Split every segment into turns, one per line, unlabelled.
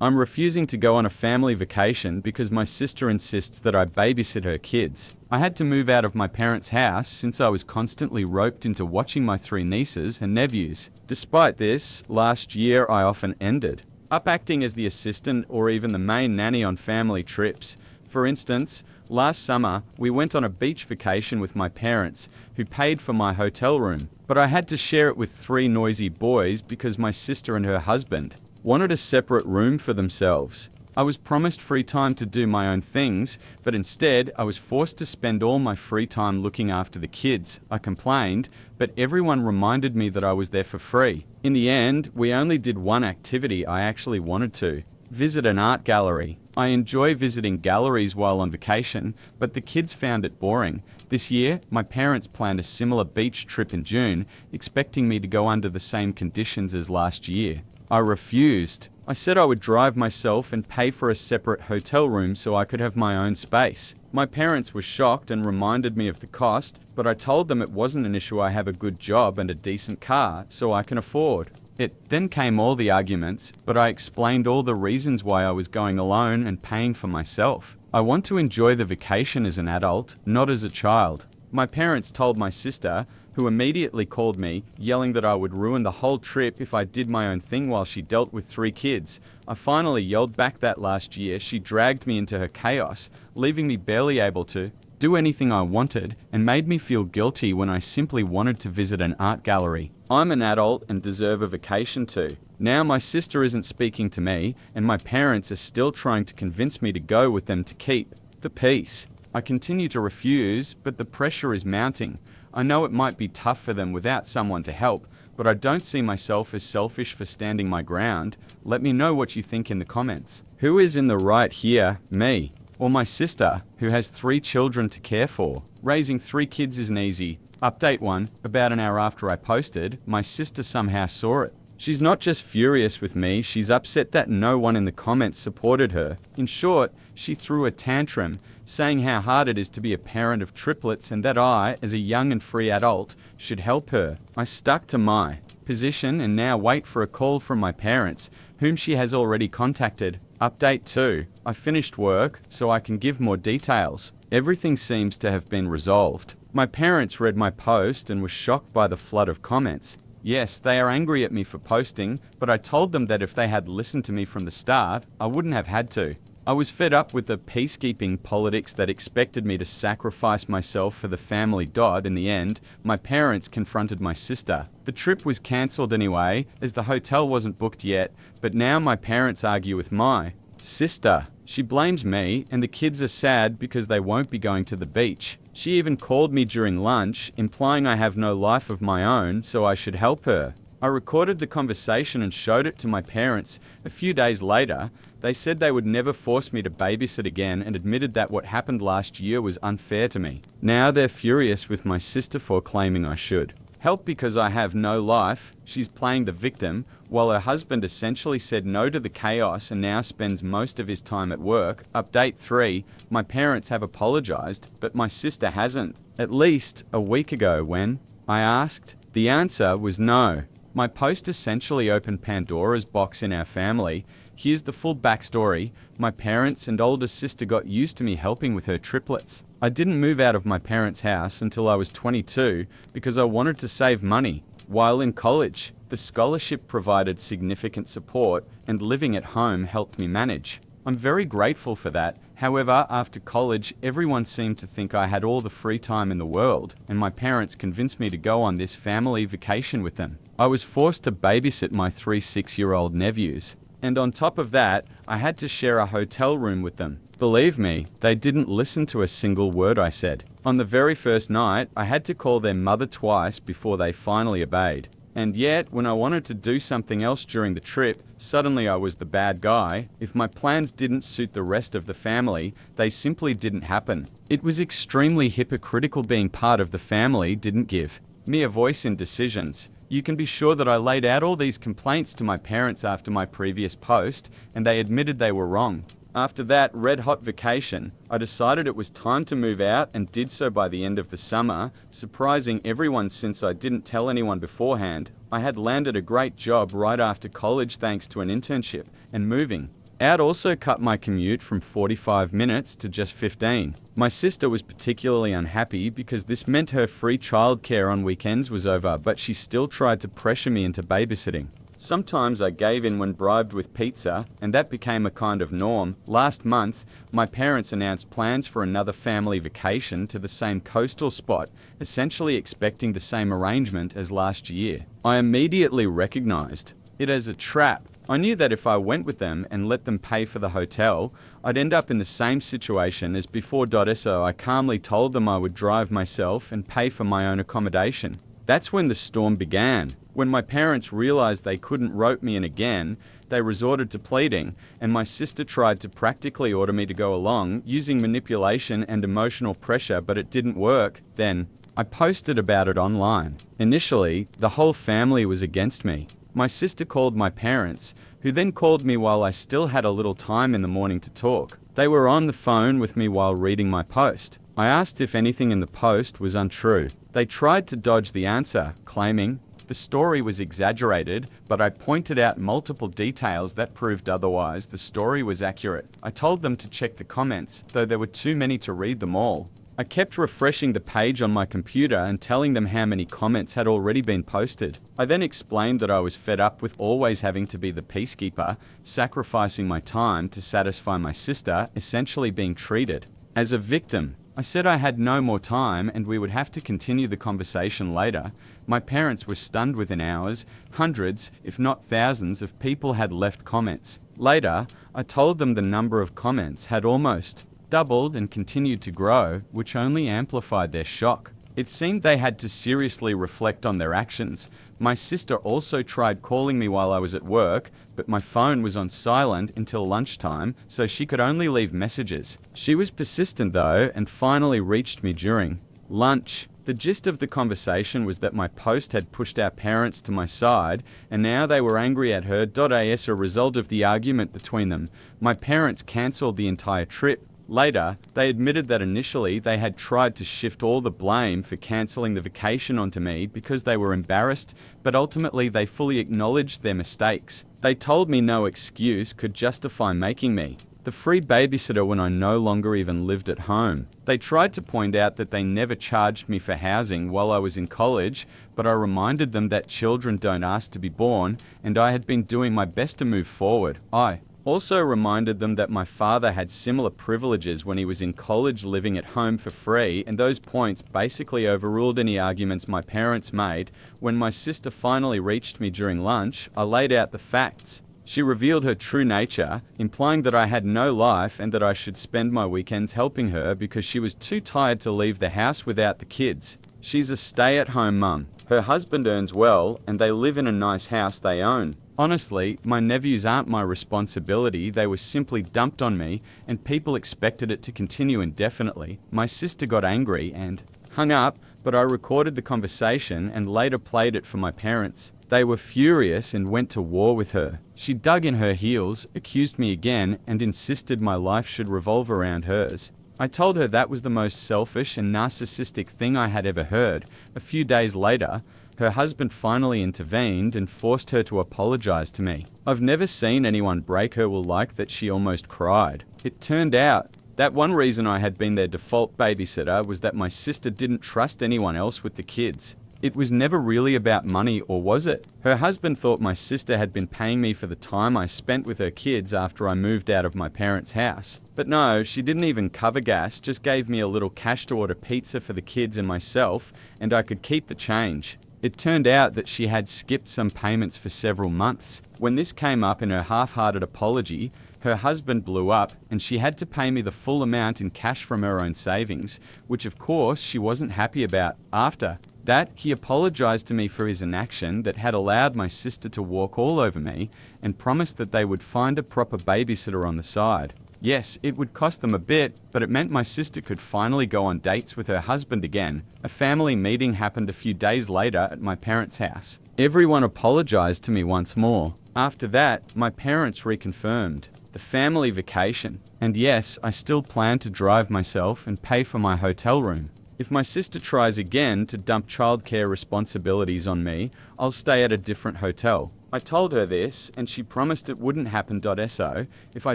I'm refusing to go on a family vacation because my sister insists that I babysit her kids. I had to move out of my parents' house since I was constantly roped into watching my 3 nieces and nephews. Despite this, last year I often ended up acting as the assistant or even the main nanny on family trips. For instance, last summer, we went on a beach vacation with my parents, who paid for my hotel room, but I had to share it with 3 noisy boys because my sister and her husband wanted a separate room for themselves. I was promised free time to do my own things, but instead I was forced to spend all my free time looking after the kids. I complained, but everyone reminded me that I was there for free. In the end, we only did one activity I actually wanted to: visit an art gallery. I enjoy visiting galleries while on vacation, but the kids found it boring. This year, my parents planned a similar beach trip in June, expecting me to go under the same conditions as last year. I refused. I said I would drive myself and pay for a separate hotel room so I could have my own space. My parents were shocked and reminded me of the cost, but I told them it wasn't an issue. I have a good job and a decent car, so I can afford it. Then came all the arguments, but I explained all the reasons why I was going alone and paying for myself. I want to enjoy the vacation as an adult, not as a child. My parents told my sister, who immediately called me, yelling that I would ruin the whole trip if I did my own thing while she dealt with 3 kids. I finally yelled back that last year she dragged me into her chaos, leaving me barely able to do anything I wanted, and made me feel guilty when I simply wanted to visit an art gallery. I'm an adult and deserve a vacation too. Now my sister isn't speaking to me, and my parents are still trying to convince me to go with them to keep the peace. I continue to refuse, but the pressure is mounting. I know it might be tough for them without someone to help, but I don't see myself as selfish for standing my ground. Let me know what you think in the comments. Who is in the right here, me or my sister, who has 3 children to care for? Raising 3 kids isn't easy. Update 1, about an hour after I posted, my sister somehow saw it. She's not just furious with me, she's upset that no one in the comments supported her. In short, she threw a tantrum, saying how hard it is to be a parent of triplets and that I, as a young and free adult, should help her. I stuck to my position and now wait for a call from my parents, whom she has already contacted. Update 2, I finished work, so I can give more details. Everything seems to have been resolved. My parents read my post and were shocked by the flood of comments. Yes, they are angry at me for posting, but I told them that if they had listened to me from the start, I wouldn't have had to. I was fed up with the peacekeeping politics that expected me to sacrifice myself for the family. In the end, my parents confronted my sister. The trip was cancelled anyway, as the hotel wasn't booked yet, but now my parents argue with my sister. She blames me, and the kids are sad because they won't be going to the beach. She even called me during lunch, implying I have no life of my own, so I should help her. I recorded the conversation and showed it to my parents. A few days later, they said they would never force me to babysit again and admitted that what happened last year was unfair to me. Now they're furious with my sister for claiming I should help because I have no life. She's playing the victim, while her husband essentially said no to the chaos and now spends most of his time at work. Update 3, my parents have apologized, but my sister hasn't. At least a week ago when I asked, the answer was no. My post essentially opened Pandora's box in our family. Here's the full backstory. My parents and older sister got used to me helping with her triplets. I didn't move out of my parents' house until I was 22 because I wanted to save money. While in college, the scholarship provided significant support and living at home helped me manage. I'm very grateful for that. However, after college, everyone seemed to think I had all the free time in the world, and my parents convinced me to go on this family vacation with them. I was forced to babysit my 3 6-year-old nephews. And on top of that, I had to share a hotel room with them. Believe me, they didn't listen to a single word I said. On the very first night, I had to call their mother twice before they finally obeyed. And yet, when I wanted to do something else during the trip, suddenly I was the bad guy. If my plans didn't suit the rest of the family, they simply didn't happen. It was extremely hypocritical. Being part of the family didn't give me a voice in decisions. You can be sure that I laid out all these complaints to my parents after my previous post, and they admitted they were wrong. After that red-hot vacation, I decided it was time to move out and did so by the end of the summer, surprising everyone since I didn't tell anyone beforehand. I had landed a great job right after college thanks to an internship and moving Out also cut my commute from 45 minutes to just 15. My sister was particularly unhappy because this meant her free childcare on weekends was over, but she still tried to pressure me into babysitting. Sometimes I gave in when bribed with pizza, and that became a kind of norm. Last month, my parents announced plans for another family vacation to the same coastal spot, essentially expecting the same arrangement as last year. I immediately recognized it as a trap. I knew that if I went with them and let them pay for the hotel, I'd end up in the same situation as before. So I calmly told them I would drive myself and pay for my own accommodation. That's when the storm began. When my parents realized they couldn't rope me in again, they resorted to pleading, and my sister tried to practically order me to go along, using manipulation and emotional pressure, but it didn't work. Then, I posted about it online. Initially, the whole family was against me. My sister called my parents, who then called me while I still had a little time in the morning to talk. They were on the phone with me while reading my post. I asked if anything in the post was untrue. They tried to dodge the answer, claiming the story was exaggerated, but I pointed out multiple details that proved otherwise. The story was accurate. I told them to check the comments, though there were too many to read them all. I kept refreshing the page on my computer and telling them how many comments had already been posted. I then explained that I was fed up with always having to be the peacekeeper, sacrificing my time to satisfy my sister, essentially being treated as a victim. I said I had no more time and we would have to continue the conversation later. My parents were stunned within hours. Hundreds, if not thousands, of people had left comments. Later, I told them the number of comments had almost doubled and continued to grow, which only amplified their shock. It seemed they had to seriously reflect on their actions. My sister also tried calling me while I was at work, but my phone was on silent until lunchtime, so she could only leave messages. She was persistent though, and finally reached me during lunch. The gist of the conversation was that my post had pushed our parents to my side, and now they were angry at her. As a result of the argument between them, my parents cancelled the entire trip. Later, they admitted that initially they had tried to shift all the blame for cancelling the vacation onto me because they were embarrassed, but ultimately they fully acknowledged their mistakes. They told me no excuse could justify making me the free babysitter when I no longer even lived at home. They tried to point out that they never charged me for housing while I was in college, but I reminded them that children don't ask to be born, and I had been doing my best to move forward. I also reminded them that my father had similar privileges when he was in college living at home for free, and those points basically overruled any arguments my parents made. When my sister finally reached me during lunch, I laid out the facts. She revealed her true nature, implying that I had no life and that I should spend my weekends helping her because she was too tired to leave the house without the kids. She's a stay-at-home mum. Her husband earns well, and they live in a nice house they own. Honestly, my nephews aren't my responsibility. They were simply dumped on me, and people expected it to continue indefinitely. My sister got angry and hung up, but I recorded the conversation and later played it for my parents. They were furious and went to war with her. She dug in her heels, accused me again, and insisted my life should revolve around hers. I told her that was the most selfish and narcissistic thing I had ever heard. A few days later, her husband finally intervened and forced her to apologize to me. I've never seen anyone break her will like that. She almost cried. It turned out that one reason I had been their default babysitter was that my sister didn't trust anyone else with the kids. It was never really about money, or was it? Her husband thought my sister had been paying me for the time I spent with her kids after I moved out of my parents' house. But no, she didn't even cover gas, just gave me a little cash to order pizza for the kids and myself, and I could keep the change. It turned out that she had skipped some payments for several months. When this came up in her half-hearted apology, her husband blew up and she had to pay me the full amount in cash from her own savings, which of course she wasn't happy about. After that, he apologized to me for his inaction that had allowed my sister to walk all over me and promised that they would find a proper babysitter on the side. Yes, it would cost them a bit, but it meant my sister could finally go on dates with her husband again. A family meeting happened a few days later at my parents' house. Everyone apologized to me once more. After that, my parents reconfirmed the family vacation. And yes, I still plan to drive myself and pay for my hotel room. If my sister tries again to dump childcare responsibilities on me, I'll stay at a different hotel. I told her this, and she promised it wouldn't happen. So, if I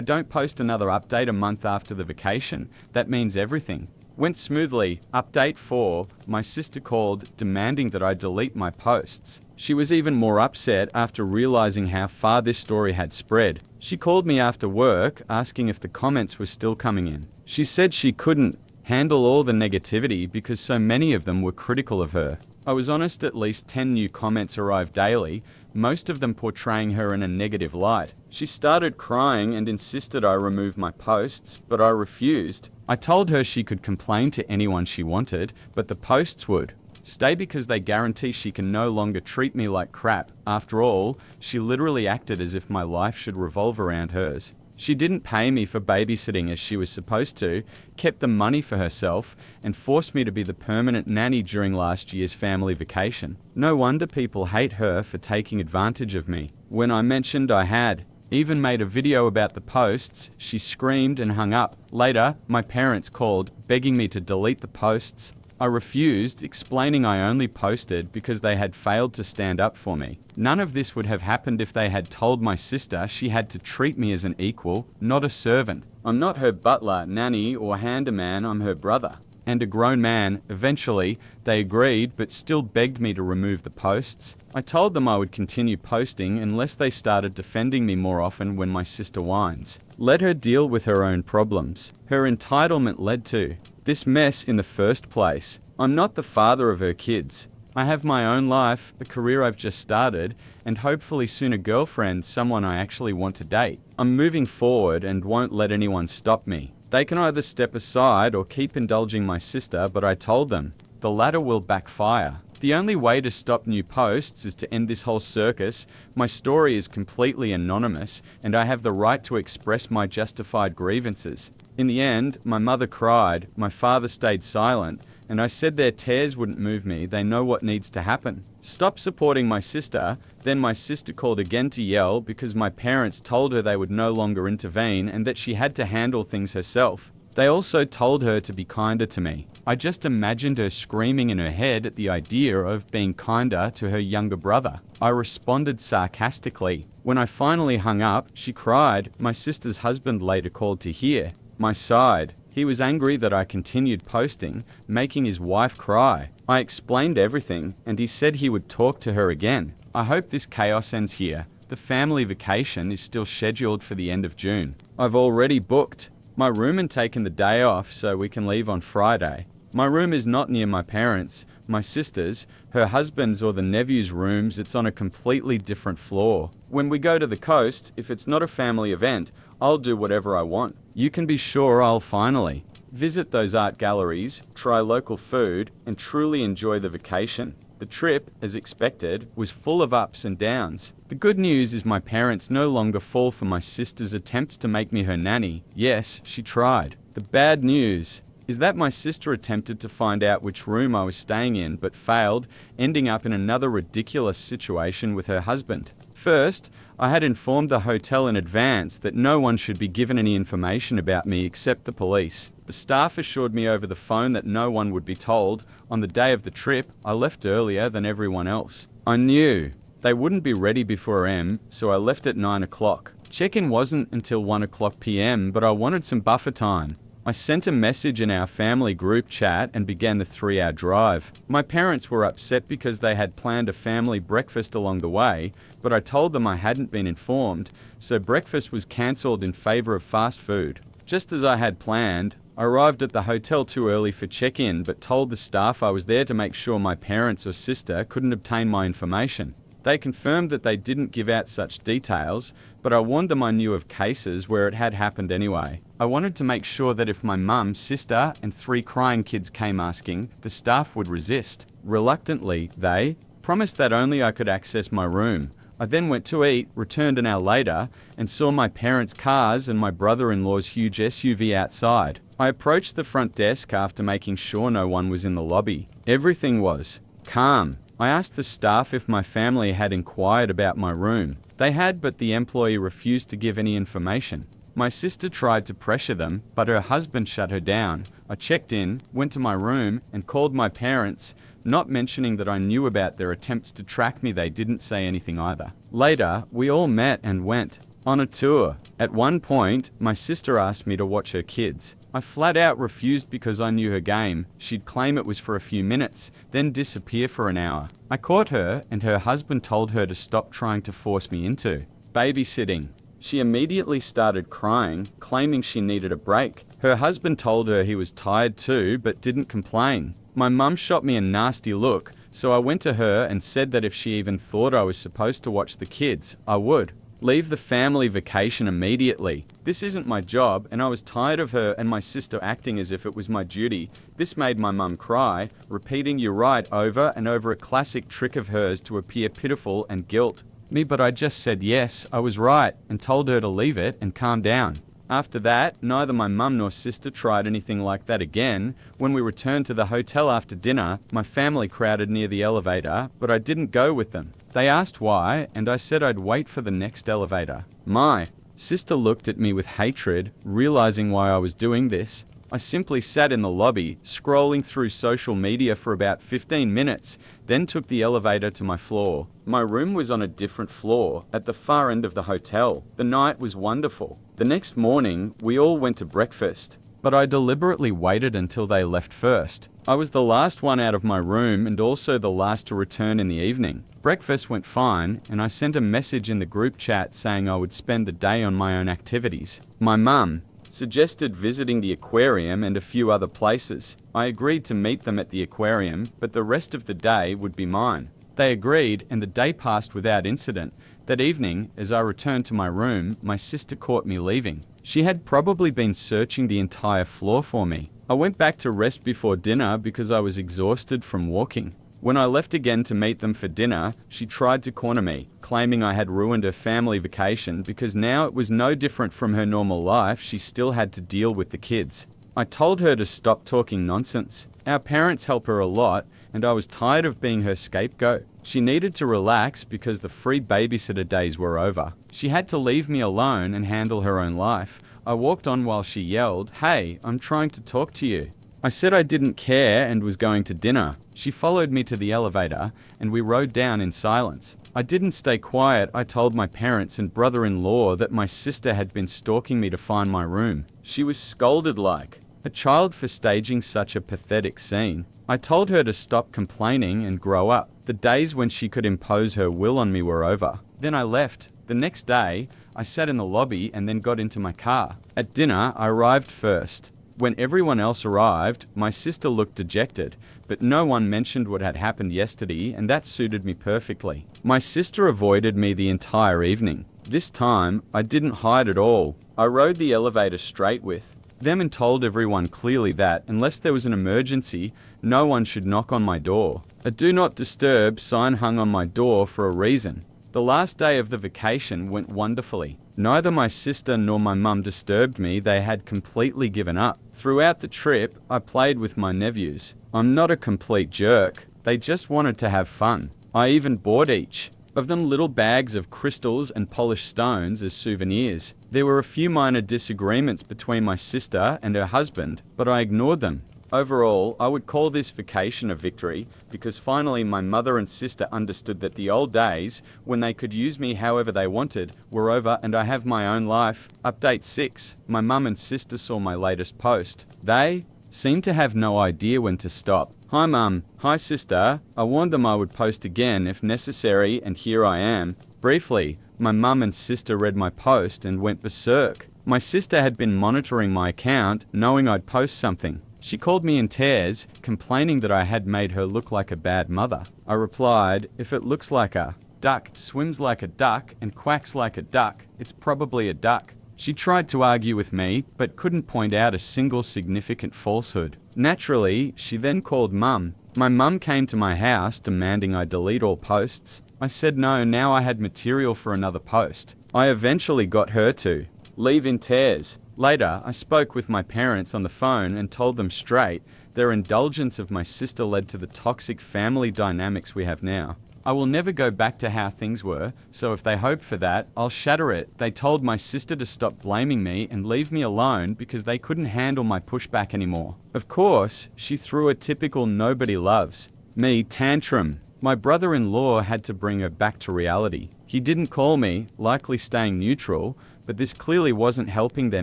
don't post another update a month after the vacation, that means everything. Went smoothly. Update 4, my sister called, demanding that I delete my posts. She was even more upset after realizing how far this story had spread. She called me after work, asking if the comments were still coming in. She said she couldn't handle all the negativity because so many of them were critical of her. I was honest, at least 10 new comments arrived daily, most of them portraying her in a negative light. She started crying and insisted I remove my posts, but I refused. I told her she could complain to anyone she wanted, but the posts would stay because they guarantee she can no longer treat me like crap. After all, she literally acted as if my life should revolve around hers. She didn't pay me for babysitting as she was supposed to, kept the money for herself, and forced me to be the permanent nanny during last year's family vacation. No wonder people hate her for taking advantage of me. When I mentioned I had even made a video about the posts, she screamed and hung up. Later, my parents called, begging me to delete the posts. I refused, explaining I only posted because they had failed to stand up for me. None of this would have happened if they had told my sister she had to treat me as an equal, not a servant. I'm not her butler, nanny, or handyman, I'm her brother. And a grown man. Eventually, they agreed but still begged me to remove the posts. I told them I would continue posting unless they started defending me more often when my sister whines. Let her deal with her own problems. Her entitlement led to this mess in the first place. I'm not the father of her kids. I have my own life, a career I've just started, and hopefully soon a girlfriend, someone I actually want to date. I'm moving forward and won't let anyone stop me. They can either step aside or keep indulging my sister, but I told them the latter will backfire. The only way to stop new posts is to end this whole circus. My story is completely anonymous, and I have the right to express my justified grievances. In the end, my mother cried, my father stayed silent, and I said their tears wouldn't move me, they know what needs to happen. Stop supporting my sister. Then my sister called again to yell because my parents told her they would no longer intervene and that she had to handle things herself. They also told her to be kinder to me. I just imagined her screaming in her head at the idea of being kinder to her younger brother. I responded sarcastically. When I finally hung up, she cried. My sister's husband later called to hear my side. He was angry that I continued posting, making his wife cry. I explained everything, and he said he would talk to her again. I hope this chaos ends here. The family vacation is still scheduled for the end of June. I've already booked my room and taken the day off so we can leave on Friday. My room is not near my parents, my sister's, her husband's or the nephew's rooms. It's on a completely different floor. When we go to the coast, if it's not a family event, I'll do whatever I want. You can be sure I'll finally visit those art galleries, try local food, and truly enjoy the vacation. The trip, as expected, was full of ups and downs. The good news is my parents no longer fall for my sister's attempts to make me her nanny. Yes, she tried. The bad news is that my sister attempted to find out which room I was staying in but failed, ending up in another ridiculous situation with her husband. First, I had informed the hotel in advance that no one should be given any information about me except the police. The staff assured me over the phone that no one would be told. On the day of the trip, I left earlier than everyone else. I knew they wouldn't be ready before M, so I left at 9 o'clock. Check-in wasn't until 1 o'clock p.m, but I wanted some buffer time. I sent a message in our family group chat and began the 3-hour drive. My parents were upset because they had planned a family breakfast along the way, but I told them I hadn't been informed, so breakfast was cancelled in favor of fast food. Just as I had planned, I arrived at the hotel too early for check-in, but told the staff I was there to make sure my parents or sister couldn't obtain my information. They confirmed that they didn't give out such details, but I warned them I knew of cases where it had happened anyway. I wanted to make sure that if my mum, sister, and 3 crying kids came asking, the staff would resist. Reluctantly, they promised that only I could access my room. I then went to eat, returned an hour later, and saw my parents' cars and my brother-in-law's huge SUV outside. I approached the front desk after making sure no one was in the lobby. Everything was calm. I asked the staff if my family had inquired about my room. They had, but the employee refused to give any information. My sister tried to pressure them, but her husband shut her down. I checked in, went to my room, and called my parents, not mentioning that I knew about their attempts to track me. They didn't say anything either. Later, we all met and went on a tour. At one point, my sister asked me to watch her kids. I flat out refused because I knew her game. She'd claim it was for a few minutes, then disappear for an hour. I caught her, and her husband told her to stop trying to force me into babysitting. She immediately started crying, claiming she needed a break. Her husband told her he was tired too, but didn't complain. My mum shot me a nasty look, so I went to her and said that if she even thought I was supposed to watch the kids, I would leave the family vacation immediately. This isn't my job, and I was tired of her and my sister acting as if it was my duty. This made my mum cry, repeating "you're right" over and over, a classic trick of hers to appear pitiful and guilt me, but I just said yes, I was right, and told her to leave it and calm down. After that, neither my mum nor sister tried anything like that again. When we returned to the hotel after dinner, my family crowded near the elevator, but I didn't go with them. They asked why, and I said I'd wait for the next elevator. My sister looked at me with hatred, realizing why I was doing this. I simply sat in the lobby, scrolling through social media for about 15 minutes, then took the elevator to my floor. My room was on a different floor, at the far end of the hotel. The night was wonderful. The next morning, we all went to breakfast, but I deliberately waited until they left first. I was the last one out of my room and also the last to return in the evening. Breakfast went fine, and I sent a message in the group chat saying I would spend the day on my own activities. My mum suggested visiting the aquarium and a few other places. I agreed to meet them at the aquarium, but the rest of the day would be mine. They agreed, and the day passed without incident. That evening, as I returned to my room, my sister caught me leaving. She had probably been searching the entire floor for me. I went back to rest before dinner because I was exhausted from walking. When I left again to meet them for dinner, she tried to corner me, claiming I had ruined her family vacation because now it was no different from her normal life. She still had to deal with the kids. I told her to stop talking nonsense. Our parents help her a lot, and I was tired of being her scapegoat. She needed to relax because the free babysitter days were over. She had to leave me alone and handle her own life. I walked on while she yelled, "Hey, I'm trying to talk to you." I said I didn't care and was going to dinner. She followed me to the elevator, and we rode down in silence. I didn't stay quiet. I told my parents and brother-in-law that my sister had been stalking me to find my room. She was scolded like a child for staging such a pathetic scene. I told her to stop complaining and grow up. The days when she could impose her will on me were over. Then I left. The next day, I sat in the lobby and then got into my car. At dinner, I arrived first. When everyone else arrived, my sister looked dejected, but no one mentioned what had happened yesterday, and that suited me perfectly. My sister avoided me the entire evening. This time, I didn't hide at all. I rode the elevator straight with them and told everyone clearly that, unless there was an emergency, no one should knock on my door. A "Do Not Disturb" sign hung on my door for a reason. The last day of the vacation went wonderfully. Neither my sister nor my mum disturbed me. They had completely given up. Throughout the trip, I played with my nephews. I'm not a complete jerk. They just wanted to have fun. I even bought each of them little bags of crystals and polished stones as souvenirs. There were a few minor disagreements between my sister and her husband, but I ignored them. Overall, I would call this vacation a victory because finally my mother and sister understood that the old days, when they could use me however they wanted, were over and I have my own life. Update 6. My mum and sister saw my latest post. They seemed to have no idea when to stop. "Hi mum, hi sister." I warned them I would post again if necessary, and here I am. Briefly, my mum and sister read my post and went berserk. My sister had been monitoring my account, knowing I'd post something. She called me in tears, complaining that I had made her look like a bad mother. I replied, "If it looks like a duck, swims like a duck, and quacks like a duck, it's probably a duck." She tried to argue with me, but couldn't point out a single significant falsehood. Naturally, she then called mum. My mum came to my house demanding I delete all posts. I said no, now I had material for another post. I eventually got her to leave in tears. Later, I spoke with my parents on the phone and told them straight their indulgence of my sister led to the toxic family dynamics we have now. I will never go back to how things were, so if they hope for that, I'll shatter it. They told my sister to stop blaming me and leave me alone because they couldn't handle my pushback anymore. Of course, she threw a typical nobody loves me tantrum. My brother-in-law had to bring her back to reality. He didn't call me, likely staying neutral, but this clearly wasn't helping their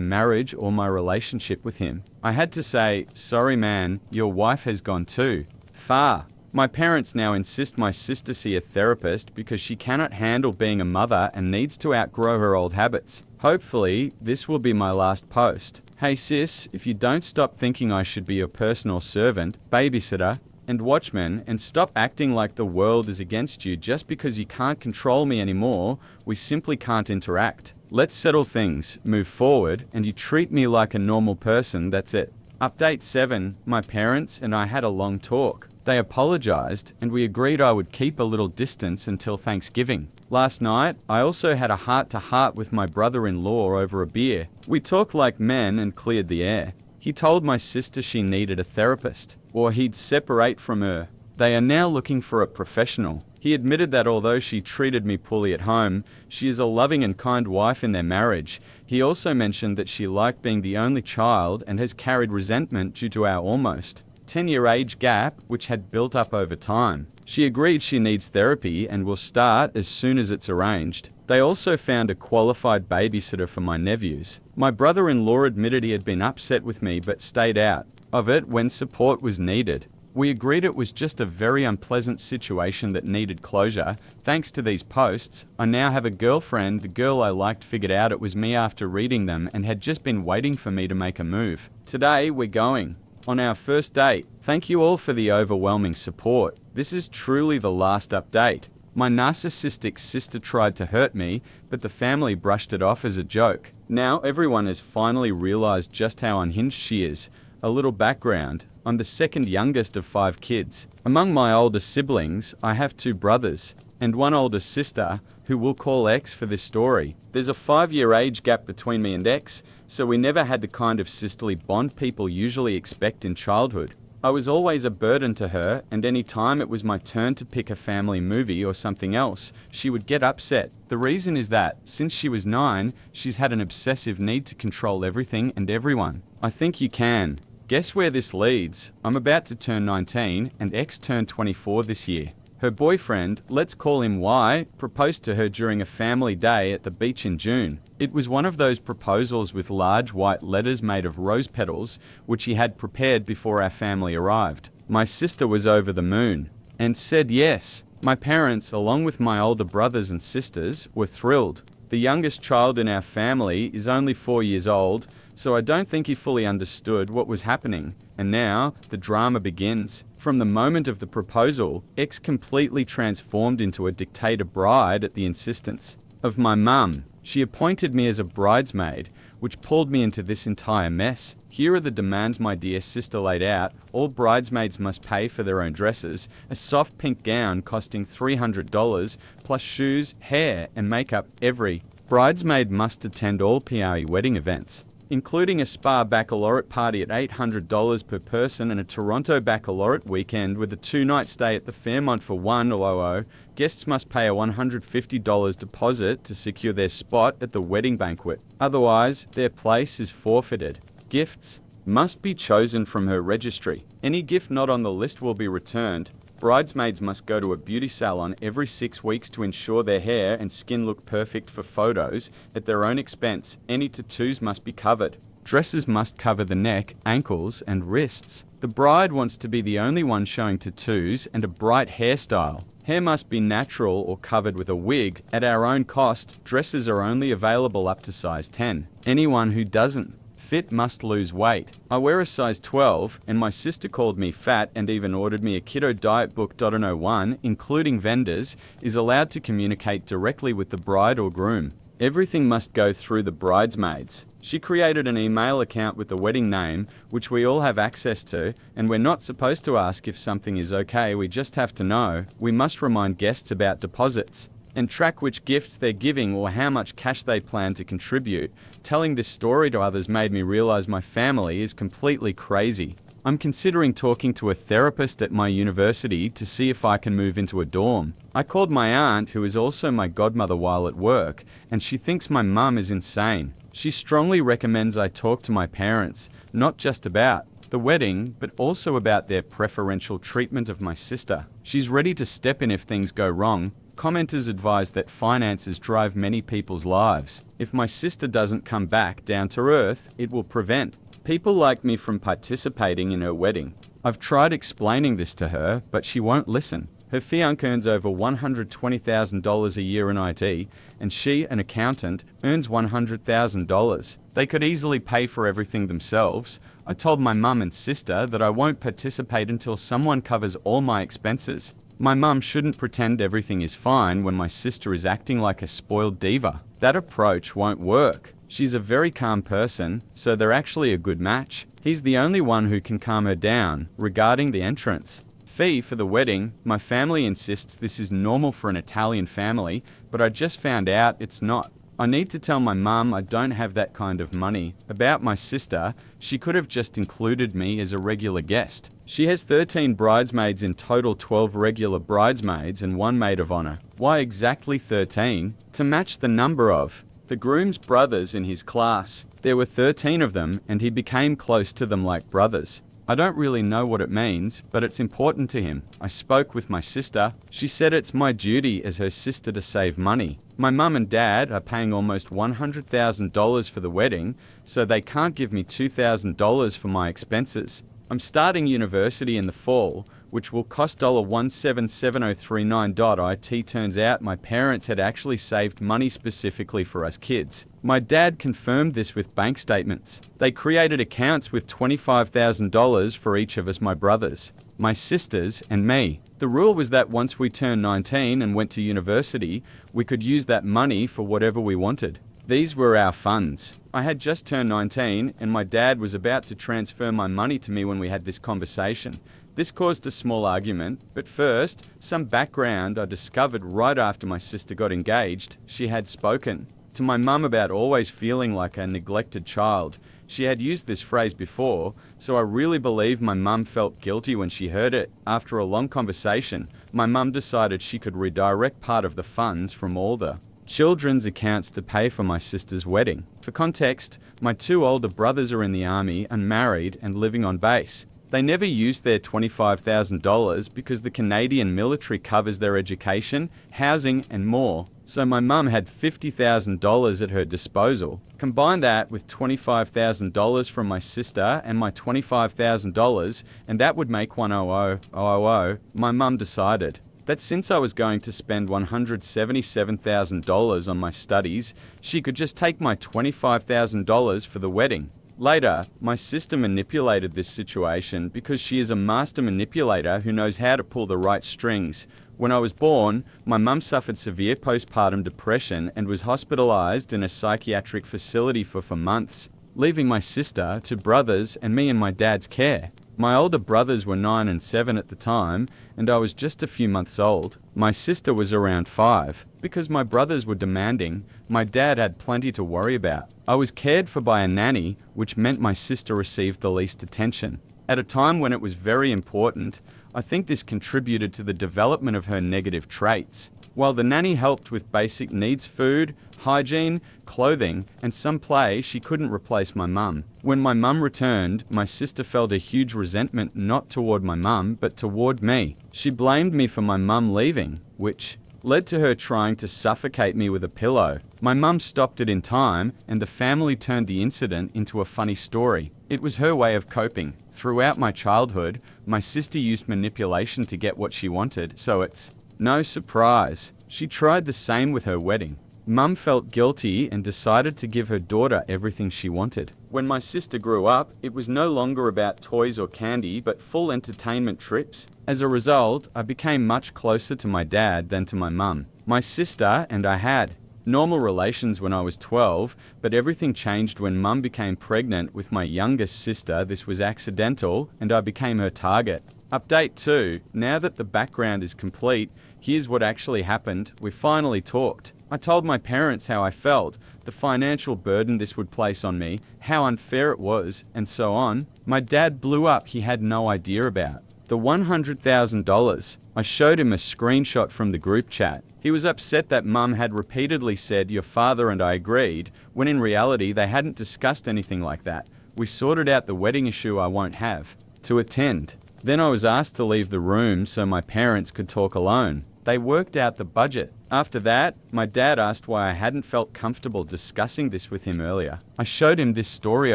marriage or my relationship with him. I had to say, sorry man, your wife has gone too far. My parents now insist my sister see a therapist because she cannot handle being a mother and needs to outgrow her old habits. Hopefully, this will be my last post. Hey sis, if you don't stop thinking I should be your personal servant, babysitter, and watchman, and stop acting like the world is against you just because you can't control me anymore, we simply can't interact. Let's settle things, move forward, and you treat me like a normal person, that's it. Update 7, my parents and I had a long talk. They apologized, and we agreed I would keep a little distance until Thanksgiving. Last night, I also had a heart-to-heart with my brother-in-law over a beer. We talked like men and cleared the air. He told my sister she needed a therapist, or he'd separate from her. They are now looking for a professional. He admitted that although she treated me poorly at home, she is a loving and kind wife in their marriage. He also mentioned that she liked being the only child and has carried resentment due to our almost 10-year age gap, which had built up over time. She agreed she needs therapy and will start as soon as it's arranged. They also found a qualified babysitter for my nephews. My brother-in-law admitted he had been upset with me but stayed out of it when support was needed. We agreed it was just a very unpleasant situation that needed closure. Thanks to these posts, I now have a girlfriend. The girl I liked figured out it was me after reading them and had just been waiting for me to make a move. Today, we're going on our first date. Thank you all for the overwhelming support. This is truly the last update. My narcissistic sister tried to hurt me, but the family brushed it off as a joke. Now everyone has finally realized just how unhinged she is. A little background. I'm the second youngest of 5 kids. Among my older siblings, I have 2 brothers and 1 older sister, who we'll call X for this story. There's a 5-year age gap between me and X, so we never had the kind of sisterly bond people usually expect in childhood. I was always a burden to her, and any time it was my turn to pick a family movie or something else, she would get upset. The reason is that, since she was 9, she's had an obsessive need to control everything and everyone. I think you can. Guess where this leads? I'm about to turn 19, and X turned 24 this year. Her boyfriend, let's call him Y, proposed to her during a family day at the beach in June. It was one of those proposals with large white letters made of rose petals, which he had prepared before our family arrived. My sister was over the moon and said yes. My parents, along with my older brothers and sisters, were thrilled. The youngest child in our family is only 4 years old, so I don't think he fully understood what was happening. And now, the drama begins. From the moment of the proposal, X completely transformed into a dictator bride at the insistence of my mum. She appointed me as a bridesmaid, which pulled me into this entire mess. Here are the demands my dear sister laid out. All bridesmaids must pay for their own dresses, a soft pink gown costing $300, plus shoes, hair, and makeup. Every bridesmaid must attend all PRE wedding events, including a spa baccalaureate party at $800 per person and a Toronto baccalaureate weekend with a 2-night stay at the Fairmont for $100. Guests must pay a $150 deposit to secure their spot at the wedding banquet. Otherwise, their place is forfeited. Gifts must be chosen from her registry. Any gift not on the list will be returned. Bridesmaids must go to a beauty salon every 6 weeks to ensure their hair and skin look perfect for photos at their own expense. Any tattoos must be covered. Dresses must cover the neck, ankles, and wrists. The bride wants to be the only one showing tattoos and a bright hairstyle. Hair must be natural or covered with a wig at our own cost. Dresses are only available up to size 10. Anyone who doesn't fit must lose weight. I wear a size 12, and my sister called me fat and even ordered me a keto diet book. No one, including vendors, is allowed to communicate directly with the bride or groom. Everything must go through the bridesmaids. She created an email account with the wedding name, which we all have access to, and we're not supposed to ask if something is okay, we just have to know. We must remind guests about deposits and track which gifts they're giving or how much cash they plan to contribute. Telling this story to others made me realize my family is completely crazy. I'm considering talking to a therapist at my university to see if I can move into a dorm. I called my aunt, who is also my godmother, while at work, and she thinks my mum is insane. She strongly recommends I talk to my parents, not just about the wedding, but also about their preferential treatment of my sister. She's ready to step in if things go wrong. Commenters advise that finances drive many people's lives. If my sister doesn't come back down to earth, it will prevent people like me from participating in her wedding. I've tried explaining this to her, but she won't listen. Her fiancé earns over $120,000 a year in IT, and she, an accountant, earns $100,000. They could easily pay for everything themselves. I told my mum and sister that I won't participate until someone covers all my expenses. My mum shouldn't pretend everything is fine when my sister is acting like a spoiled diva. That approach won't work. She's a very calm person, so they're actually a good match. He's the only one who can calm her down regarding the entrance fee for the wedding. My family insists this is normal for an Italian family, but I just found out it's not. I need to tell my mum I don't have that kind of money. About my sister, she could have just included me as a regular guest. She has 13 bridesmaids in total, 12 regular bridesmaids and 1 maid of honor. Why exactly 13? To match the number of the groom's brothers in his class. There were 13 of them, and he became close to them like brothers. I don't really know what it means, but it's important to him. I spoke with my sister. She said it's my duty as her sister to save money. My mum and dad are paying almost $100,000 for the wedding, so they can't give me $2,000 for my expenses. I'm starting university in the fall, which will cost $177,039. It turns out my parents had actually saved money specifically for us kids. My dad confirmed this with bank statements. They created accounts with $25,000 for each of us, my brothers, my sisters, and me. The rule was that once we turned 19 and went to university, we could use that money for whatever we wanted. These were our funds. I had just turned 19, and my dad was about to transfer my money to me when we had this conversation. This caused a small argument, but first, some background. I discovered right after my sister got engaged, she had spoken to my mum about always feeling like a neglected child. She had used this phrase before, so I really believe my mum felt guilty when she heard it. After a long conversation, my mum decided she could redirect part of the funds from all the children's accounts to pay for my sister's wedding. For context, my 2 older brothers are in the army, unmarried, and living on base. They never used their $25,000 because the Canadian military covers their education, housing, and more. So my mum had $50,000 at her disposal. Combine that with $25,000 from my sister and my $25,000, and that would make $100,000. My mum decided that since I was going to spend $177,000 on my studies, she could just take my $25,000 for the wedding. Later, my sister manipulated this situation because she is a master manipulator who knows how to pull the right strings. When I was born, my mum suffered severe postpartum depression and was hospitalized in a psychiatric facility for months, leaving my sister, 2 brothers, and me in my dad's care. My older brothers were 9 and 7 at the time, and I was just a few months old. My sister was around 5. Because my brothers were demanding, my dad had plenty to worry about. I was cared for by a nanny, which meant my sister received the least attention. At a time when it was very important, I think this contributed to the development of her negative traits. While the nanny helped with basic needs, food, hygiene, clothing, and some play, she couldn't replace my mum. When my mum returned, my sister felt a huge resentment not toward my mum, but toward me. She blamed me for my mum leaving, which led to her trying to suffocate me with a pillow. My mum stopped it in time, and the family turned the incident into a funny story. It was her way of coping. Throughout my childhood, my sister used manipulation to get what she wanted, so it's no surprise she tried the same with her wedding. Mum felt guilty and decided to give her daughter everything she wanted. When my sister grew up, it was no longer about toys or candy, but full entertainment trips. As a result, I became much closer to my dad than to my mum. My sister and I had normal relations when I was 12, but everything changed when mum became pregnant with my youngest sister. This was accidental, and I became her target. Update 2. Now that the background is complete, here's what actually happened. We finally talked. I told my parents how I felt, the financial burden this would place on me, how unfair it was, and so on. My dad blew up he had no idea about. The $100,000. I showed him a screenshot from the group chat. He was upset that Mum had repeatedly said your father and I agreed, when in reality they hadn't discussed anything like that. We sorted out the wedding issue I won't have to attend. Then I was asked to leave the room so my parents could talk alone. They worked out the budget. After that, my dad asked why I hadn't felt comfortable discussing this with him earlier. I showed him this story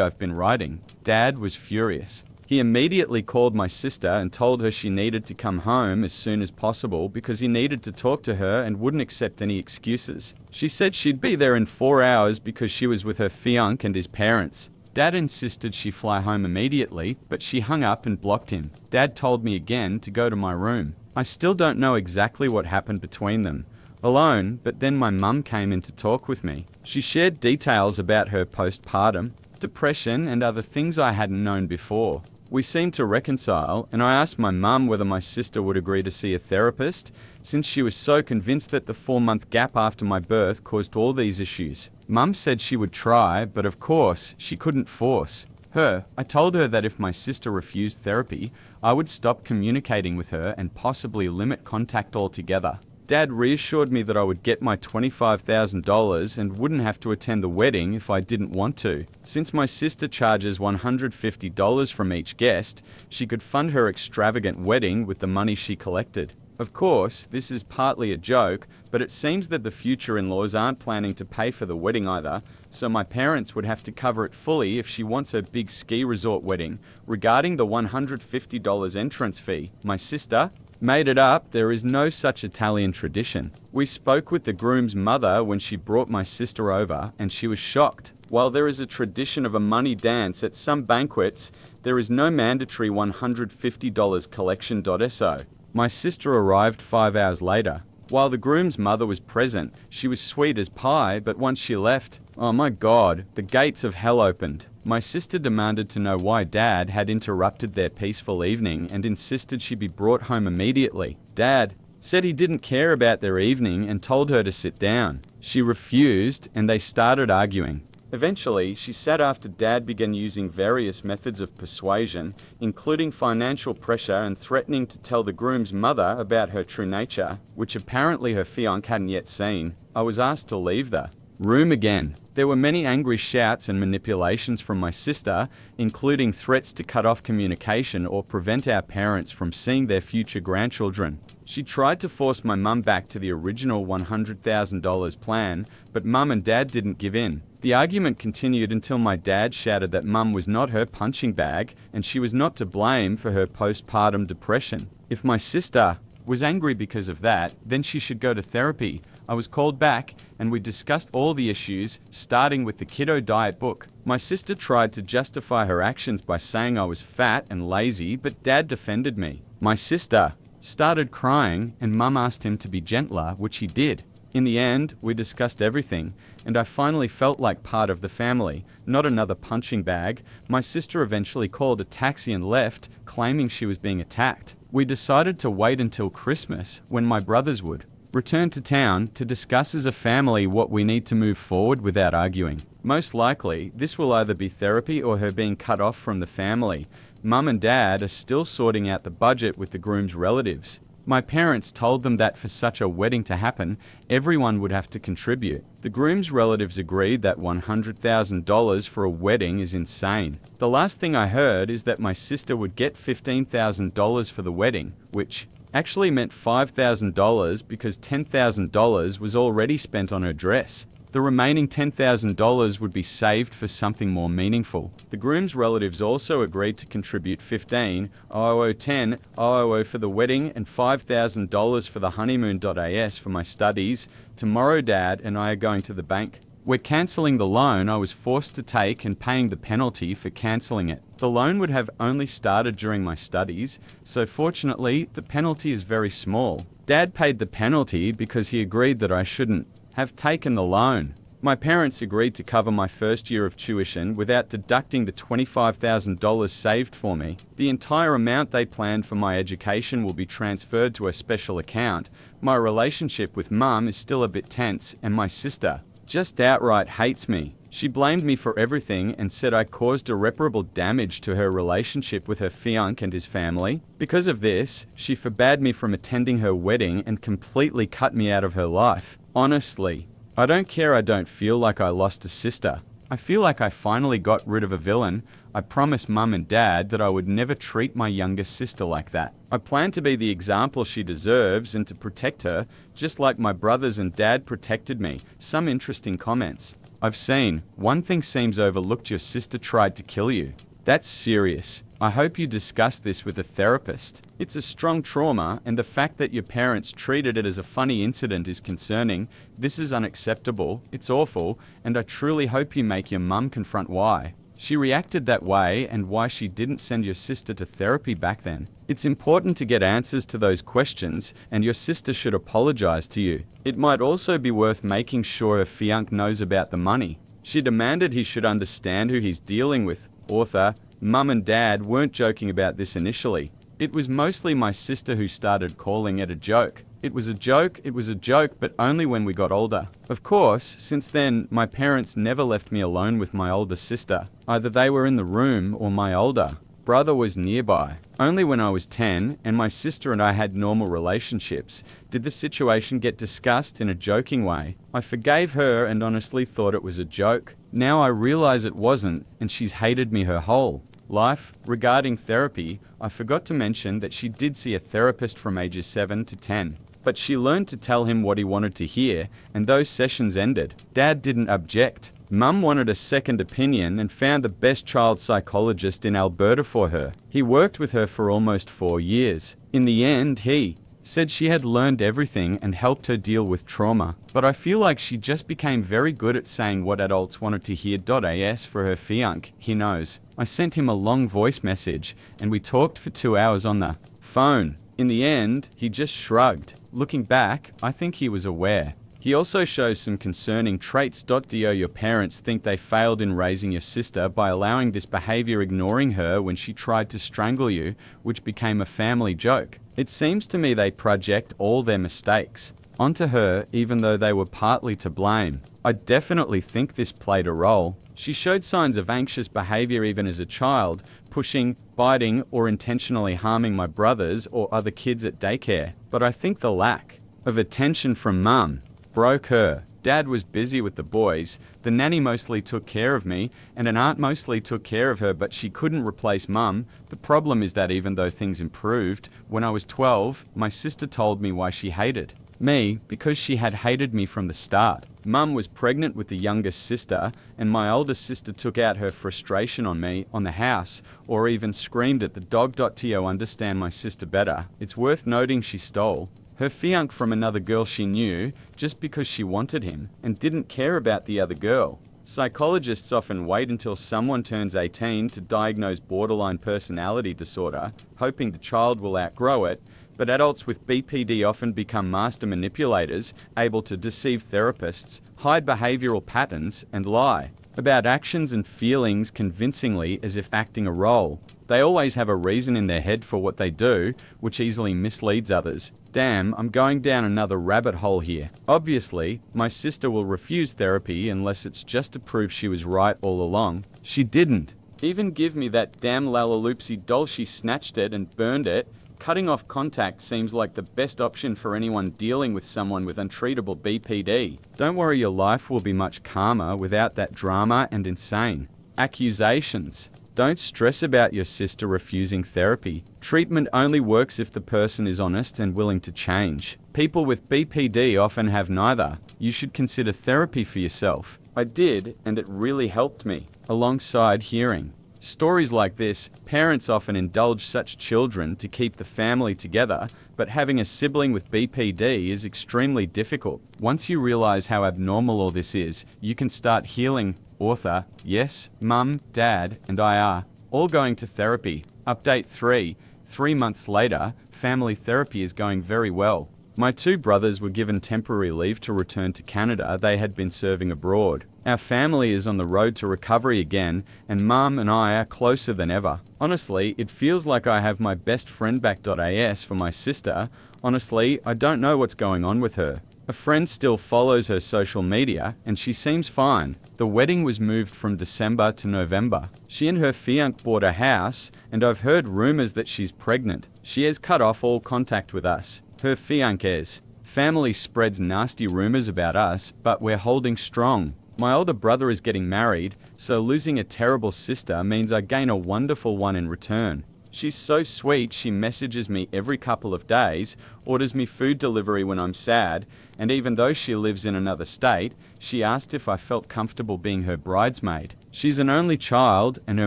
I've been writing. Dad was furious. He immediately called my sister and told her she needed to come home as soon as possible because he needed to talk to her and wouldn't accept any excuses. She said she'd be there in 4 hours because she was with her fiancé and his parents. Dad insisted she fly home immediately, but she hung up and blocked him. Dad told me again to go to my room. I still don't know exactly what happened between them. Alone, but then my mum came in to talk with me. She shared details about her postpartum, depression, and other things I hadn't known before. We seemed to reconcile, and I asked my mum whether my sister would agree to see a therapist, since she was so convinced that the 4-month gap after my birth caused all these issues. Mum said she would try, but of course, she couldn't force her. I told her that if my sister refused therapy, I would stop communicating with her and possibly limit contact altogether. Dad reassured me that I would get my $25,000 and wouldn't have to attend the wedding if I didn't want to. Since my sister charges $150 from each guest, she could fund her extravagant wedding with the money she collected. Of course, this is partly a joke, but it seems that the future in-laws aren't planning to pay for the wedding either, so my parents would have to cover it fully if she wants her big ski resort wedding. Regarding the $150 entrance fee, my sister made it up. There is no such Italian tradition. We spoke with the groom's mother when she brought my sister over, and she was shocked. While there is a tradition of a money dance at some banquets, there is no mandatory $150 collection.so. My sister arrived 5 hours later. While the groom's mother was present, she was sweet as pie, but once she left, oh my God, the gates of hell opened. My sister demanded to know why Dad had interrupted their peaceful evening and insisted she be brought home immediately. Dad said he didn't care about their evening and told her to sit down. She refused, and they started arguing. Eventually, she sat after Dad began using various methods of persuasion, including financial pressure and threatening to tell the groom's mother about her true nature, which apparently her fiancé hadn't yet seen. I was asked to leave the room again. There were many angry shouts and manipulations from my sister, including threats to cut off communication or prevent our parents from seeing their future grandchildren. She tried to force my mum back to the original $100,000 plan, but Mum and Dad didn't give in. The argument continued until my dad shouted that Mum was not her punching bag and she was not to blame for her postpartum depression. If my sister was angry because of that, then she should go to therapy. I was called back and we discussed all the issues, starting with the kiddo diet book. My sister tried to justify her actions by saying I was fat and lazy, but Dad defended me. My sister started crying and Mum asked him to be gentler, which he did. In the end, we discussed everything, and I finally felt like part of the family, not another punching bag. My sister eventually called a taxi and left, claiming she was being attacked. We decided to wait until Christmas, when my brothers would return to town, to discuss as a family what we need to move forward without arguing. Most likely, this will either be therapy or her being cut off from the family. Mum and Dad are still sorting out the budget with the groom's relatives. My parents told them that for such a wedding to happen, everyone would have to contribute. The groom's relatives agreed that $100,000 for a wedding is insane. The last thing I heard is that my sister would get $15,000 for the wedding, which actually meant $5,000 because $10,000 was already spent on her dress. The remaining $10,000 would be saved for something more meaningful. The groom's relatives also agreed to contribute $15,000, $10,000 for the wedding, and $5,000 for the honeymoon.as for my studies. Tomorrow Dad and I are going to the bank. We're cancelling the loan I was forced to take and paying the penalty for cancelling it. The loan would have only started during my studies, so fortunately the penalty is very small. Dad paid the penalty because he agreed that I shouldn't have taken the loan. My parents agreed to cover my first year of tuition without deducting the $25,000 saved for me. The entire amount they planned for my education will be transferred to a special account. My relationship with Mum is still a bit tense, and my sister just outright hates me. She blamed me for everything and said I caused irreparable damage to her relationship with her fiancé and his family. Because of this, she forbade me from attending her wedding and completely cut me out of her life. Honestly, I don't care. I don't feel like I lost a sister. I feel like I finally got rid of a villain. I promised Mum and Dad that I would never treat my younger sister like that. I plan to be the example she deserves and to protect her, just like my brothers and Dad protected me. Some interesting comments. I've seen, one thing seems overlooked, your sister tried to kill you. That's serious. I hope you discuss this with a therapist. It's a strong trauma, and the fact that your parents treated it as a funny incident is concerning. This is unacceptable, it's awful, and I truly hope you make your mum confront why she reacted that way and why she didn't send your sister to therapy back then. It's important to get answers to those questions, and your sister should apologize to you. It might also be worth making sure her fiancé knows about the money. She demanded he should understand who he's dealing with. Author, Mum and Dad weren't joking about this initially. It was mostly my sister who started calling it a joke. It was a joke, but only when we got older. Of course, since then, my parents never left me alone with my older sister. Either they were in the room or my older brother was nearby. Only when I was 10 and my sister and I had normal relationships did the situation get discussed in a joking way. I forgave her and honestly thought it was a joke. Now I realize it wasn't, and she's hated me her whole life. Regarding therapy, I forgot to mention that she did see a therapist from ages 7 to 10. But she learned to tell him what he wanted to hear, and those sessions ended. Dad didn't object. Mum wanted a second opinion and found the best child psychologist in Alberta for her. He worked with her for almost 4 years. In the end, he said she had learned everything and helped her deal with trauma. But I feel like she just became very good at saying what adults wanted to hear. As for her fiancé, he knows. I sent him a long voice message and we talked for 2 hours on the phone. In the end, he just shrugged. Looking back, I think he was aware. He also shows some concerning traits. Your parents think they failed in raising your sister by allowing this behavior, ignoring her when she tried to strangle you, which became a family joke. It seems to me they project all their mistakes onto her, even though they were partly to blame. I definitely think this played a role. She showed signs of anxious behavior even as a child, pushing, biting, or intentionally harming my brothers or other kids at daycare. But I think the lack of attention from Mum broke her. Dad was busy with the boys, the nanny mostly took care of me, and an aunt mostly took care of her, but she couldn't replace Mum. The problem is that even though things improved, when I was 12, my sister told me why she hated me, because she had hated me from the start. Mum was pregnant with the youngest sister, and my older sister took out her frustration on me, on the house, or even screamed at the dog. To understand my sister better, it's worth noting she stole her fiancé from another girl she knew just because she wanted him and didn't care about the other girl. Psychologists often wait until someone turns 18 to diagnose borderline personality disorder, hoping the child will outgrow it, but adults with BPD often become master manipulators, able to deceive therapists, hide behavioral patterns, and lie about actions and feelings convincingly as if acting a role. They always have a reason in their head for what they do, which easily misleads others. Damn, I'm going down another rabbit hole here. Obviously, my sister will refuse therapy unless it's just to prove she was right all along. She didn't even give me that damn Lalaloopsy doll. She snatched it and burned it. Cutting off contact seems like the best option for anyone dealing with someone with untreatable BPD. Don't worry, your life will be much calmer without that drama and insane accusations. Don't stress about your sister refusing therapy. Treatment only works if the person is honest and willing to change. People with BPD often have neither. You should consider therapy for yourself. I did, and it really helped me. Alongside hearing stories like this, parents often indulge such children to keep the family together, but having a sibling with BPD is extremely difficult. Once you realize how abnormal all this is, you can start healing. Author, yes, Mum, Dad, and I are all going to therapy. Update 3. 3 months later, family therapy is going very well. My 2 brothers were given temporary leave to return to Canada. They had been serving abroad. Our family is on the road to recovery again, and Mum and I are closer than ever. Honestly, it feels like I have my best friend back. As for my sister, honestly, I don't know what's going on with her. A friend still follows her social media, and she seems fine. The wedding was moved from December to November. She and her fiancé bought a house, and I've heard rumors that she's pregnant. She has cut off all contact with us. Her fiancé's family spreads nasty rumors about us, but we're holding strong. My older brother is getting married, so losing a terrible sister means I gain a wonderful one in return. She's so sweet, she messages me every couple of days, orders me food delivery when I'm sad, and even though she lives in another state, she asked if I felt comfortable being her bridesmaid. She's an only child, and her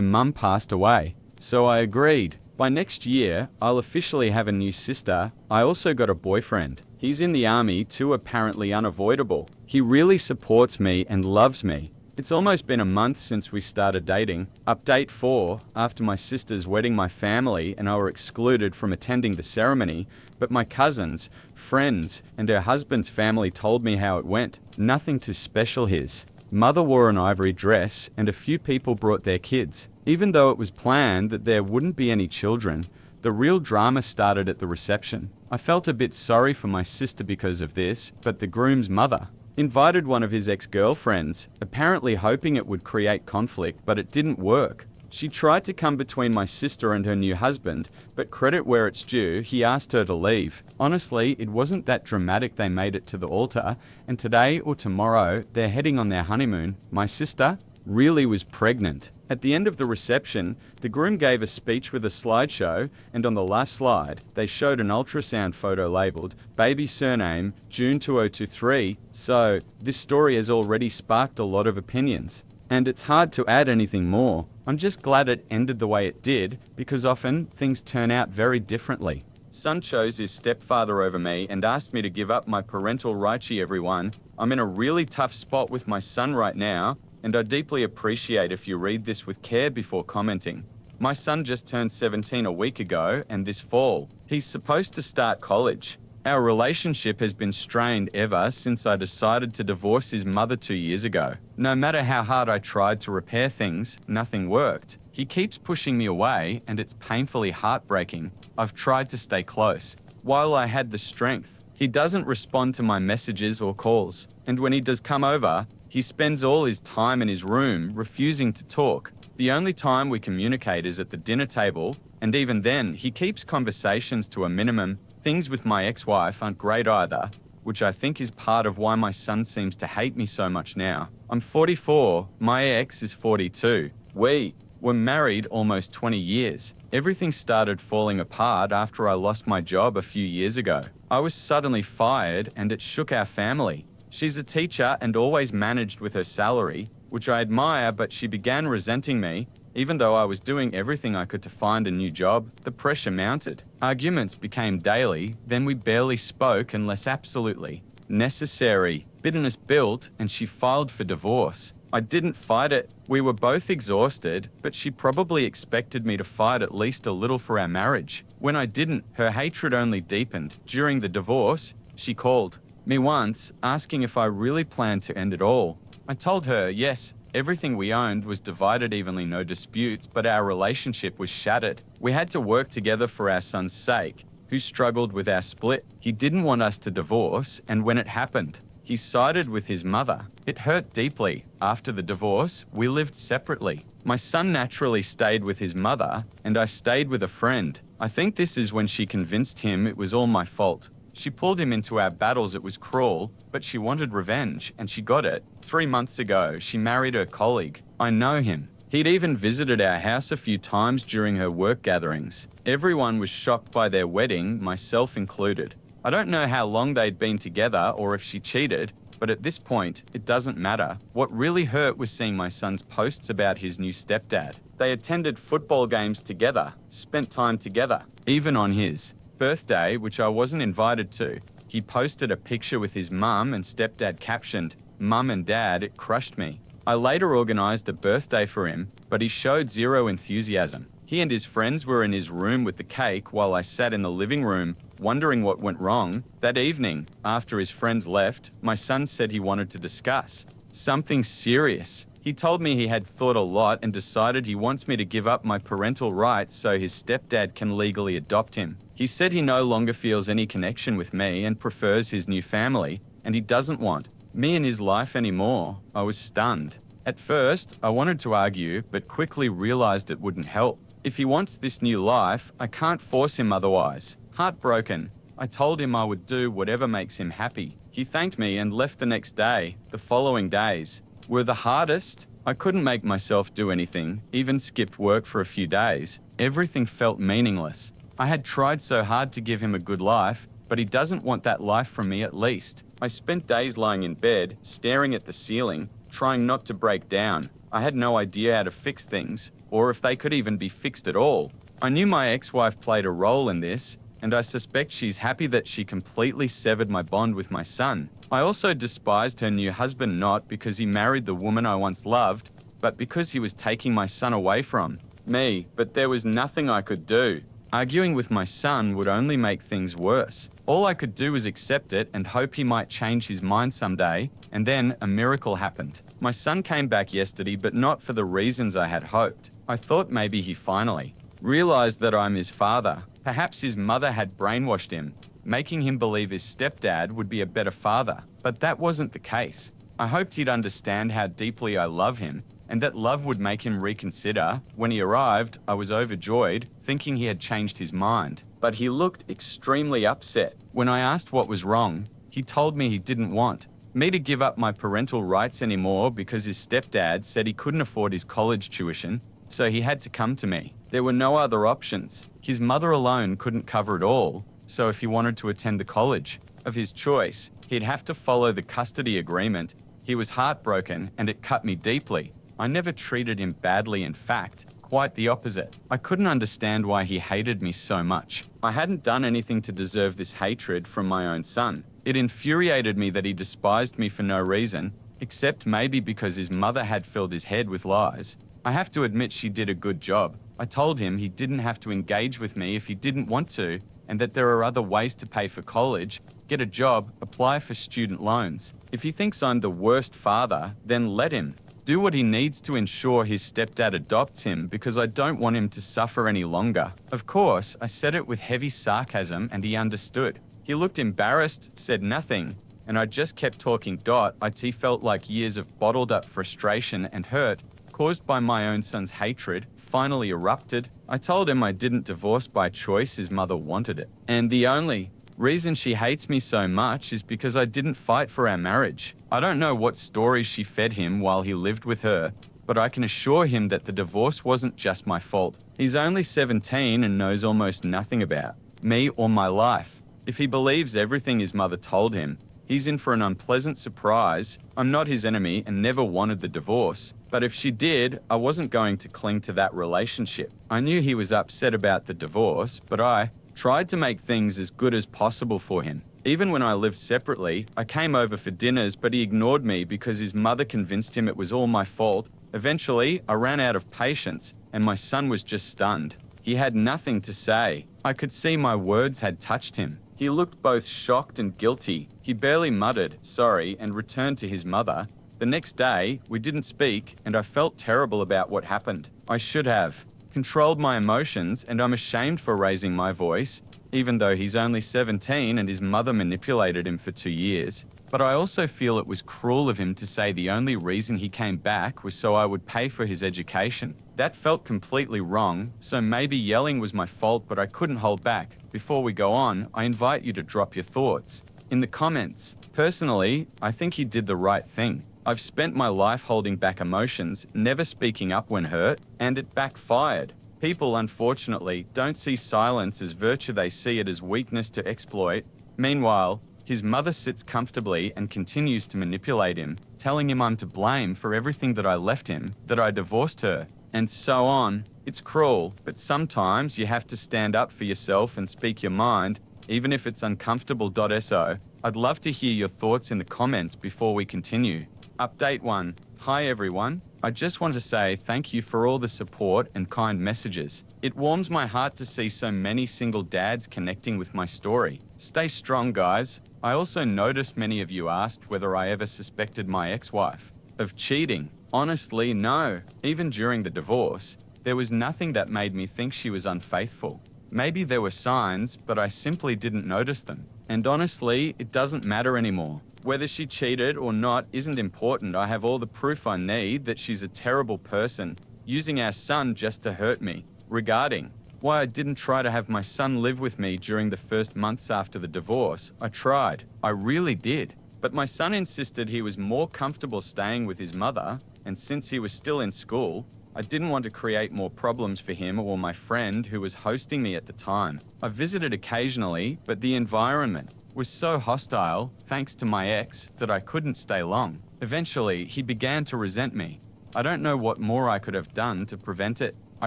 mum passed away, so I agreed. By next year, I'll officially have a new sister. I also got a boyfriend. He's in the army, too apparently unavoidable. He really supports me and loves me. It's almost been a month since we started dating. Update 4, after my sister's wedding, my family and I were excluded from attending the ceremony, but my cousins, friends, and her husband's family told me how it went. Nothing too special. His mother wore an ivory dress, and a few people brought their kids. Even though it was planned that there wouldn't be any children, the real drama started at the reception. I felt a bit sorry for my sister because of this, but the groom's mother invited one of his ex-girlfriends, apparently hoping it would create conflict, but it didn't work. She tried to come between my sister and her new husband, but credit where it's due, he asked her to leave. Honestly, it wasn't that dramatic. They made it to the altar, and today or tomorrow, they're heading on their honeymoon. My sister really was pregnant. At the end of the reception, the groom gave a speech with a slideshow, and on the last slide, they showed an ultrasound photo labeled baby surname June 2023. So, this story has already sparked a lot of opinions, and it's hard to add anything more. I'm just glad it ended the way it did, because often things turn out very differently. Son chose his stepfather over me and asked me to give up my parental rights. Everyone, I'm in a really tough spot with my son right now, and I deeply appreciate if you read this with care before commenting. My son just turned 17 a week ago, and this fall, he's supposed to start college. Our relationship has been strained ever since I decided to divorce his mother 2 years ago. No matter how hard I tried to repair things, nothing worked. He keeps pushing me away, and it's painfully heartbreaking. I've tried to stay close. While I had the strength, he doesn't respond to my messages or calls, and when he does come over, he spends all his time in his room, refusing to talk. The only time we communicate is at the dinner table, and even then, he keeps conversations to a minimum. Things with my ex-wife aren't great either, which I think is part of why my son seems to hate me so much now. I'm 44, my ex is 42. We were married almost 20 years. Everything started falling apart after I lost my job a few years ago. I was suddenly fired, and it shook our family. She's a teacher and always managed with her salary, which I admire, but she began resenting me. Even though I was doing everything I could to find a new job, the pressure mounted. Arguments became daily, then we barely spoke unless absolutely necessary. Bitterness built, and she filed for divorce. I didn't fight it. We were both exhausted, but she probably expected me to fight at least a little for our marriage. When I didn't, her hatred only deepened. During the divorce, she called me once, asking if I really planned to end it all. I told her, yes, everything we owned was divided evenly, no disputes, but our relationship was shattered. We had to work together for our son's sake, who struggled with our split. He didn't want us to divorce, and when it happened, he sided with his mother. It hurt deeply. After the divorce, we lived separately. My son naturally stayed with his mother, and I stayed with a friend. I think this is when she convinced him it was all my fault. She pulled him into our battles. It was cruel, but she wanted revenge, and she got it. 3 months ago, she married her colleague. I know him. He'd even visited our house a few times during her work gatherings. Everyone was shocked by their wedding, myself included. I don't know how long they'd been together or if she cheated, but at this point, it doesn't matter. What really hurt was seeing my son's posts about his new stepdad. They attended football games together, spent time together, even on his birthday, which I wasn't invited to. He posted a picture with his mum and stepdad captioned, "Mum and Dad, it crushed me." I later organized a birthday for him, but he showed zero enthusiasm. He and his friends were in his room with the cake while I sat in the living room, wondering what went wrong. That evening, after his friends left, my son said he wanted to discuss something serious. He told me he had thought a lot and decided he wants me to give up my parental rights so his stepdad can legally adopt him. He said he no longer feels any connection with me and prefers his new family. and he doesn't want me in his life anymore. I was stunned. At first, I wanted to argue, but quickly realized it wouldn't help. If he wants this new life, I can't force him otherwise. Heartbroken, I told him I would do whatever makes him happy. He thanked me and left the next day. The following days were the hardest. I couldn't make myself do anything, even skipped work for a few days. Everything felt meaningless. I had tried so hard to give him a good life, but he doesn't want that life from me at least. I spent days lying in bed, staring at the ceiling, trying not to break down. I had no idea how to fix things, or if they could even be fixed at all. I knew my ex-wife played a role in this, and I suspect she's happy that she completely severed my bond with my son. I also despised her new husband not because he married the woman I once loved, but because he was taking my son away from me. But there was nothing I could do. Arguing with my son would only make things worse. All I could do was accept it and hope he might change his mind someday, and then a miracle happened. My son came back yesterday, but not for the reasons I had hoped. I thought maybe he finally realized that I'm his father. Perhaps his mother had brainwashed him, making him believe his stepdad would be a better father. But that wasn't the case. I hoped he'd understand how deeply I love him, and that love would make him reconsider. When he arrived, I was overjoyed, thinking he had changed his mind. But he looked extremely upset. When I asked what was wrong, he told me he didn't want me to give up my parental rights anymore because his stepdad said he couldn't afford his college tuition, so he had to come to me. There were no other options. His mother alone couldn't cover it all, so if he wanted to attend the college of his choice, he'd have to follow the custody agreement. He was heartbroken, and it cut me deeply. I never treated him badly, in fact, quite the opposite. I couldn't understand why he hated me so much. I hadn't done anything to deserve this hatred from my own son. It infuriated me that he despised me for no reason, except maybe because his mother had filled his head with lies. I have to admit she did a good job. I told him he didn't have to engage with me if he didn't want to, and that there are other ways to pay for college, get a job, apply for student loans. If he thinks I'm the worst father, then let him do what he needs to ensure his stepdad adopts him, because I don't want him to suffer any longer. Of course, I said it with heavy sarcasm and he understood. He looked embarrassed, said nothing, and I just kept talking. It felt like years of bottled up frustration and hurt, caused by my own son's hatred, finally erupted. I told him I didn't divorce by choice, his mother wanted it. And the only reason she hates me so much is because I didn't fight for our marriage. I don't know what stories she fed him while he lived with her, but I can assure him that the divorce wasn't just my fault. He's only 17 and knows almost nothing about me or my life. If he believes everything his mother told him, he's in for an unpleasant surprise. I'm not his enemy and never wanted the divorce. But if she did, I wasn't going to cling to that relationship. I knew he was upset about the divorce, but I tried to make things as good as possible for him. Even when I lived separately, I came over for dinners, but he ignored me because his mother convinced him it was all my fault. Eventually, I ran out of patience, and my son was just stunned. He had nothing to say. I could see my words had touched him. He looked both shocked and guilty. He barely muttered, sorry, and returned to his mother. The next day, we didn't speak, and I felt terrible about what happened. I should have controlled my emotions, and I'm ashamed for raising my voice, even though he's only 17 and his mother manipulated him for 2 years. But I also feel it was cruel of him to say the only reason he came back was so I would pay for his education. That felt completely wrong, so maybe yelling was my fault, but I couldn't hold back. Before we go on, I invite you to drop your thoughts in the comments. Personally, I think he did the right thing. I've spent my life holding back emotions, never speaking up when hurt, and it backfired. People, unfortunately, don't see silence as virtue, they see it as weakness to exploit. Meanwhile, his mother sits comfortably and continues to manipulate him, telling him I'm to blame for everything that I left him, that I divorced her, and so on. It's cruel, but sometimes you have to stand up for yourself and speak your mind, even if it's uncomfortable. So, I'd love to hear your thoughts in the comments before we continue. Update 1. Hi everyone. I just want to say thank you for all the support and kind messages. It warms my heart to see so many single dads connecting with my story. Stay strong, guys. I also noticed many of you asked whether I ever suspected my ex-wife of cheating. Honestly, no. Even during the divorce, there was nothing that made me think she was unfaithful. Maybe there were signs, but I simply didn't notice them. And honestly, it doesn't matter anymore. Whether she cheated or not isn't important. I have all the proof I need that she's a terrible person, using our son just to hurt me. Regarding why I didn't try to have my son live with me during the first months after the divorce, I tried. I really did. But my son insisted he was more comfortable staying with his mother, and since he was still in school, I didn't want to create more problems for him or my friend who was hosting me at the time. I visited occasionally, but the environment was so hostile, thanks to my ex, that I couldn't stay long. Eventually, he began to resent me. I don't know what more I could have done to prevent it. I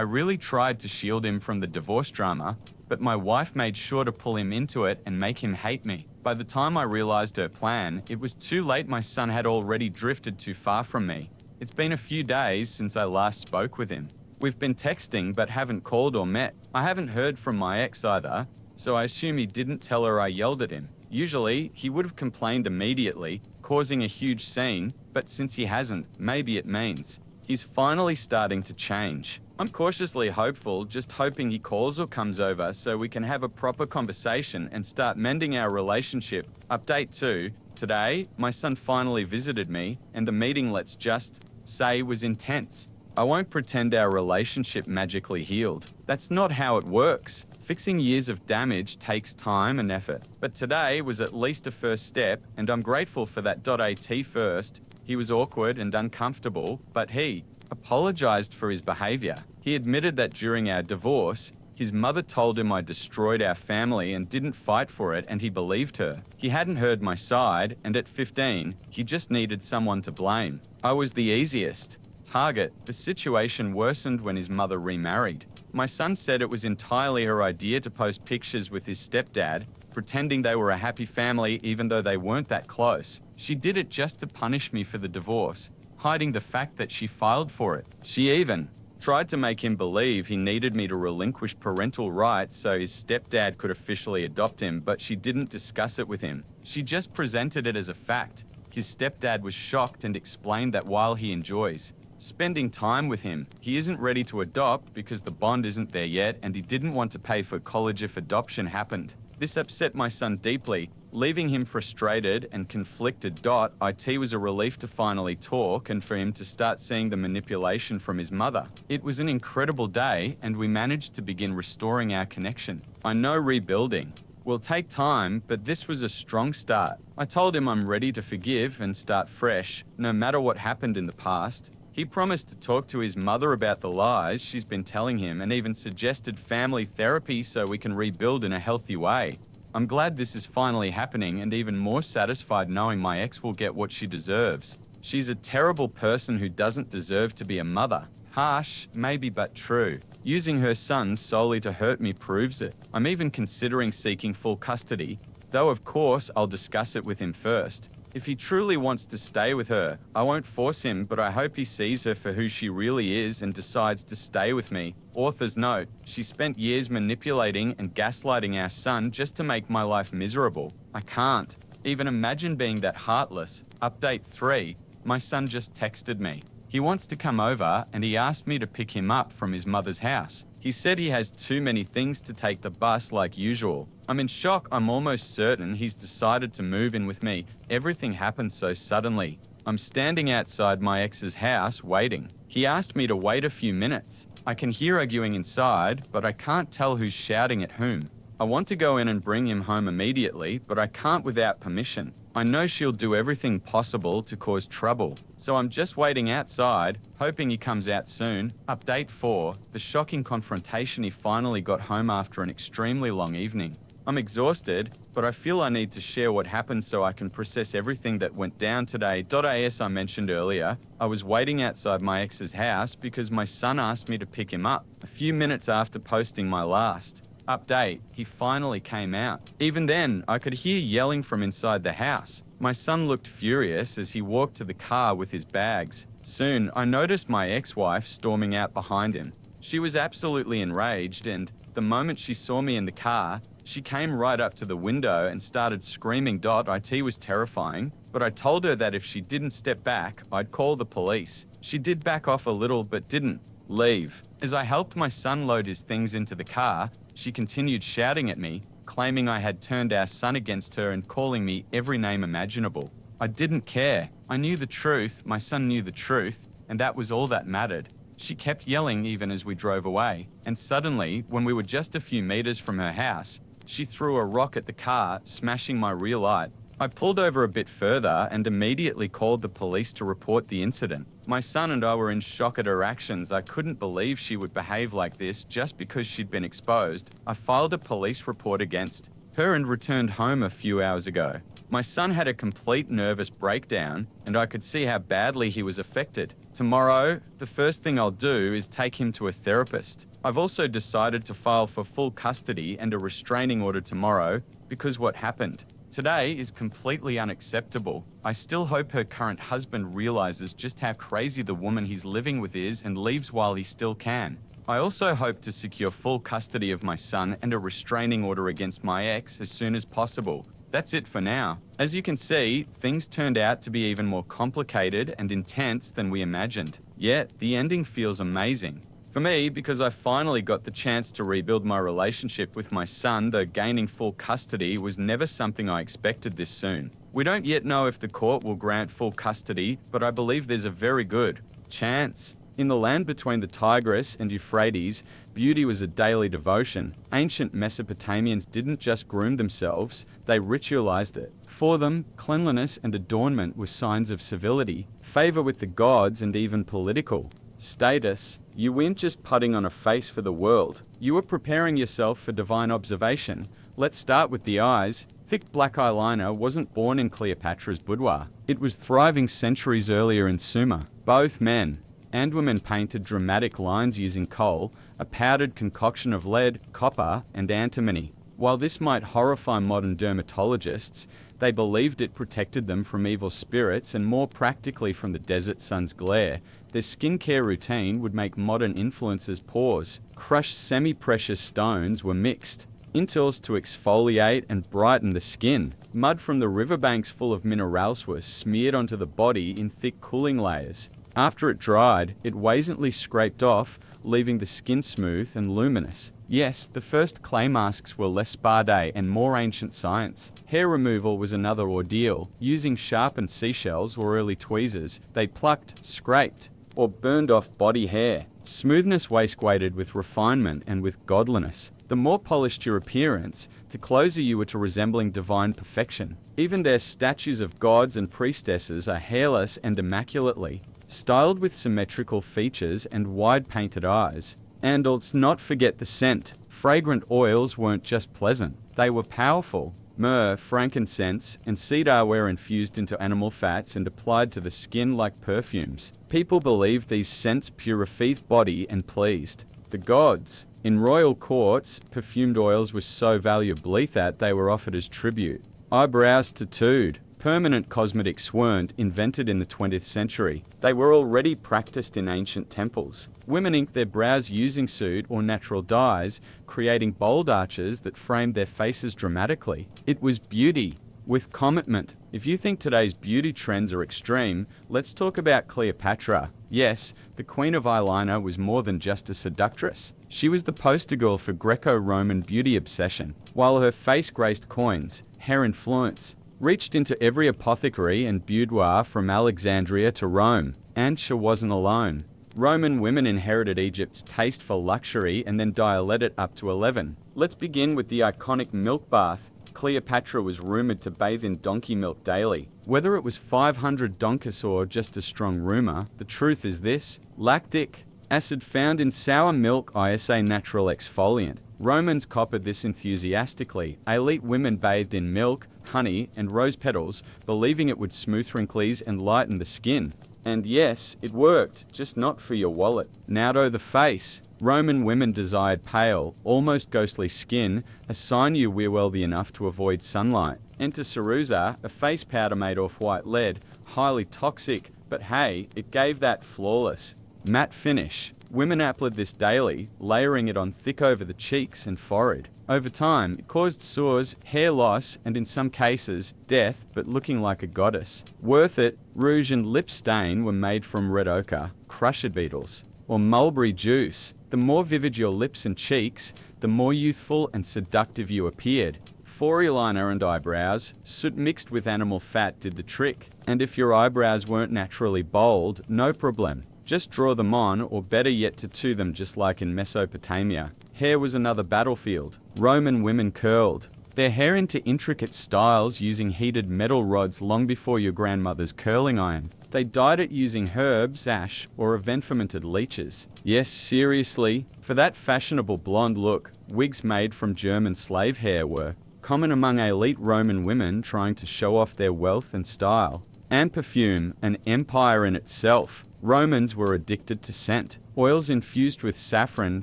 really tried to shield him from the divorce drama, but my wife made sure to pull him into it and make him hate me. By the time I realized her plan, it was too late. My son had already drifted too far from me. It's been a few days since I last spoke with him. We've been texting but haven't called or met. I haven't heard from my ex either, so I assume he didn't tell her I yelled at him. Usually, he would have complained immediately, causing a huge scene, but since he hasn't, maybe it means he's finally starting to change. I'm cautiously hopeful, just hoping he calls or comes over so we can have a proper conversation and start mending our relationship. Update 2. Today, my son finally visited me, and the meeting, let's just say, was intense. I won't pretend our relationship magically healed. That's not how it works. Fixing years of damage takes time and effort. But today was at least a first step, and I'm grateful for that. At first, he was awkward and uncomfortable, but he apologized for his behavior. He admitted that during our divorce, his mother told him I destroyed our family and didn't fight for it, and he believed her. He hadn't heard my side, and at 15, he just needed someone to blame. I was the easiest target. The situation worsened when his mother remarried. My son said it was entirely her idea to post pictures with his stepdad, pretending they were a happy family even though they weren't that close. She did it just to punish me for the divorce, hiding the fact that she filed for it. She even tried to make him believe he needed me to relinquish parental rights so his stepdad could officially adopt him, but she didn't discuss it with him. She just presented it as a fact. His stepdad was shocked and explained that while he enjoys spending time with him, he isn't ready to adopt because the bond isn't there yet, and he didn't want to pay for college if adoption happened. This upset my son deeply, leaving him frustrated and conflicted. It was a relief to finally talk and for him to start seeing the manipulation from his mother. It was an incredible day, and we managed to begin restoring our connection. I know rebuilding will take time, but this was a strong start. I told him I'm ready to forgive and start fresh, no matter what happened in the past. He promised to talk to his mother about the lies she's been telling him, and even suggested family therapy so we can rebuild in a healthy way. I'm glad this is finally happening, and even more satisfied knowing my ex will get what she deserves. She's a terrible person who doesn't deserve to be a mother. Harsh, maybe, but true. Using her son solely to hurt me proves it. I'm even considering seeking full custody, though of course I'll discuss it with him first. If he truly wants to stay with her, I won't force him, but I hope he sees her for who she really is and decides to stay with me. Author's note: she spent years manipulating and gaslighting our son just to make my life miserable. I can't even imagine being that heartless. Update 3. My son just texted me. He wants to come over, and he asked me to pick him up from his mother's house. He said he has too many things to take the bus like usual. I'm in shock. I'm almost certain he's decided to move in with me. Everything happened so suddenly. I'm standing outside my ex's house waiting. He asked me to wait a few minutes. I can hear arguing inside, but I can't tell who's shouting at whom. I want to go in and bring him home immediately, but I can't without permission. I know she'll do everything possible to cause trouble, so I'm just waiting outside, hoping he comes out soon. Update 4. The shocking confrontation. He finally got home after an extremely long evening. I'm exhausted, but I feel I need to share what happened so I can process everything that went down today. As I mentioned earlier, I was waiting outside my ex's house because my son asked me to pick him up. A few minutes after posting my last update, he finally came out. Even then, I could hear yelling from inside the house. My son looked furious as he walked to the car with his bags. Soon, I noticed my ex-wife storming out behind him. She was absolutely enraged, and the moment she saw me in the car, she came right up to the window and started screaming. It was terrifying, but I told her that if she didn't step back, I'd call the police. She did back off a little but didn't leave. As I helped my son load his things into the car, she continued shouting at me, claiming I had turned our son against her and calling me every name imaginable. I didn't care. I knew the truth, my son knew the truth, and that was all that mattered. She kept yelling even as we drove away, and suddenly, when we were just a few meters from her house, she threw a rock at the car, smashing my rear light. I pulled over a bit further and immediately called the police to report the incident. My son and I were in shock at her actions. I couldn't believe she would behave like this just because she'd been exposed. I filed a police report against her and returned home a few hours ago. My son had a complete nervous breakdown, and I could see how badly he was affected. Tomorrow, the first thing I'll do is take him to a therapist. I've also decided to file for full custody and a restraining order tomorrow because what happened today is completely unacceptable. I still hope her current husband realizes just how crazy the woman he's living with is and leaves while he still can. I also hope to secure full custody of my son and a restraining order against my ex as soon as possible. That's it for now. As you can see, things turned out to be even more complicated and intense than we imagined. Yet, the ending feels amazing. For me, because I finally got the chance to rebuild my relationship with my son, though gaining full custody was never something I expected this soon. We don't yet know if the court will grant full custody, but I believe there's a very good chance. In the land between the Tigris and Euphrates, beauty was a daily devotion. Ancient Mesopotamians didn't just groom themselves, they ritualized it. For them, cleanliness and adornment were signs of civility, favor with the gods, and even political status. You weren't just putting on a face for the world. You were preparing yourself for divine observation. Let's start with the eyes. Thick black eyeliner wasn't born in Cleopatra's boudoir. It was thriving centuries earlier in Sumer. Both men and women painted dramatic lines using kohl, a powdered concoction of lead, copper, and antimony. While this might horrify modern dermatologists, they believed it protected them from evil spirits and more practically from the desert sun's glare. Their skincare routine would make modern influencers pause. Crushed semi-precious stones were mixed. Intels to exfoliate and brighten the skin. Mud from the riverbanks full of minerals was smeared onto the body in thick cooling layers. After it dried, it wasently scraped off, leaving the skin smooth and luminous. Yes, the first clay masks were less spa day and more ancient science. Hair removal was another ordeal. Using sharpened seashells or early tweezers, they plucked, scraped, or burned off body hair. Smoothness waist-weighted with refinement and with godliness. The more polished your appearance, the closer you were to resembling divine perfection. Even their statues of gods and priestesses are hairless and immaculately styled with symmetrical features and wide painted eyes. And let's not forget the scent. Fragrant oils weren't just pleasant, they were powerful. Myrrh, frankincense, and cedar were infused into animal fats and applied to the skin like perfumes. People believed these scents purified body and pleased the gods. In royal courts, perfumed oils were so valuable that they were offered as tribute. Eyebrows tattooed. Permanent cosmetics weren't invented in the 20th century. They were already practiced in ancient temples. Women inked their brows using soot or natural dyes, creating bold arches that framed their faces dramatically. It was beauty with commitment. If you think today's beauty trends are extreme, let's talk about Cleopatra. Yes, the Queen of Eyeliner was more than just a seductress. She was the poster girl for Greco-Roman beauty obsession. While her face graced coins, her influence reached into every apothecary and boudoir from Alexandria to Rome. And she wasn't alone. Roman women inherited Egypt's taste for luxury and then dialed it up to 11. Let's begin with the iconic milk bath. Cleopatra was rumored to bathe in donkey milk daily. Whether it was 500 donkeys or just a strong rumor, the truth is this: lactic acid found in sour milk is a natural exfoliant. Romans copied this enthusiastically. Elite women bathed in milk, honey, and rose petals, believing it would smooth wrinkles and lighten the skin. And yes, it worked, just not for your wallet. Now to the face. Roman women desired pale, almost ghostly skin, a sign you were wealthy enough to avoid sunlight. Enter ceruza, a face powder made off white lead, highly toxic, but hey, it gave that flawless matte finish. Women applied this daily, layering it on thick over the cheeks and forehead. Over time, it caused sores, hair loss, and in some cases, death, but looking like a goddess. Worth it, rouge and lip stain were made from red ochre, crusher beetles, or mulberry juice. The more vivid your lips and cheeks, the more youthful and seductive you appeared. Before eyeliner and eyebrows, soot mixed with animal fat did the trick. And if your eyebrows weren't naturally bold, no problem. Just draw them on, or better yet tattoo them just like in Mesopotamia. Hair was another battlefield. Roman women curled their hair into intricate styles using heated metal rods long before your grandmother's curling iron. They dyed it using herbs, ash, or event-fermented leeches. Yes, seriously, for that fashionable blonde look, wigs made from German slave hair were common among elite Roman women trying to show off their wealth and style. And perfume, an empire in itself. Romans were addicted to scent. Oils infused with saffron,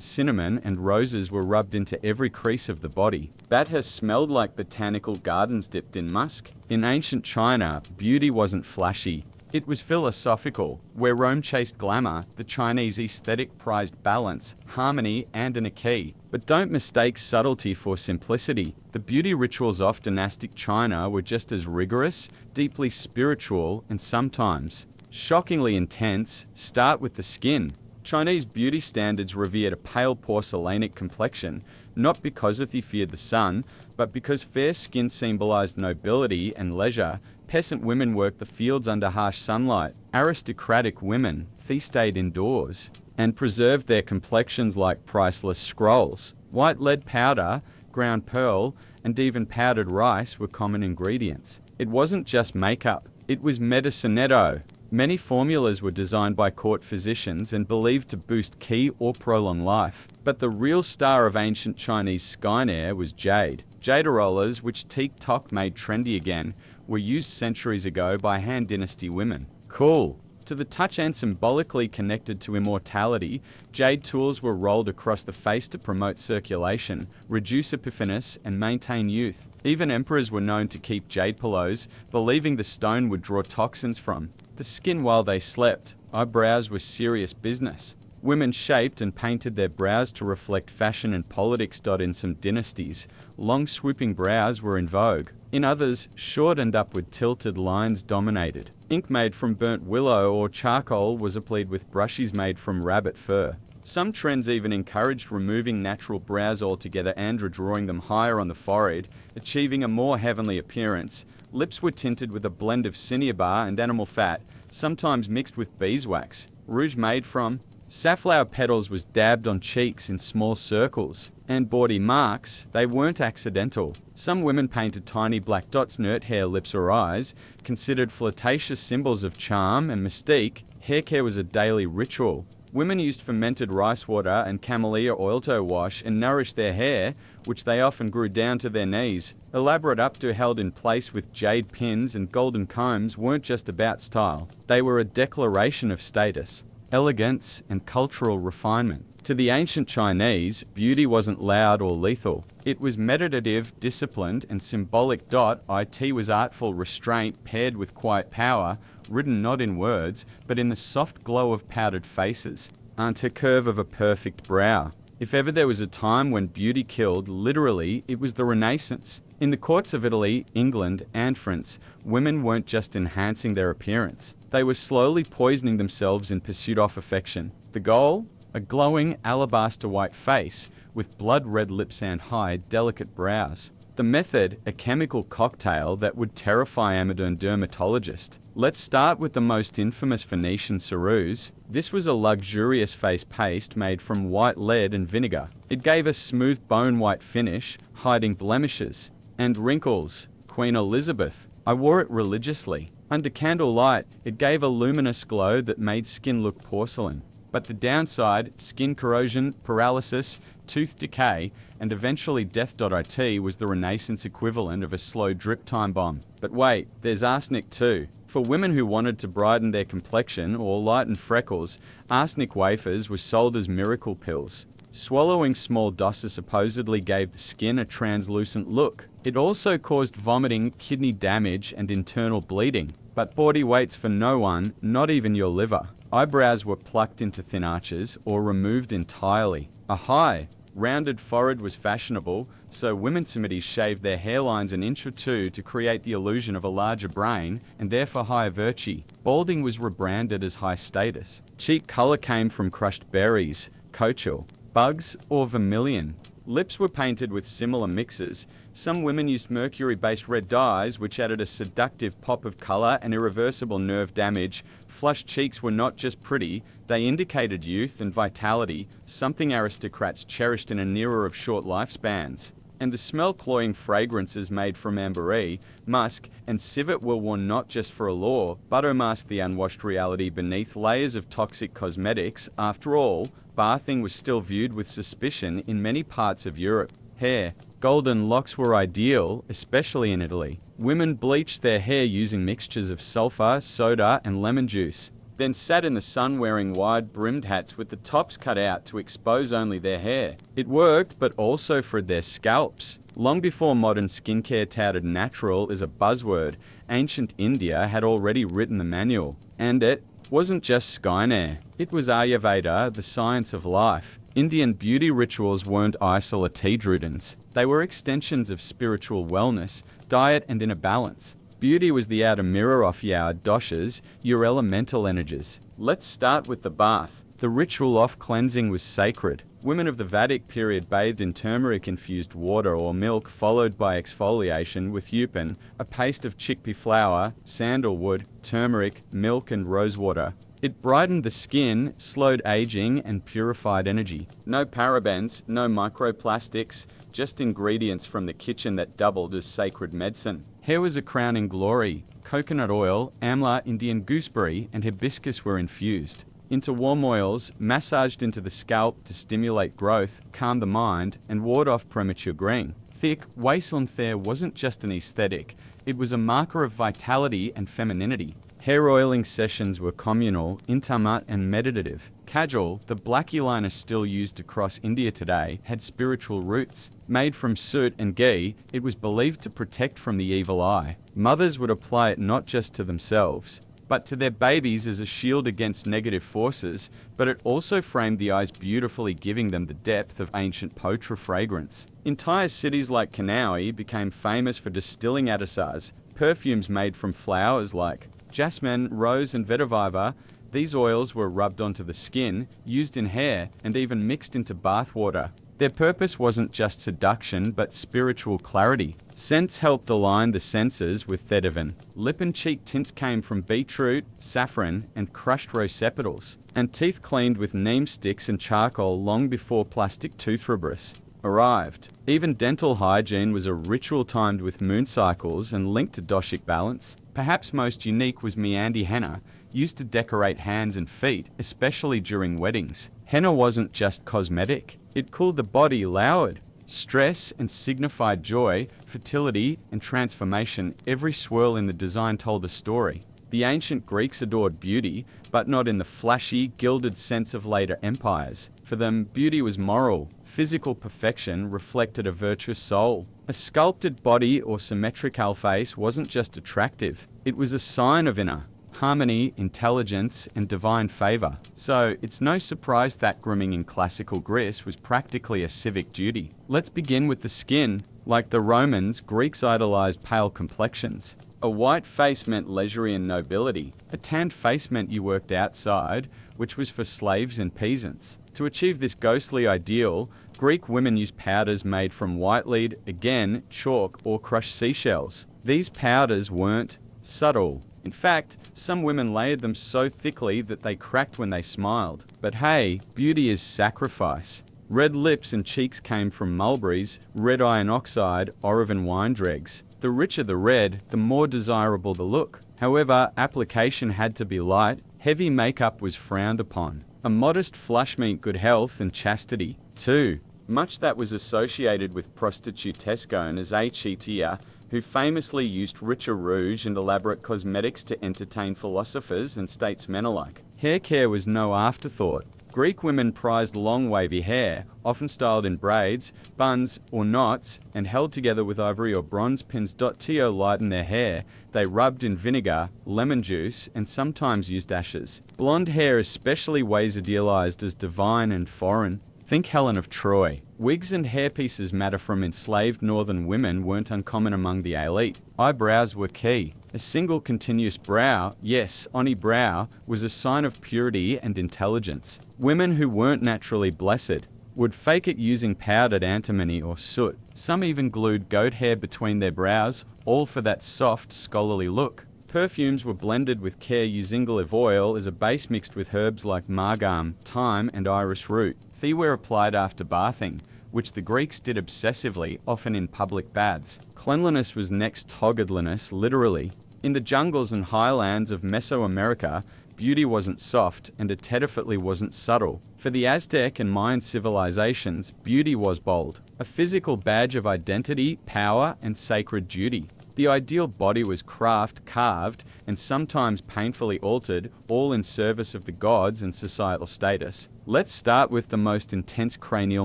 cinnamon, and roses were rubbed into every crease of the body. Bathhouses smelled like botanical gardens dipped in musk. In ancient China, beauty wasn't flashy. It was philosophical. Where Rome chased glamour, the Chinese aesthetic prized balance, harmony, and an key. But don't mistake subtlety for simplicity. The beauty rituals of dynastic China were just as rigorous, deeply spiritual, and sometimes shockingly intense. Start with the skin. Chinese beauty standards revered a pale porcelainic complexion, not because they feared the sun, but because fair skin symbolized nobility and leisure. Peasant women worked the fields under harsh sunlight. Aristocratic women stayed indoors and preserved their complexions like priceless scrolls. White lead powder, ground pearl, and even powdered rice were common ingredients. It wasn't just makeup, it was medicinetto. Many formulas were designed by court physicians and believed to boost ki or prolong life. But the real star of ancient Chinese skynair was jade. Jade rollers, which TikTok made trendy again, were used centuries ago by Han Dynasty women. Cool. To the touch and symbolically connected to immortality, jade tools were rolled across the face to promote circulation, reduce epiphanis, and maintain youth. Even emperors were known to keep jade pillows, believing the stone would draw toxins from the skin while they slept. Eyebrows were serious business. Women shaped and painted their brows to reflect fashion and politics. In some dynasties, long swooping brows were in vogue. In others, short and upward tilted lines dominated. Ink made from burnt willow or charcoal was applied with brushes made from rabbit fur. Some trends even encouraged removing natural brows altogether and drawing them higher on the forehead, achieving a more heavenly appearance. Lips were tinted with a blend of cinnabar and animal fat, sometimes mixed with beeswax. Rouge made from safflower petals was dabbed on cheeks in small circles. And bawdy marks, they weren't accidental. Some women painted tiny black dots near hair, lips, or eyes, considered flirtatious symbols of charm and mystique. Hair care was a daily ritual. Women used fermented rice water and camellia oil to wash and nourish their hair, which they often grew down to their knees. Elaborate updo held in place with jade pins and golden combs weren't just about style. They were a declaration of status, elegance, and cultural refinement. To the ancient Chinese, beauty wasn't loud or lethal. It was meditative, disciplined, and symbolic. It was artful restraint paired with quiet power, written not in words, but in the soft glow of powdered faces, and a curve of a perfect brow. If ever there was a time when beauty killed, literally, it was the Renaissance. In the courts of Italy, England, and France, women weren't just enhancing their appearance. They were slowly poisoning themselves in pursuit of affection. The goal? A glowing alabaster white face with blood-red lips and high, delicate brows. The method, a chemical cocktail that would terrify a modern dermatologist. Let's start with the most infamous Venetian ceruse. This was a luxurious face paste made from white lead and vinegar. It gave a smooth bone-white finish, hiding blemishes and wrinkles. Queen Elizabeth. I wore it religiously. Under candlelight, it gave a luminous glow that made skin look porcelain. But the downside, skin corrosion, paralysis, tooth decay, and eventually death.it was the Renaissance equivalent of a slow drip time bomb. But wait, there's arsenic too. For women who wanted to brighten their complexion or lighten freckles, arsenic wafers were sold as miracle pills. Swallowing small doses supposedly gave the skin a translucent look. It also caused vomiting, kidney damage, and internal bleeding. But body weights for no one, not even your liver. Eyebrows were plucked into thin arches or removed entirely. A high, rounded forehead was fashionable, so women Semites shaved their hairlines an inch or two to create the illusion of a larger brain and therefore higher virtue. Balding was rebranded as high status. Cheek color came from crushed berries, cochial, bugs, or vermilion. Lips were painted with similar mixes. Some women used mercury-based red dyes, which added a seductive pop of color and irreversible nerve damage. Flushed cheeks were not just pretty, they indicated youth and vitality, something aristocrats cherished in an era of short lifespans. And the smell-cloying fragrances made from ambergris, musk, and civet were worn not just for allure, but to mask the unwashed reality beneath layers of toxic cosmetics. After all, bathing was still viewed with suspicion in many parts of Europe. Hair. Golden locks were ideal, especially in Italy. Women bleached their hair using mixtures of sulfur, soda, and lemon juice, then sat in the sun wearing wide-brimmed hats with the tops cut out to expose only their hair. It worked, but also fried their scalps. Long before modern skincare touted natural as a buzzword, ancient India had already written the manual. And it wasn't just Skynar. It was Ayurveda, the science of life. Indian beauty rituals weren't isolated routines. They were extensions of spiritual wellness, diet, and inner balance. Beauty was the outer mirror of your doshas, your elemental energies. Let's start with the bath. The ritual of cleansing was sacred. Women of the Vedic period bathed in turmeric-infused water or milk, followed by exfoliation with upin, a paste of chickpea flour, sandalwood, turmeric, milk, and rosewater. It brightened the skin, slowed aging, and purified energy. No parabens, no microplastics, just ingredients from the kitchen that doubled as sacred medicine. Hair was a crowning glory. Coconut oil, amla, Indian gooseberry, and hibiscus were infused into warm oils, massaged into the scalp to stimulate growth, calm the mind, and ward off premature graying. Thick, waistline hair wasn't just an aesthetic, it was a marker of vitality and femininity. Hair oiling sessions were communal, intimate, and meditative. Kajal, the black eyeliner still used across India today, had spiritual roots. Made from soot and ghee, it was believed to protect from the evil eye. Mothers would apply it not just to themselves, but to their babies as a shield against negative forces, but it also framed the eyes beautifully, giving them the depth of ancient potra fragrance. Entire cities like Kanaui became famous for distilling adhesars, perfumes made from flowers like jasmine, rose, and vetiver. These oils were rubbed onto the skin, used in hair, and even mixed into bath water. Their purpose wasn't just seduction, but spiritual clarity. Scents helped align the senses with thedivin. Lip and cheek tints came from beetroot, saffron, and crushed rose sepals, and teeth cleaned with neem sticks and charcoal long before plastic toothbrush arrived. Even dental hygiene was a ritual timed with moon cycles and linked to doshic balance. Perhaps most unique was meandi henna, used to decorate hands and feet, especially during weddings. Henna wasn't just cosmetic. It cooled the body, lowered stress, and signified joy, fertility, and transformation. Every swirl in the design told a story. The ancient Greeks adored beauty, but not in the flashy, gilded sense of later empires. For them, beauty was moral. Physical perfection reflected a virtuous soul. A sculpted body or symmetrical face wasn't just attractive. It was a sign of inner harmony, intelligence, and divine favor. So, it's no surprise that grooming in classical Greece was practically a civic duty. Let's begin with the skin. Like the Romans, Greeks idolized pale complexions. A white face meant leisure and nobility. A tanned face meant you worked outside, which was for slaves and peasants. To achieve this ghostly ideal, Greek women used powders made from white lead, again, chalk, or crushed seashells. These powders weren't subtle. In fact, some women layered them so thickly that they cracked when they smiled. But hey, beauty is sacrifice. Red lips and cheeks came from mulberries, red iron oxide, Orevan wine dregs. The richer the red, the more desirable the look. However, application had to be light. Heavy makeup was frowned upon. A modest flush meant good health and chastity. 2. Much that was associated with prostitutesco as Achetia, who famously used richer rouge and elaborate cosmetics to entertain philosophers and statesmen alike. Hair care was no afterthought. Greek women prized long wavy hair, often styled in braids, buns, or knots, and held together with ivory or bronze pins. To lighten their hair, they rubbed in vinegar, lemon juice, and sometimes used ashes. Blonde hair especially was idealized as divine and foreign. Think Helen of Troy. Wigs and hairpieces matter from enslaved northern women weren't uncommon among the elite. Eyebrows were key. A single continuous brow, yes, oni brow, was a sign of purity and intelligence. Women who weren't naturally blessed would fake it using powdered antimony or soot. Some even glued goat hair between their brows, all for that soft, scholarly look. Perfumes were blended with care using olive oil as a base mixed with herbs like margam, thyme, and iris root. They were applied after bathing, which the Greeks did obsessively, often in public baths. Cleanliness was next to godliness, literally. In the jungles and highlands of Mesoamerica, beauty wasn't soft and it definitely wasn't subtle. For the Aztec and Mayan civilizations, beauty was bold, a physical badge of identity, power, and sacred duty. The ideal body was carved, and sometimes painfully altered, all in service of the gods and societal status. Let's start with the most intense cranial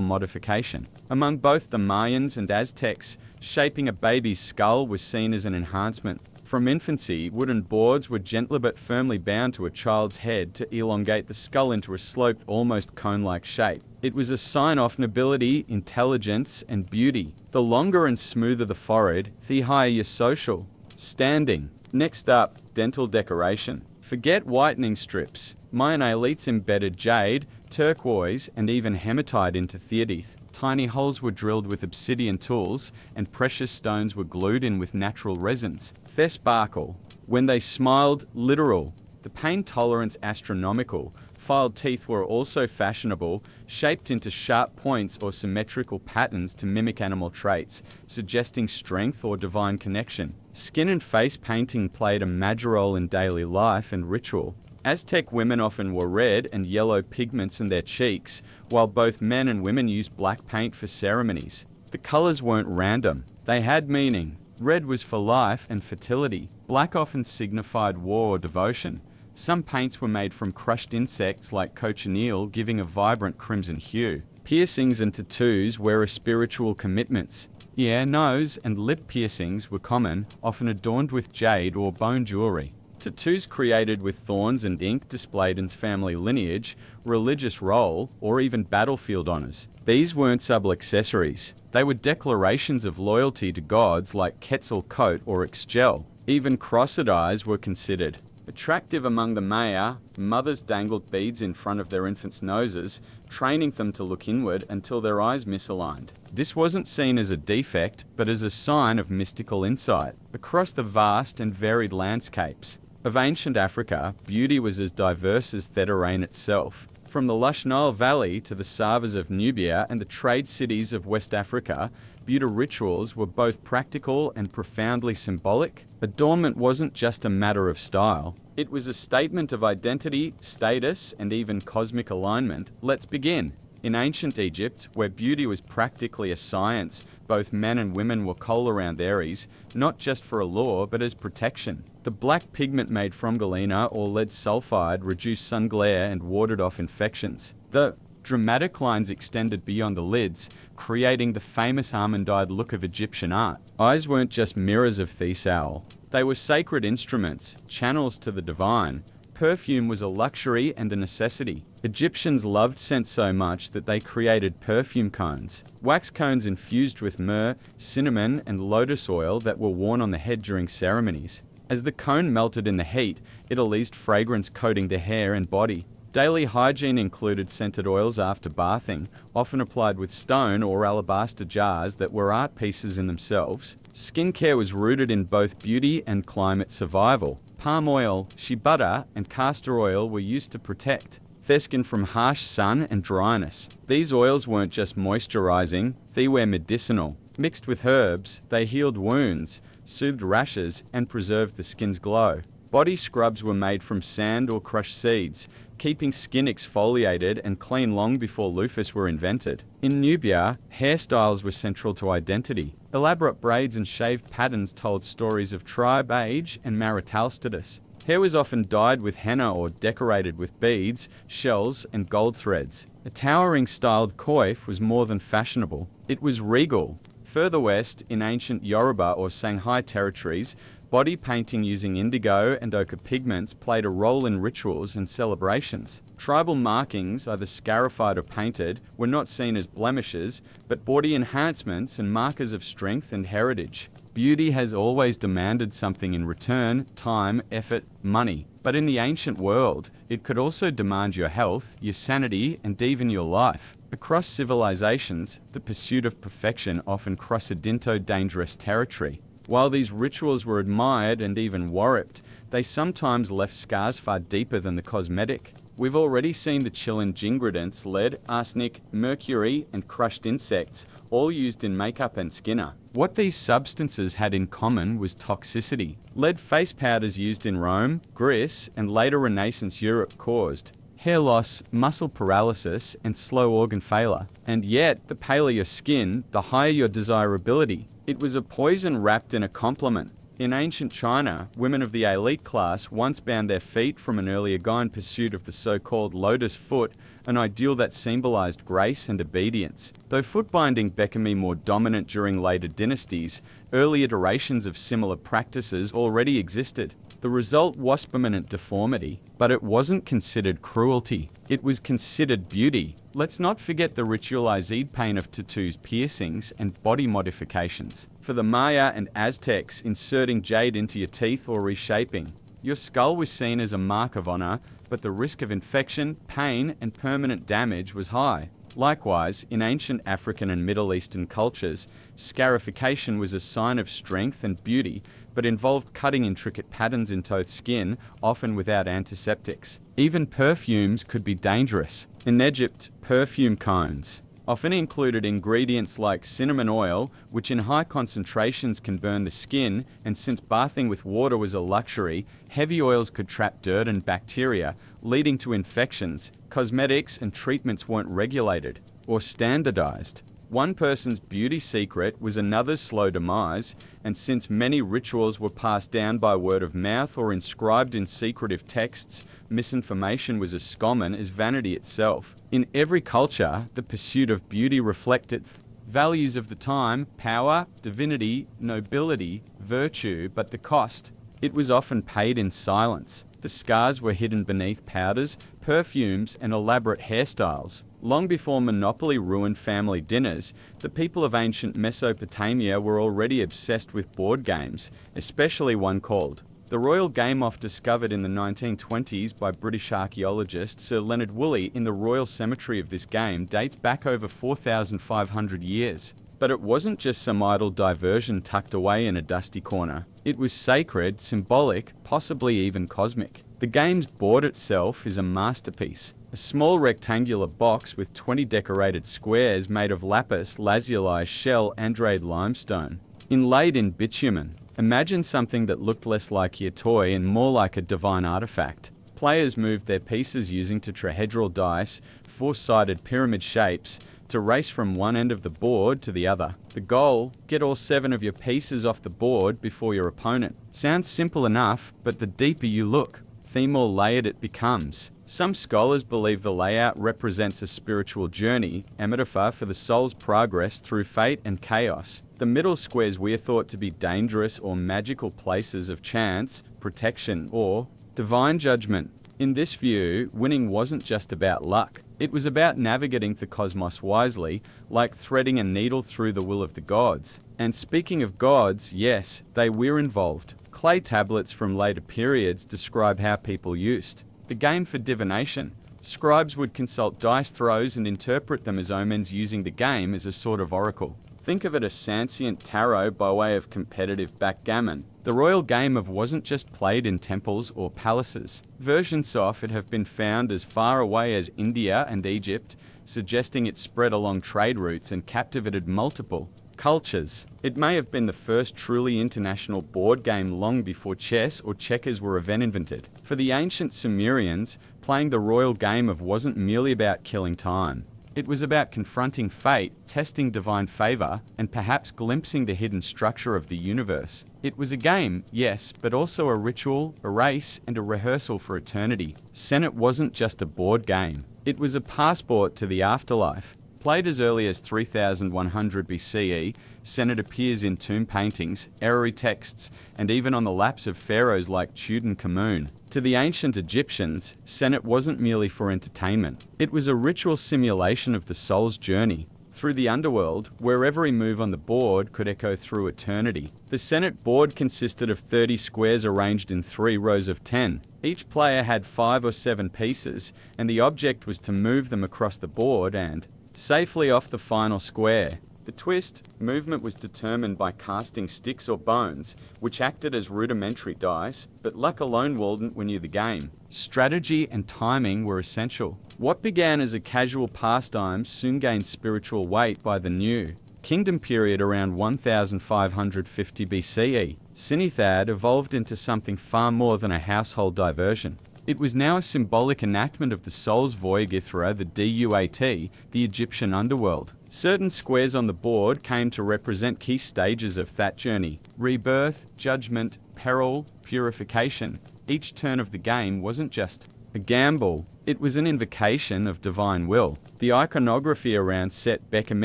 modification. Among both the Mayans and Aztecs, shaping a baby's skull was seen as an enhancement. From infancy, wooden boards were gently but firmly bound to a child's head to elongate the skull into a sloped, almost cone-like shape. It was a sign of nobility, intelligence, and beauty. The longer and smoother the forehead, the higher your social standing. Next up, dental decoration. Forget whitening strips. Mayan elites embedded jade, turquoise, and even hematite into their teeth. Tiny holes were drilled with obsidian tools, and precious stones were glued in with natural resins. Their sparkle. When they smiled, literal. The pain tolerance astronomical. Filed teeth were also fashionable, shaped into sharp points or symmetrical patterns to mimic animal traits, suggesting strength or divine connection. Skin and face painting played a major role in daily life and ritual. Aztec women often wore red and yellow pigments in their cheeks, while both men and women used black paint for ceremonies. The colors weren't random. They had meaning. Red was for life and fertility. Black often signified war or devotion. Some paints were made from crushed insects like cochineal, giving a vibrant crimson hue. Piercings and tattoos were spiritual commitments. Ear, nose, and lip piercings were common, often adorned with jade or bone jewelry. Tattoos created with thorns and ink displayed in family lineage, religious role, or even battlefield honors. These weren't subtle accessories. They were declarations of loyalty to gods like Quetzalcoatl or Ixchel. Even crossed eyes were considered. Attractive among the Maya, mothers dangled beads in front of their infants' noses, training them to look inward until their eyes misaligned. This wasn't seen as a defect, but as a sign of mystical insight. Across the vast and varied landscapes of ancient Africa, beauty was as diverse as the terrain itself. From the lush Nile Valley to the Savas of Nubia and the trade cities of West Africa, beauty rituals were both practical and profoundly symbolic. Adornment wasn't just a matter of style. It was a statement of identity, status, and even cosmic alignment. Let's begin. In ancient Egypt, where beauty was practically a science, both men and women wore kohl around their ears, not just for allure, but as protection. The black pigment made from galena or lead sulfide reduced sun glare and warded off infections. The dramatic lines extended beyond the lids, creating the famous almond-eyed look of Egyptian art. Eyes weren't just mirrors of Thesaul. They were sacred instruments, channels to the divine. Perfume was a luxury and a necessity. Egyptians loved scent so much that they created perfume cones. Wax cones infused with myrrh, cinnamon, and lotus oil that were worn on the head during ceremonies. As the cone melted in the heat, it released fragrance coating the hair and body. Daily hygiene included scented oils after bathing, often applied with stone or alabaster jars that were art pieces in themselves. Skincare was rooted in both beauty and climate survival. Palm oil, shea butter, and castor oil were used to protect their skin from harsh sun and dryness. These oils weren't just moisturizing, they were medicinal. Mixed with herbs, they healed wounds, soothed rashes, and preserved the skin's glow. Body scrubs were made from sand or crushed seeds, keeping skin exfoliated and clean long before loofahs were invented. In Nubia, hairstyles were central to identity. Elaborate braids and shaved patterns told stories of tribe, age, and marital status. Hair was often dyed with henna or decorated with beads, shells, and gold threads. A towering-styled coif was more than fashionable. It was regal. Further west, in ancient Yoruba or Sanghae territories, body painting using indigo and ochre pigments played a role in rituals and celebrations. Tribal markings, either scarified or painted, were not seen as blemishes, but body enhancements and markers of strength and heritage. Beauty has always demanded something in return: time, effort, money. But in the ancient world, it could also demand your health, your sanity, and even your life. Across civilizations, the pursuit of perfection often crossed into dangerous territory. While these rituals were admired and even worshipped, they sometimes left scars far deeper than the cosmetic. We've already seen the chilling ingredients lead, arsenic, mercury, and crushed insects, all used in makeup and skinner. What these substances had in common was toxicity. Lead face powders used in Rome, Greece, and later Renaissance Europe caused hair loss, muscle paralysis, and slow organ failure. And yet, the paler your skin, the higher your desirability. It was a poison wrapped in a compliment. In ancient China, women of the elite class once bound their feet from an earlier guy in pursuit of the so-called lotus foot, an ideal that symbolized grace and obedience. Though foot binding became more dominant during later dynasties, early iterations of similar practices already existed. The result was permanent deformity, but it wasn't considered cruelty. It was considered beauty. Let's not forget the ritualized pain of tattoos, piercings, and body modifications. For the Maya and Aztecs, inserting jade into your teeth or reshaping your skull was seen as a mark of honor, but the risk of infection, pain, and permanent damage was high. Likewise, in ancient African and Middle Eastern cultures, scarification was a sign of strength and beauty, but involved cutting intricate patterns into skin, often without antiseptics. Even perfumes could be dangerous. In Egypt, perfume cones often included ingredients like cinnamon oil, which in high concentrations can burn the skin, and since bathing with water was a luxury, heavy oils could trap dirt and bacteria, leading to infections. Cosmetics and treatments weren't regulated or standardized. One person's beauty secret was another's slow demise, and since many rituals were passed down by word of mouth or inscribed in secretive texts, misinformation was as common as vanity itself. In every culture, the pursuit of beauty reflected values of the time: power, divinity, nobility, virtue, but the cost. It was often paid in silence. The scars were hidden beneath powders, perfumes, and elaborate hairstyles. Long before monopoly ruined family dinners, the people of ancient Mesopotamia were already obsessed with board games, especially one called the Royal Game-Off, discovered in the 1920s by British archaeologist Sir Leonard Woolley in the Royal Cemetery of this game, dates back over 4,500 years. But it wasn't just some idle diversion tucked away in a dusty corner. It was sacred, symbolic, possibly even cosmic. The game's board itself is a masterpiece. A small rectangular box with 20 decorated squares made of lapis lazuli shell andrade limestone, inlaid in bitumen. Imagine something that looked less like your toy and more like a divine artifact. Players moved their pieces using tetrahedral dice, four-sided pyramid shapes, to race from one end of the board to the other. The goal: get all 7 of your pieces off the board before your opponent. Sounds simple enough, but the deeper you look, the more layered it becomes. Some scholars believe the layout represents a spiritual journey, a metaphor for the soul's progress through fate and chaos. The middle squares were thought to be dangerous or magical places of chance, protection, or divine judgment. In this view, winning wasn't just about luck. It was about navigating the cosmos wisely, like threading a needle through the will of the gods. And speaking of gods, yes, they were involved. Clay tablets from later periods describe how people used the game for divination. Scribes would consult dice throws and interpret them as omens, using the game as a sort of oracle. Think of it as sentient tarot by way of competitive backgammon. The royal game of wasn't just played in temples or palaces. Versions of it have been found as far away as India and Egypt, suggesting it spread along trade routes and captivated multiple cultures. It may have been the first truly international board game long before chess or checkers were even invented. For the ancient Sumerians, playing the royal game of wasn't merely about killing time. It was about confronting fate, testing divine favor, and perhaps glimpsing the hidden structure of the universe. It was a game, yes, but also a ritual, a race, and a rehearsal for eternity. Senet wasn't just a board game. It was a passport to the afterlife. Played as early as 3100 BCE, Senet appears in tomb paintings, Erery texts, and even on the laps of pharaohs like Tutankhamun. To the ancient Egyptians, Senet wasn't merely for entertainment. It was a ritual simulation of the soul's journey through the underworld, where every move on the board could echo through eternity. The Senet board consisted of 30 squares arranged in 3 rows of 10. Each player had 5 or 7 pieces, and the object was to move them across the board and safely off the final square. The twist, movement was determined by casting sticks or bones, which acted as rudimentary dice, but luck alone wouldn't win you the game. Strategy and timing were essential. What began as a casual pastime soon gained spiritual weight by the new Kingdom period around 1550 BCE. Sinithad evolved into something far more than a household diversion. It was now a symbolic enactment of the Soul's Voyagithra, the Duat, the Egyptian underworld. Certain squares on the board came to represent key stages of that journey: rebirth, judgment, peril, purification. Each turn of the game wasn't just a gamble, it was an invocation of divine will. The iconography around set became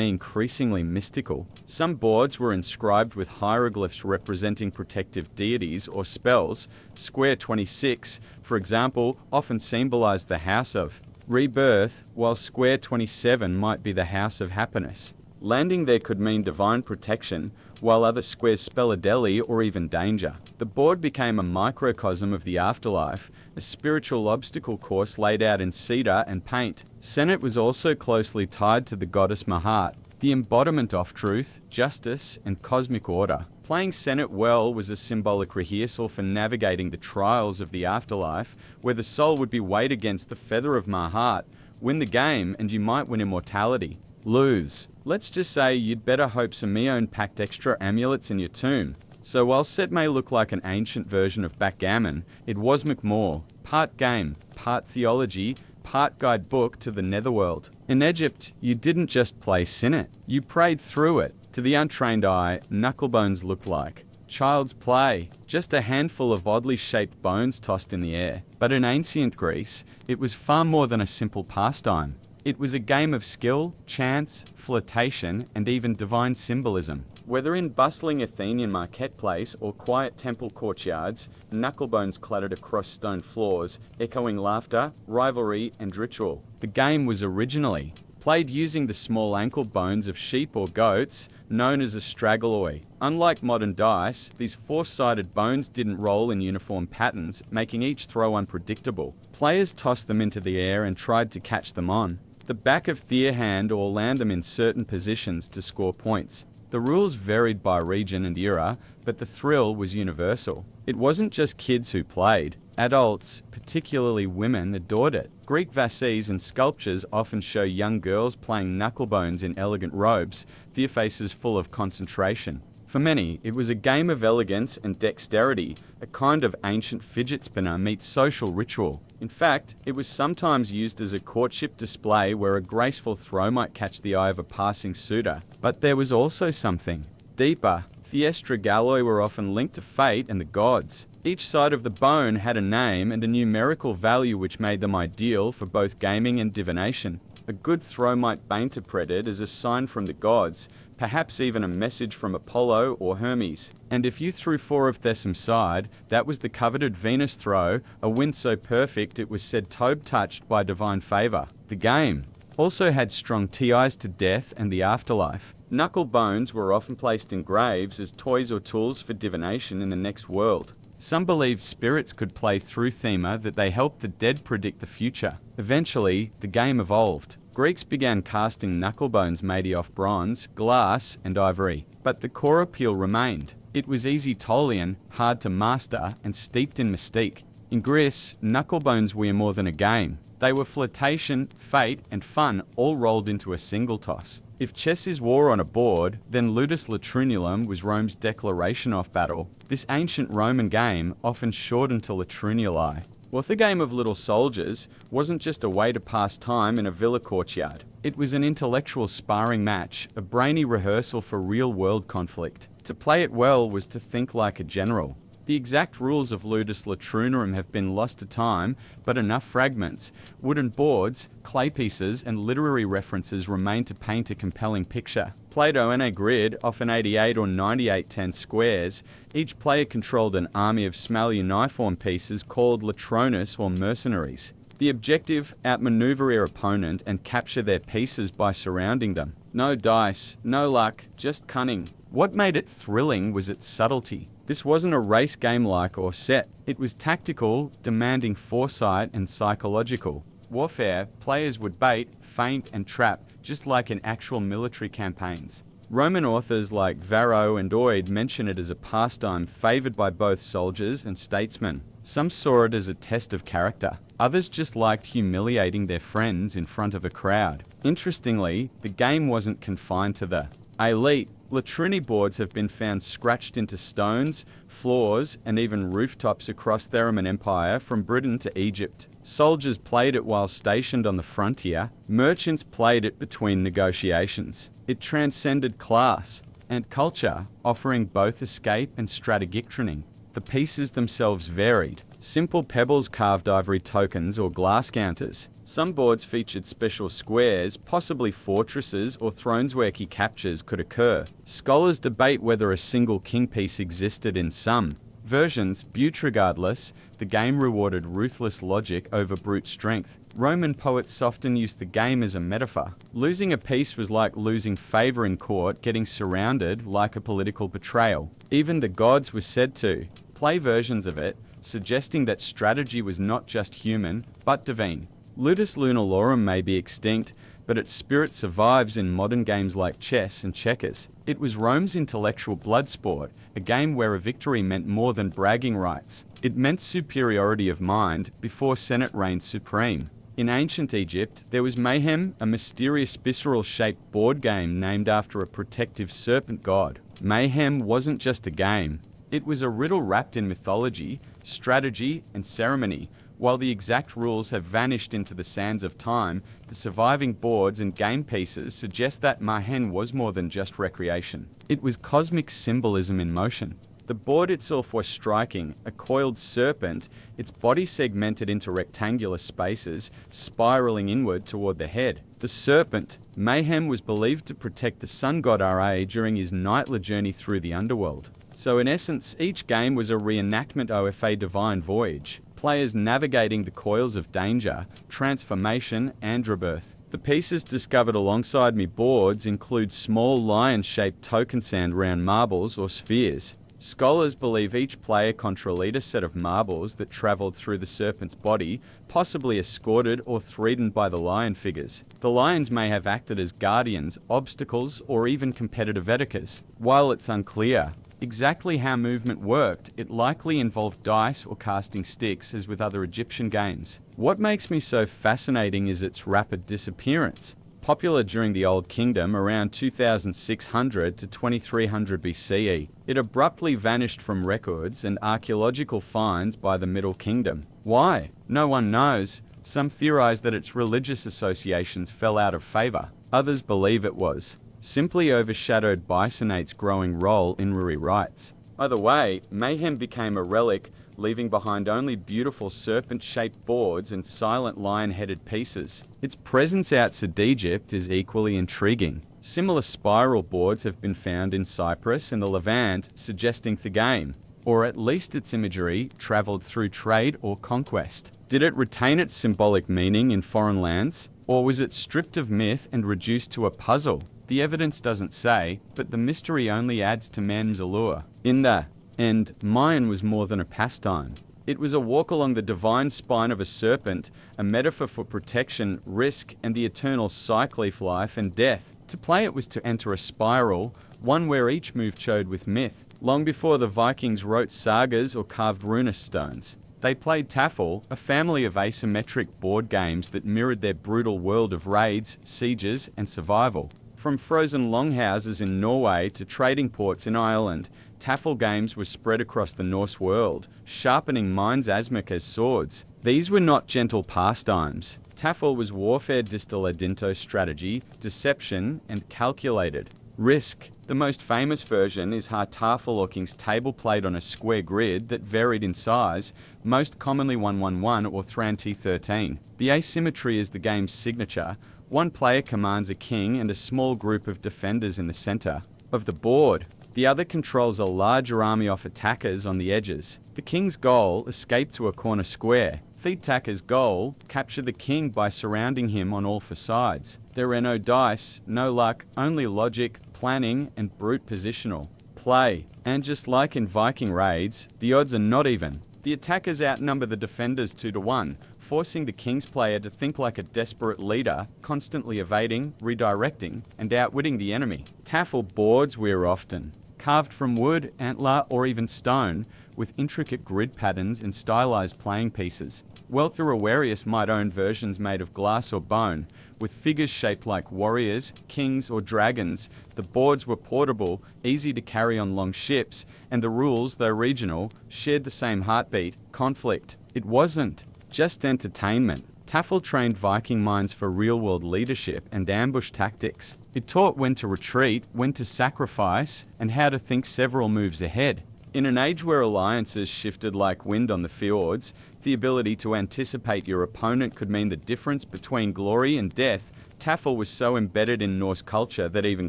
increasingly mystical. Some boards were inscribed with hieroglyphs representing protective deities or spells. Square 26, for example, often symbolized the house of rebirth, while square 27 might be the house of happiness. Landing there could mean divine protection, while other squares spell a deli or even danger. The board became a microcosm of the afterlife, a spiritual obstacle course laid out in cedar and paint. Senate was also closely tied to the goddess Mahat, the embodiment of truth, justice, and cosmic order. Playing Senate well was a symbolic rehearsal for navigating the trials of the afterlife, where the soul would be weighed against the feather of Mahat. Win the game and you might win immortality. Lose. Let's just say you'd better hope Simeon packed extra amulets in your tomb. So while Set may look like an ancient version of backgammon, it was McMore, part game, part theology, part guidebook to the netherworld. In Egypt, you didn't just play Sinet, you prayed through it. To the untrained eye, knucklebones looked like child's play, just a handful of oddly shaped bones tossed in the air. But in ancient Greece, it was far more than a simple pastime. It was a game of skill, chance, flirtation, and even divine symbolism. Whether in bustling Athenian marketplace or quiet temple courtyards, knucklebones clattered across stone floors, echoing laughter, rivalry, and ritual. The game was originally played using the small ankle bones of sheep or goats, known as a straggleoi. Unlike modern dice, these four-sided bones didn't roll in uniform patterns, making each throw unpredictable. Players tossed them into the air and tried to catch them on the back of their hand or land them in certain positions to score points. The rules varied by region and era, but the thrill was universal. It wasn't just kids who played. Adults, particularly women, adored it. Greek vases and sculptures often show young girls playing knucklebones in elegant robes, their faces full of concentration. For many, it was a game of elegance and dexterity, a kind of ancient fidget spinner meets social ritual. In fact, it was sometimes used as a courtship display where a graceful throw might catch the eye of a passing suitor. But there was also something deeper. Theestra galloi were often linked to fate and the gods. Each side of the bone had a name and a numerical value which made them ideal for both gaming and divination. A good throw might be interpreted as a sign from the gods, perhaps even a message from Apollo or Hermes. And if you threw 4 of Thesum's side, that was the coveted Venus throw, a win so perfect it was said Tobe touched by divine favour. The game also had strong ties to death and the afterlife. Knuckle bones were often placed in graves as toys or tools for divination in the next world. Some believed spirits could play through thema that they helped the dead predict the future. Eventually, the game evolved. Greeks began casting knucklebones made of bronze, glass, and ivory. But the core appeal remained. It was easy Tolian, hard to master, and steeped in mystique. In Greece, knucklebones were more than a game. They were flirtation, fate, and fun all rolled into a single toss. If chess is war on a board, then ludus latrinulum was Rome's declaration of battle. This ancient Roman game often shortened to latrunuli. What the game of little soldiers wasn't just a way to pass time in a villa courtyard. It was an intellectual sparring match, a brainy rehearsal for real-world conflict. To play it well was to think like a general. The exact rules of ludus latrunum have been lost to time, but enough fragments, wooden boards, clay pieces, and literary references remain to paint a compelling picture. Plato in a grid, often 88 or 98 10 squares, each player controlled an army of small-uniform pieces called latronus or mercenaries. The objective, outmaneuver your opponent and capture their pieces by surrounding them. No dice, no luck, just cunning. What made it thrilling was its subtlety. This wasn't a race game like or set. It was tactical, demanding foresight and psychological. Warfare, players would bait, feint, and trap, just like in actual military campaigns. Roman authors like Varro and Oid mention it as a pastime favored by both soldiers and statesmen. Some saw it as a test of character. Others just liked humiliating their friends in front of a crowd. Interestingly, the game wasn't confined to the elite. Latrini boards have been found scratched into stones, floors, and even rooftops across the Roman Empire from Britain to Egypt. Soldiers played it while stationed on the frontier. Merchants played it between negotiations. It transcended class and culture, offering both escape and strategic training. The pieces themselves varied. Simple pebbles, carved ivory tokens, or glass counters. Some boards featured special squares, possibly fortresses or thrones where key captures could occur. Scholars debate whether a single king piece existed in some versions, but regardless, the game rewarded ruthless logic over brute strength. Roman poets often used the game as a metaphor. Losing a piece was like losing favor in court, getting surrounded like a political betrayal. Even the gods were said to play versions of it, suggesting that strategy was not just human, but divine. Ludus Lunalorum may be extinct, but its spirit survives in modern games like chess and checkers. It was Rome's intellectual blood sport, a game where a victory meant more than bragging rights. It meant superiority of mind before Senate reigned supreme. In ancient Egypt, there was Mayhem, a mysterious visceral-shaped board game named after a protective serpent god. Mayhem wasn't just a game. It was a riddle wrapped in mythology, strategy, and ceremony. While the exact rules have vanished into the sands of time, the surviving boards and game pieces suggest that Mayhem was more than just recreation. It was cosmic symbolism in motion. The board itself was striking, a coiled serpent, its body segmented into rectangular spaces, spiraling inward toward the head. The serpent, Mayhem, was believed to protect the sun god Ra during his nightly journey through the underworld. So in essence, each game was a reenactment of a divine voyage. Players navigating the coils of danger, transformation, and rebirth. The pieces discovered alongside me boards include small lion-shaped token sand round marbles or spheres. Scholars believe each player controlled a set of marbles that travelled through the serpent's body, possibly escorted or threatened by the lion figures. The lions may have acted as guardians, obstacles, or even competitive etiquettes. While it's unclear exactly how movement worked, it likely involved dice or casting sticks as with other Egyptian games. What makes me so fascinating is its rapid disappearance. Popular during the Old Kingdom around 2600 to 2300 BCE, it abruptly vanished from records and archaeological finds by the Middle Kingdom. Why? No one knows. Some theorize that its religious associations fell out of favor. Others believe it was simply overshadowed by Bisonate's growing role in rewrites. Either way, Mayhem became a relic, leaving behind only beautiful serpent-shaped boards and silent lion-headed pieces. Its presence outside Egypt is equally intriguing. Similar spiral boards have been found in Cyprus and the Levant, suggesting the game, or at least its imagery, travelled through trade or conquest. Did it retain its symbolic meaning in foreign lands, or was it stripped of myth and reduced to a puzzle? The evidence doesn't say, but the mystery only adds to Mayhem's allure. In the end, Mayan was more than a pastime. It was a walk along the divine spine of a serpent, a metaphor for protection, risk, and the eternal cycle of life and death. To play it was to enter a spiral, one where each move chode with myth. Long before the Vikings wrote sagas or carved runous stones, they played Tafel, a family of asymmetric board games that mirrored their brutal world of raids, sieges, and survival. From frozen longhouses in Norway to trading ports in Ireland, Tafel games were spread across the Norse world, sharpening minds asmic as swords. These were not gentle pastimes. Tafel was warfare distilled into strategy, deception, and calculated risk. The most famous version is Hartafel or King's table played on a square grid that varied in size, most commonly 111 or Thran T13. The asymmetry is the game's signature. One player commands a king and a small group of defenders in the center of the board. The other controls a larger army of attackers on the edges. The king's goal, escape to a corner square. The attacker's goal, capture the king by surrounding him on all four sides. There are no dice, no luck, only logic, planning, and brute positional play. And just like in Viking raids, the odds are not even. The attackers outnumber the defenders 2 to 1, forcing the king's player to think like a desperate leader, constantly evading, redirecting, and outwitting the enemy. Taffel boards were often carved from wood, antler, or even stone, with intricate grid patterns and stylized playing pieces. Wealthier or warious might own versions made of glass or bone, with figures shaped like warriors, kings, or dragons. The boards were portable, easy to carry on long ships, and the rules, though regional, shared the same heartbeat: conflict. It wasn't just entertainment. Taffel trained Viking minds for real-world leadership and ambush tactics. It taught when to retreat, when to sacrifice, and how to think several moves ahead. In an age where alliances shifted like wind on the fjords, the ability to anticipate your opponent could mean the difference between glory and death. Taffel was so embedded in Norse culture that even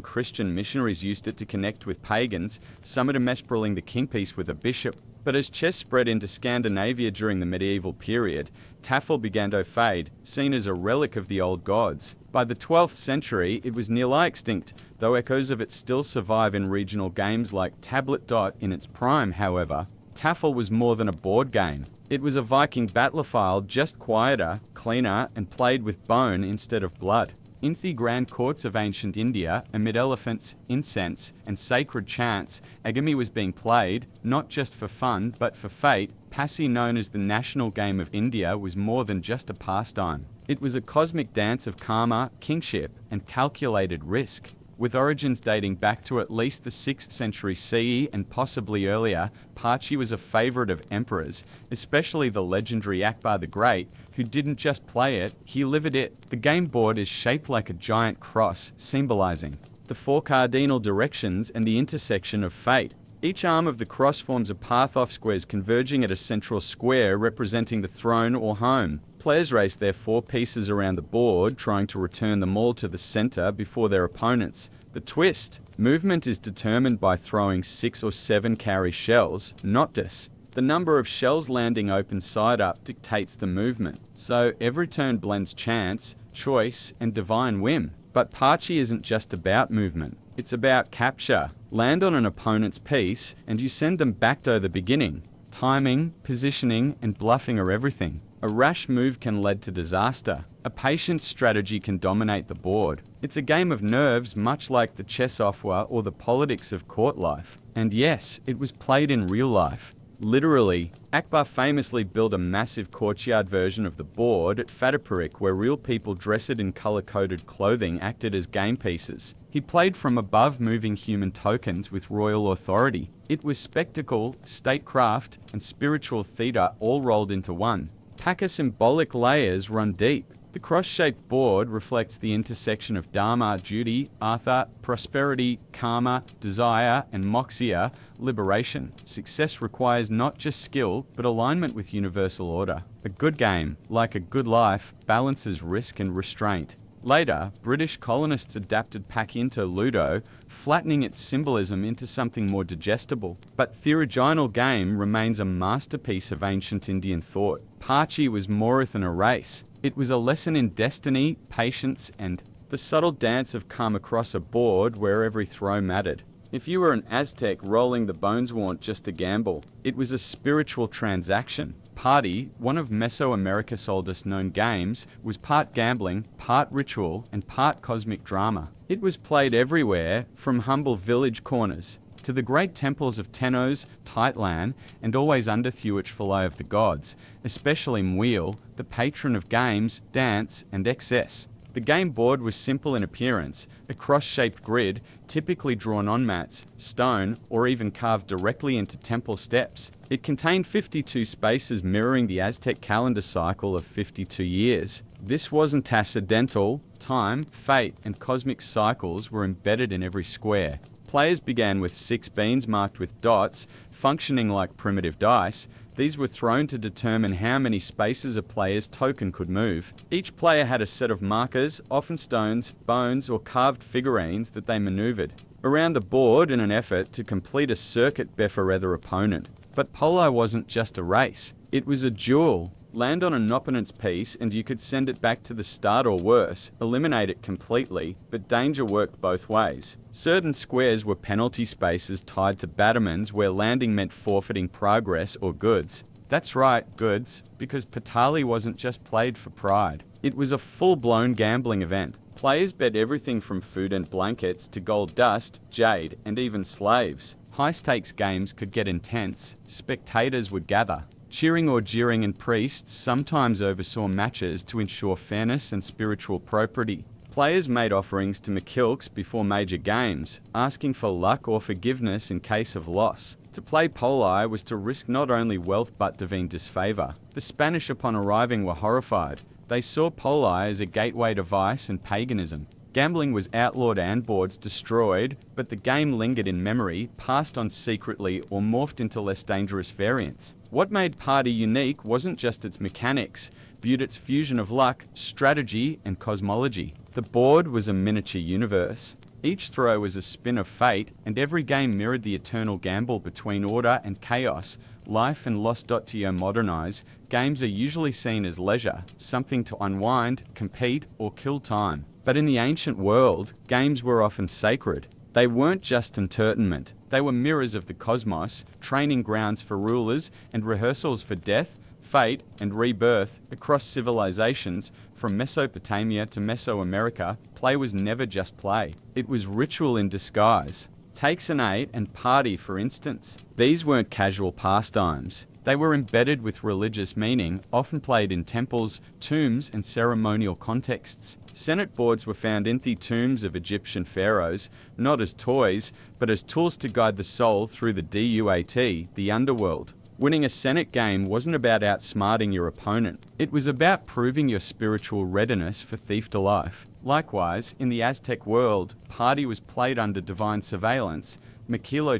Christian missionaries used it to connect with pagans, some at mescaling the kingpiece with a bishop. But as chess spread into Scandinavia during the medieval period, taffel began to fade, seen as a relic of the old gods. By the 12th century, it was nearly extinct, though echoes of it still survive in regional games like Tablet Dot. In its prime, however, taffel was more than a board game. It was a Viking battlefield, just quieter, cleaner, and played with bone instead of blood. In the grand courts of ancient India, amid elephants, incense, and sacred chants, agami was being played, not just for fun, but for fate. Passi, known as the national game of India, was more than just a pastime. It was a cosmic dance of karma, kingship, and calculated risk. With origins dating back to at least the 6th century CE and possibly earlier, Pachi was a favorite of emperors, especially the legendary Akbar the Great, who didn't just play it, he lived it. The game board is shaped like a giant cross, symbolizing the 4 cardinal directions and the intersection of fate. Each arm of the cross forms a path off squares converging at a central square representing the throne or home. Players race their 4 pieces around the board, trying to return them all to the center before their opponents. The twist: movement is determined by throwing 6 or 7 carry shells, not dis. The number of shells landing open side up dictates the movement, so every turn blends chance, choice, and divine whim. But Pachi isn't just about movement, it's about capture. Land on an opponent's piece, and you send them back to the beginning. Timing, positioning, and bluffing are everything. A rash move can lead to disaster. A patient strategy can dominate the board. It's a game of nerves, much like the chess offer or the politics of court life. And yes, it was played in real life. Literally, Akbar famously built a massive courtyard version of the board at Fatapurik where real people dressed in color-coded clothing acted as game pieces. He played from above, moving human tokens with royal authority. It was spectacle, statecraft, and spiritual theater all rolled into one. Paka symbolic layers run deep. The cross-shaped board reflects the intersection of Dharma, duty, Artha, prosperity, karma, desire, and Moxia, liberation. Success requires not just skill, but alignment with universal order. A good game, like a good life, balances risk and restraint. Later, British colonists adapted Pak into Ludo, flattening its symbolism into something more digestible. But the original game remains a masterpiece of ancient Indian thought. Pachi was more than a race. It was a lesson in destiny, patience, and the subtle dance of calm across a board where every throw mattered. If you were an Aztec, rolling the bones weren't just a gamble. It was a spiritual transaction. Party, one of Mesoamerica's oldest known games, was part gambling, part ritual, and part cosmic drama. It was played everywhere, from humble village corners to the great temples of Tenos, Tightlan, and always under the watchful eye of the gods, especially Mwil, the patron of games, dance, and excess. The game board was simple in appearance, a cross-shaped grid, typically drawn on mats, stone, or even carved directly into temple steps. It contained 52 spaces mirroring the Aztec calendar cycle of 52 years. This wasn't accidental. Time, fate, and cosmic cycles were embedded in every square. Players began with 6 beans marked with dots, functioning like primitive dice. These were thrown to determine how many spaces a player's token could move. Each player had a set of markers, often stones, bones, or carved figurines that they maneuvered around the board in an effort to complete a circuit before their opponent. But polo wasn't just a race. It was a duel. Land on an opponent's piece and you could send it back to the start or worse, eliminate it completely, but danger worked both ways. Certain squares were penalty spaces tied to battlements where landing meant forfeiting progress or goods. That's right, goods, because Patali wasn't just played for pride. It was a full-blown gambling event. Players bet everything from food and blankets to gold dust, jade, and even slaves. High-stakes games could get intense. Spectators would gather, cheering or jeering, and priests sometimes oversaw matches to ensure fairness and spiritual propriety. Players made offerings to McKilks before major games, asking for luck or forgiveness in case of loss. To play Poli was to risk not only wealth but divine disfavor. The Spanish, upon arriving, were horrified. They saw Poli as a gateway to vice and paganism. Gambling was outlawed and boards destroyed, but the game lingered in memory, passed on secretly, or morphed into less dangerous variants. What made Party unique wasn't just its mechanics, viewed its fusion of luck, strategy, and cosmology. The board was a miniature universe. Each throw was a spin of fate, and every game mirrored the eternal gamble between order and chaos, life and loss. To modernize, games are usually seen as leisure, something to unwind, compete, or kill time. But in the ancient world, games were often sacred. They weren't just entertainment. They were mirrors of the cosmos, training grounds for rulers, and rehearsals for death, fate, and rebirth. Across civilizations, from Mesopotamia to Mesoamerica, play was never just play. It was ritual in disguise. Take Senate and Party, for instance. These weren't casual pastimes. They were embedded with religious meaning, often played in temples, tombs, and ceremonial contexts. Senate boards were found in the tombs of Egyptian pharaohs, not as toys, but as tools to guide the soul through the DUAT, the underworld. Winning a Senate game wasn't about outsmarting your opponent. It was about proving your spiritual readiness for thief to life. Likewise, in the Aztec world, Party was played under divine surveillance.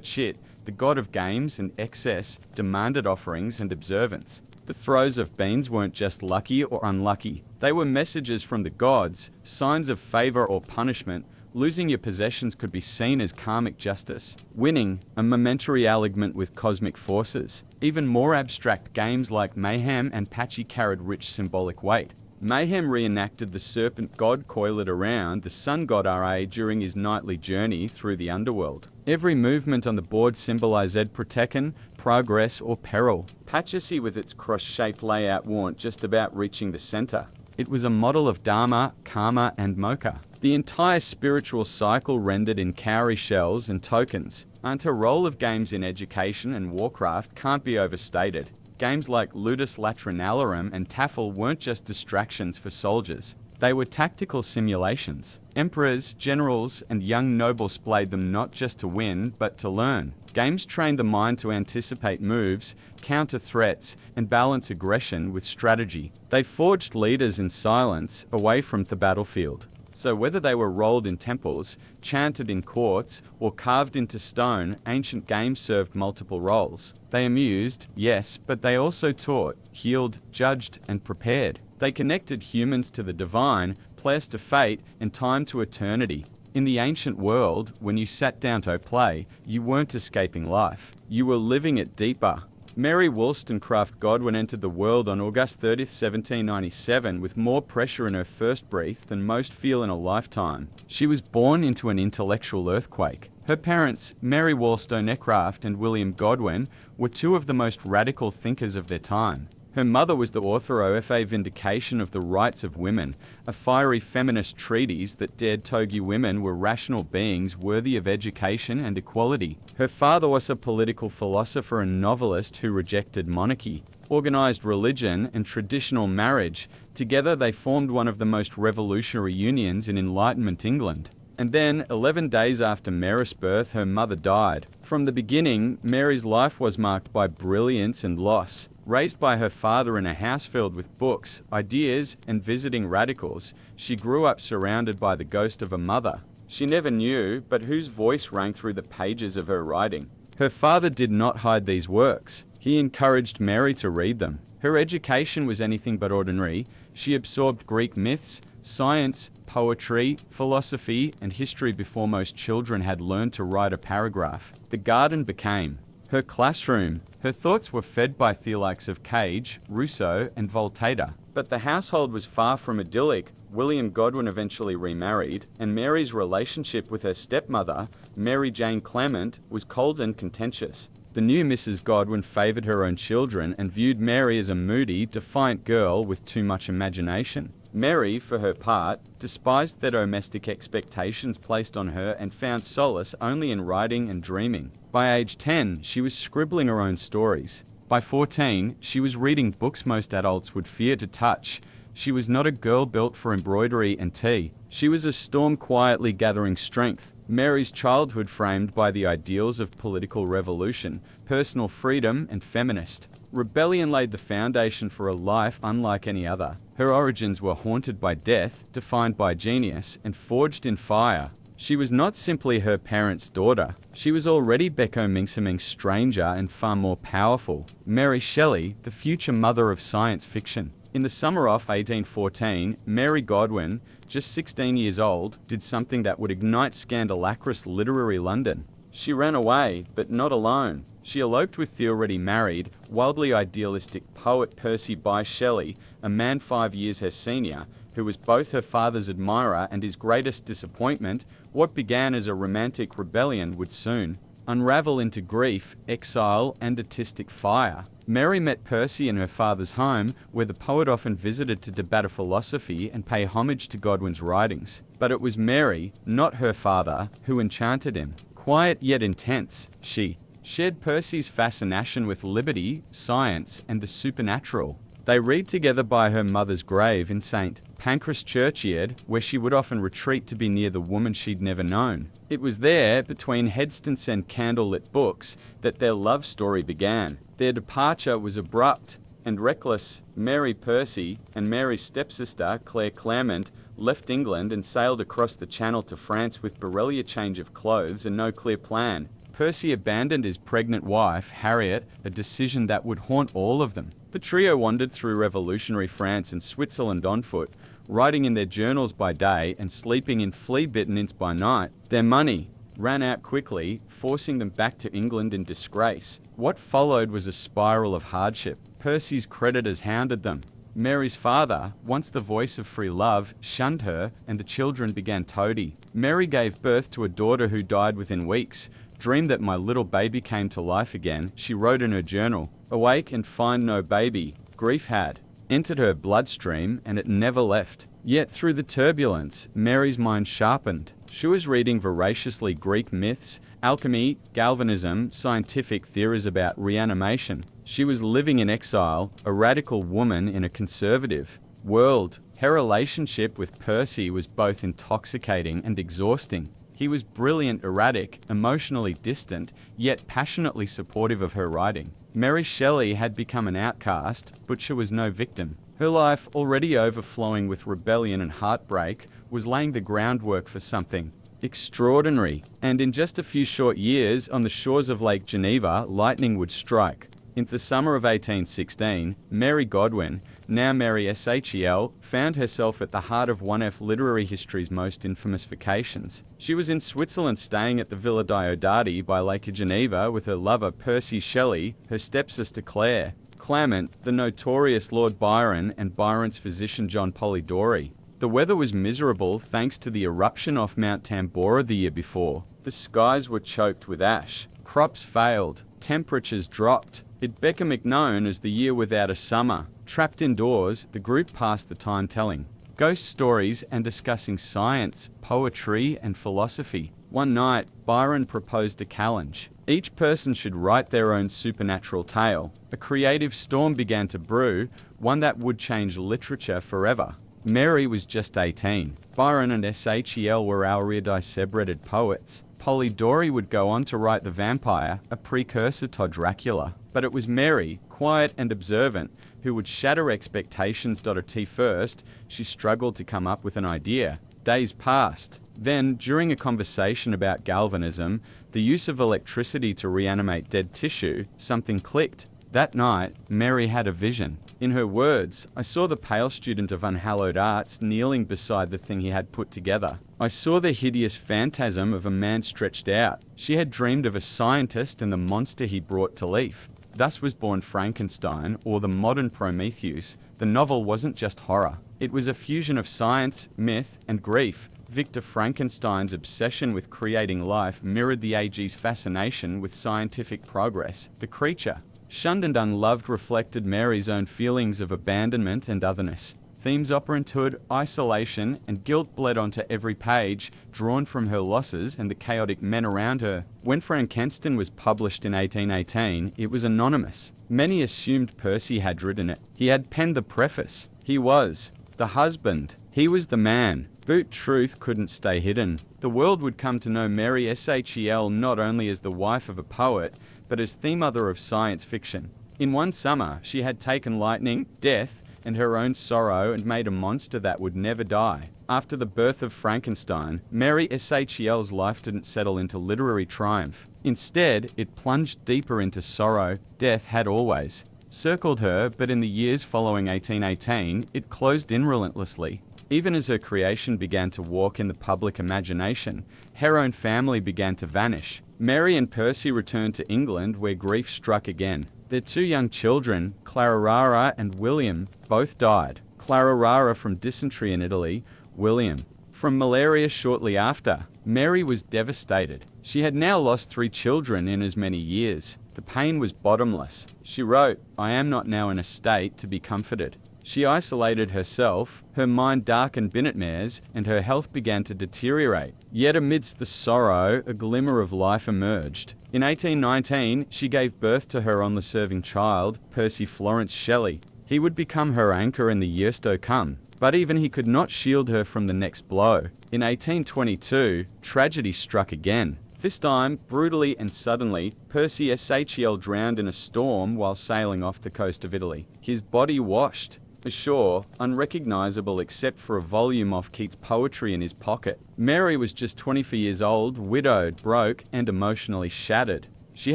Chit, the god of games and excess, demanded offerings and observance. The throws of beans weren't just lucky or unlucky. They were messages from the gods, signs of favor or punishment. Losing your possessions could be seen as karmic justice. Winning, a momentary alignment with cosmic forces. Even more abstract games like Mayhem and Patchy carried rich symbolic weight. Mayhem reenacted the serpent god coiled around the sun god Ra during his nightly journey through the underworld. Every movement on the board symbolized protection, progress, or peril. Patchacy, with its cross-shaped layout, weren't just about reaching the center. It was a model of Dharma, Karma, and Moksha. The entire spiritual cycle rendered in cowrie shells and tokens. And her role of games in education and warcraft can't be overstated. Games like Ludus Latrinalarum and Taffel weren't just distractions for soldiers. They were tactical simulations. Emperors, generals, and young nobles played them not just to win, but to learn. Games trained the mind to anticipate moves, counter threats, and balance aggression with strategy. They forged leaders in silence, away from the battlefield. So whether they were rolled in temples, chanted in courts, or carved into stone, ancient games served multiple roles. They amused, yes, but they also taught, healed, judged, and prepared. They connected humans to the divine, players to fate, and time to eternity. In the ancient world, when you sat down to play, you weren't escaping life. You were living it deeper. Mary Wollstonecraft Godwin entered the world on August 30, 1797, with more pressure in her first breath than most feel in a lifetime. She was born into an intellectual earthquake. Her parents, Mary Wollstonecraft and William Godwin, were two of the most radical thinkers of their time. Her mother was the author of A Vindication of the Rights of Women, a fiery feminist treatise that dared togi women were rational beings worthy of education and equality. Her father was a political philosopher and novelist who rejected monarchy, organized religion, and traditional marriage. Together they formed one of the most revolutionary unions in Enlightenment England. And then, 11 days after Mary's birth, her mother died. From the beginning, Mary's life was marked by brilliance and loss. Raised by her father in a house filled with books, ideas, and visiting radicals, she grew up surrounded by the ghost of a mother she never knew, but whose voice rang through the pages of her writing. Her father did not hide these works. He encouraged Mary to read them. Her education was anything but ordinary. She absorbed Greek myths, science, poetry, philosophy, and history before most children had learned to write a paragraph. The garden became her classroom. Her thoughts were fed by the likes of Cage, Rousseau, and Voltaire. But the household was far from idyllic. William Godwin eventually remarried, and Mary's relationship with her stepmother, Mary Jane Clement, was cold and contentious. The new Mrs. Godwin favored her own children and viewed Mary as a moody, defiant girl with too much imagination. Mary, for her part, despised the domestic expectations placed on her and found solace only in writing and dreaming. By age 10, she was scribbling her own stories. By 14, she was reading books most adults would fear to touch. She was not a girl built for embroidery and tea. She was a storm quietly gathering strength. Mary's childhood framed by the ideals of political revolution, personal freedom, and feminist. Rebellion laid the foundation for a life unlike any other. Her origins were haunted by death, defined by genius, and forged in fire. She was not simply her parents' daughter. She was already Beko Mingsaming's stranger and far more powerful. Mary Shelley, the future mother of science fiction. In the summer of 1814, Mary Godwin, just 16 years old, did something that would ignite scandalacrous literary London. She ran away, but not alone. She eloped with the already married, wildly idealistic poet Percy Bysshe Shelley, a man 5 years her senior, who was both her father's admirer and his greatest disappointment. What began as a romantic rebellion would soon unravel into grief, exile, and artistic fire. Mary met Percy in her father's home, where the poet often visited to debate philosophy and pay homage to Godwin's writings. But it was Mary, not her father, who enchanted him. Quiet yet intense, she shared Percy's fascination with liberty, science, and the supernatural. They read together by her mother's grave in St. Pancras churchyard, where she would often retreat to be near the woman she'd never known. It was there, between headstones and candlelit books, that their love story began. Their departure was abrupt and reckless. Mary Percy and Mary's stepsister, Claire Claremont, left England and sailed across the Channel to France with barely a change of clothes and no clear plan. Percy abandoned his pregnant wife, Harriet, a decision that would haunt all of them. The trio wandered through revolutionary France and Switzerland on foot, writing in their journals by day and sleeping in flea-bitten inns by night. Their money ran out quickly, forcing them back to England in disgrace. What followed was a spiral of hardship. Percy's creditors hounded them. Mary's father, once the voice of free love, shunned her, and the children began toady. Mary gave birth to a daughter who died within weeks. Dreamed that my little baby came to life again, she wrote in her journal. Awake and find no baby. Grief had entered her bloodstream, and it never left. Yet through the turbulence, Mary's mind sharpened. She was reading voraciously Greek myths, alchemy, galvanism, scientific theories about reanimation. She was living in exile, a radical woman in a conservative world. Her relationship with Percy was both intoxicating and exhausting. He was brilliant, erratic, emotionally distant, yet passionately supportive of her writing. Mary Shelley had become an outcast, but she was no victim. Her life, already overflowing with rebellion and heartbreak, was laying the groundwork for something extraordinary. And in just a few short years, on the shores of Lake Geneva, lightning would strike. In the summer of 1816, Mary Godwin, now Mary Shel, found herself at the heart of one of literary history's most infamous vacations. She was in Switzerland, staying at the Villa Diodati by Lake Geneva with her lover Percy Shelley, her stepsister Claire Claremont, the notorious Lord Byron, and Byron's physician John Polidori. The weather was miserable thanks to the eruption off Mount Tambora the year before. The skies were choked with ash, crops failed, temperatures dropped. It became known as the year without a summer. Trapped indoors, the group passed the time telling ghost stories and discussing science, poetry, and philosophy. One night, Byron proposed a challenge. Each person should write their own supernatural tale. A creative storm began to brew, one that would change literature forever. Mary was just 18. Byron and Shel were already celebrated poets. Polidori would go on to write The Vampire, a precursor to Dracula. But it was Mary, quiet and observant, who would shatter expectations. At first, she struggled to come up with an idea. Days passed. Then, during a conversation about galvanism, the use of electricity to reanimate dead tissue, something clicked. That night, Mary had a vision. In her words, I saw the pale student of unhallowed arts kneeling beside the thing he had put together. I saw the hideous phantasm of a man stretched out. She had dreamed of a scientist and the monster he brought to life. Thus was born Frankenstein, or the modern Prometheus. The novel wasn't just horror. It was a fusion of science, myth, and grief. Victor Frankenstein's obsession with creating life mirrored the AG's fascination with scientific progress. The creature, shunned and unloved, reflected Mary's own feelings of abandonment and otherness. Themes of parenthood, isolation, and guilt bled onto every page, drawn from her losses and the chaotic men around her. When Frankenstein was published in 1818, it was anonymous. Many assumed Percy had written it. He had penned the preface. He was the husband. He was the man. But truth couldn't stay hidden. The world would come to know Mary Shel not only as the wife of a poet, but as the mother of science fiction. In one summer, she had taken lightning, death, and her own sorrow and made a monster that would never die. After the birth of Frankenstein, Mary Shel's life didn't settle into literary triumph. Instead, it plunged deeper into sorrow. Death had always circled her, but in the years following 1818, it closed in relentlessly. Even as her creation began to walk in the public imagination, her own family began to vanish. Mary and Percy returned to England, where grief struck again. Their two young children, Clara and William, both died. Clara from dysentery in Italy, William from malaria shortly after. Mary was devastated. She had now lost 3 children in as many years. The pain was bottomless. She wrote, "I am not now in a state to be comforted." She isolated herself, her mind darkened by nightmares, and her health began to deteriorate. Yet amidst the sorrow, a glimmer of life emerged. In 1819, she gave birth to her only-serving child, Percy Florence Shelley. He would become her anchor in the years to come. But even he could not shield her from the next blow. In 1822, tragedy struck again. This time, brutally and suddenly, Percy Shel drowned in a storm while sailing off the coast of Italy. His body washed ashore, unrecognizable except for a volume of Keats' poetry in his pocket. Mary was just 24 years old, widowed, broke, and emotionally shattered. She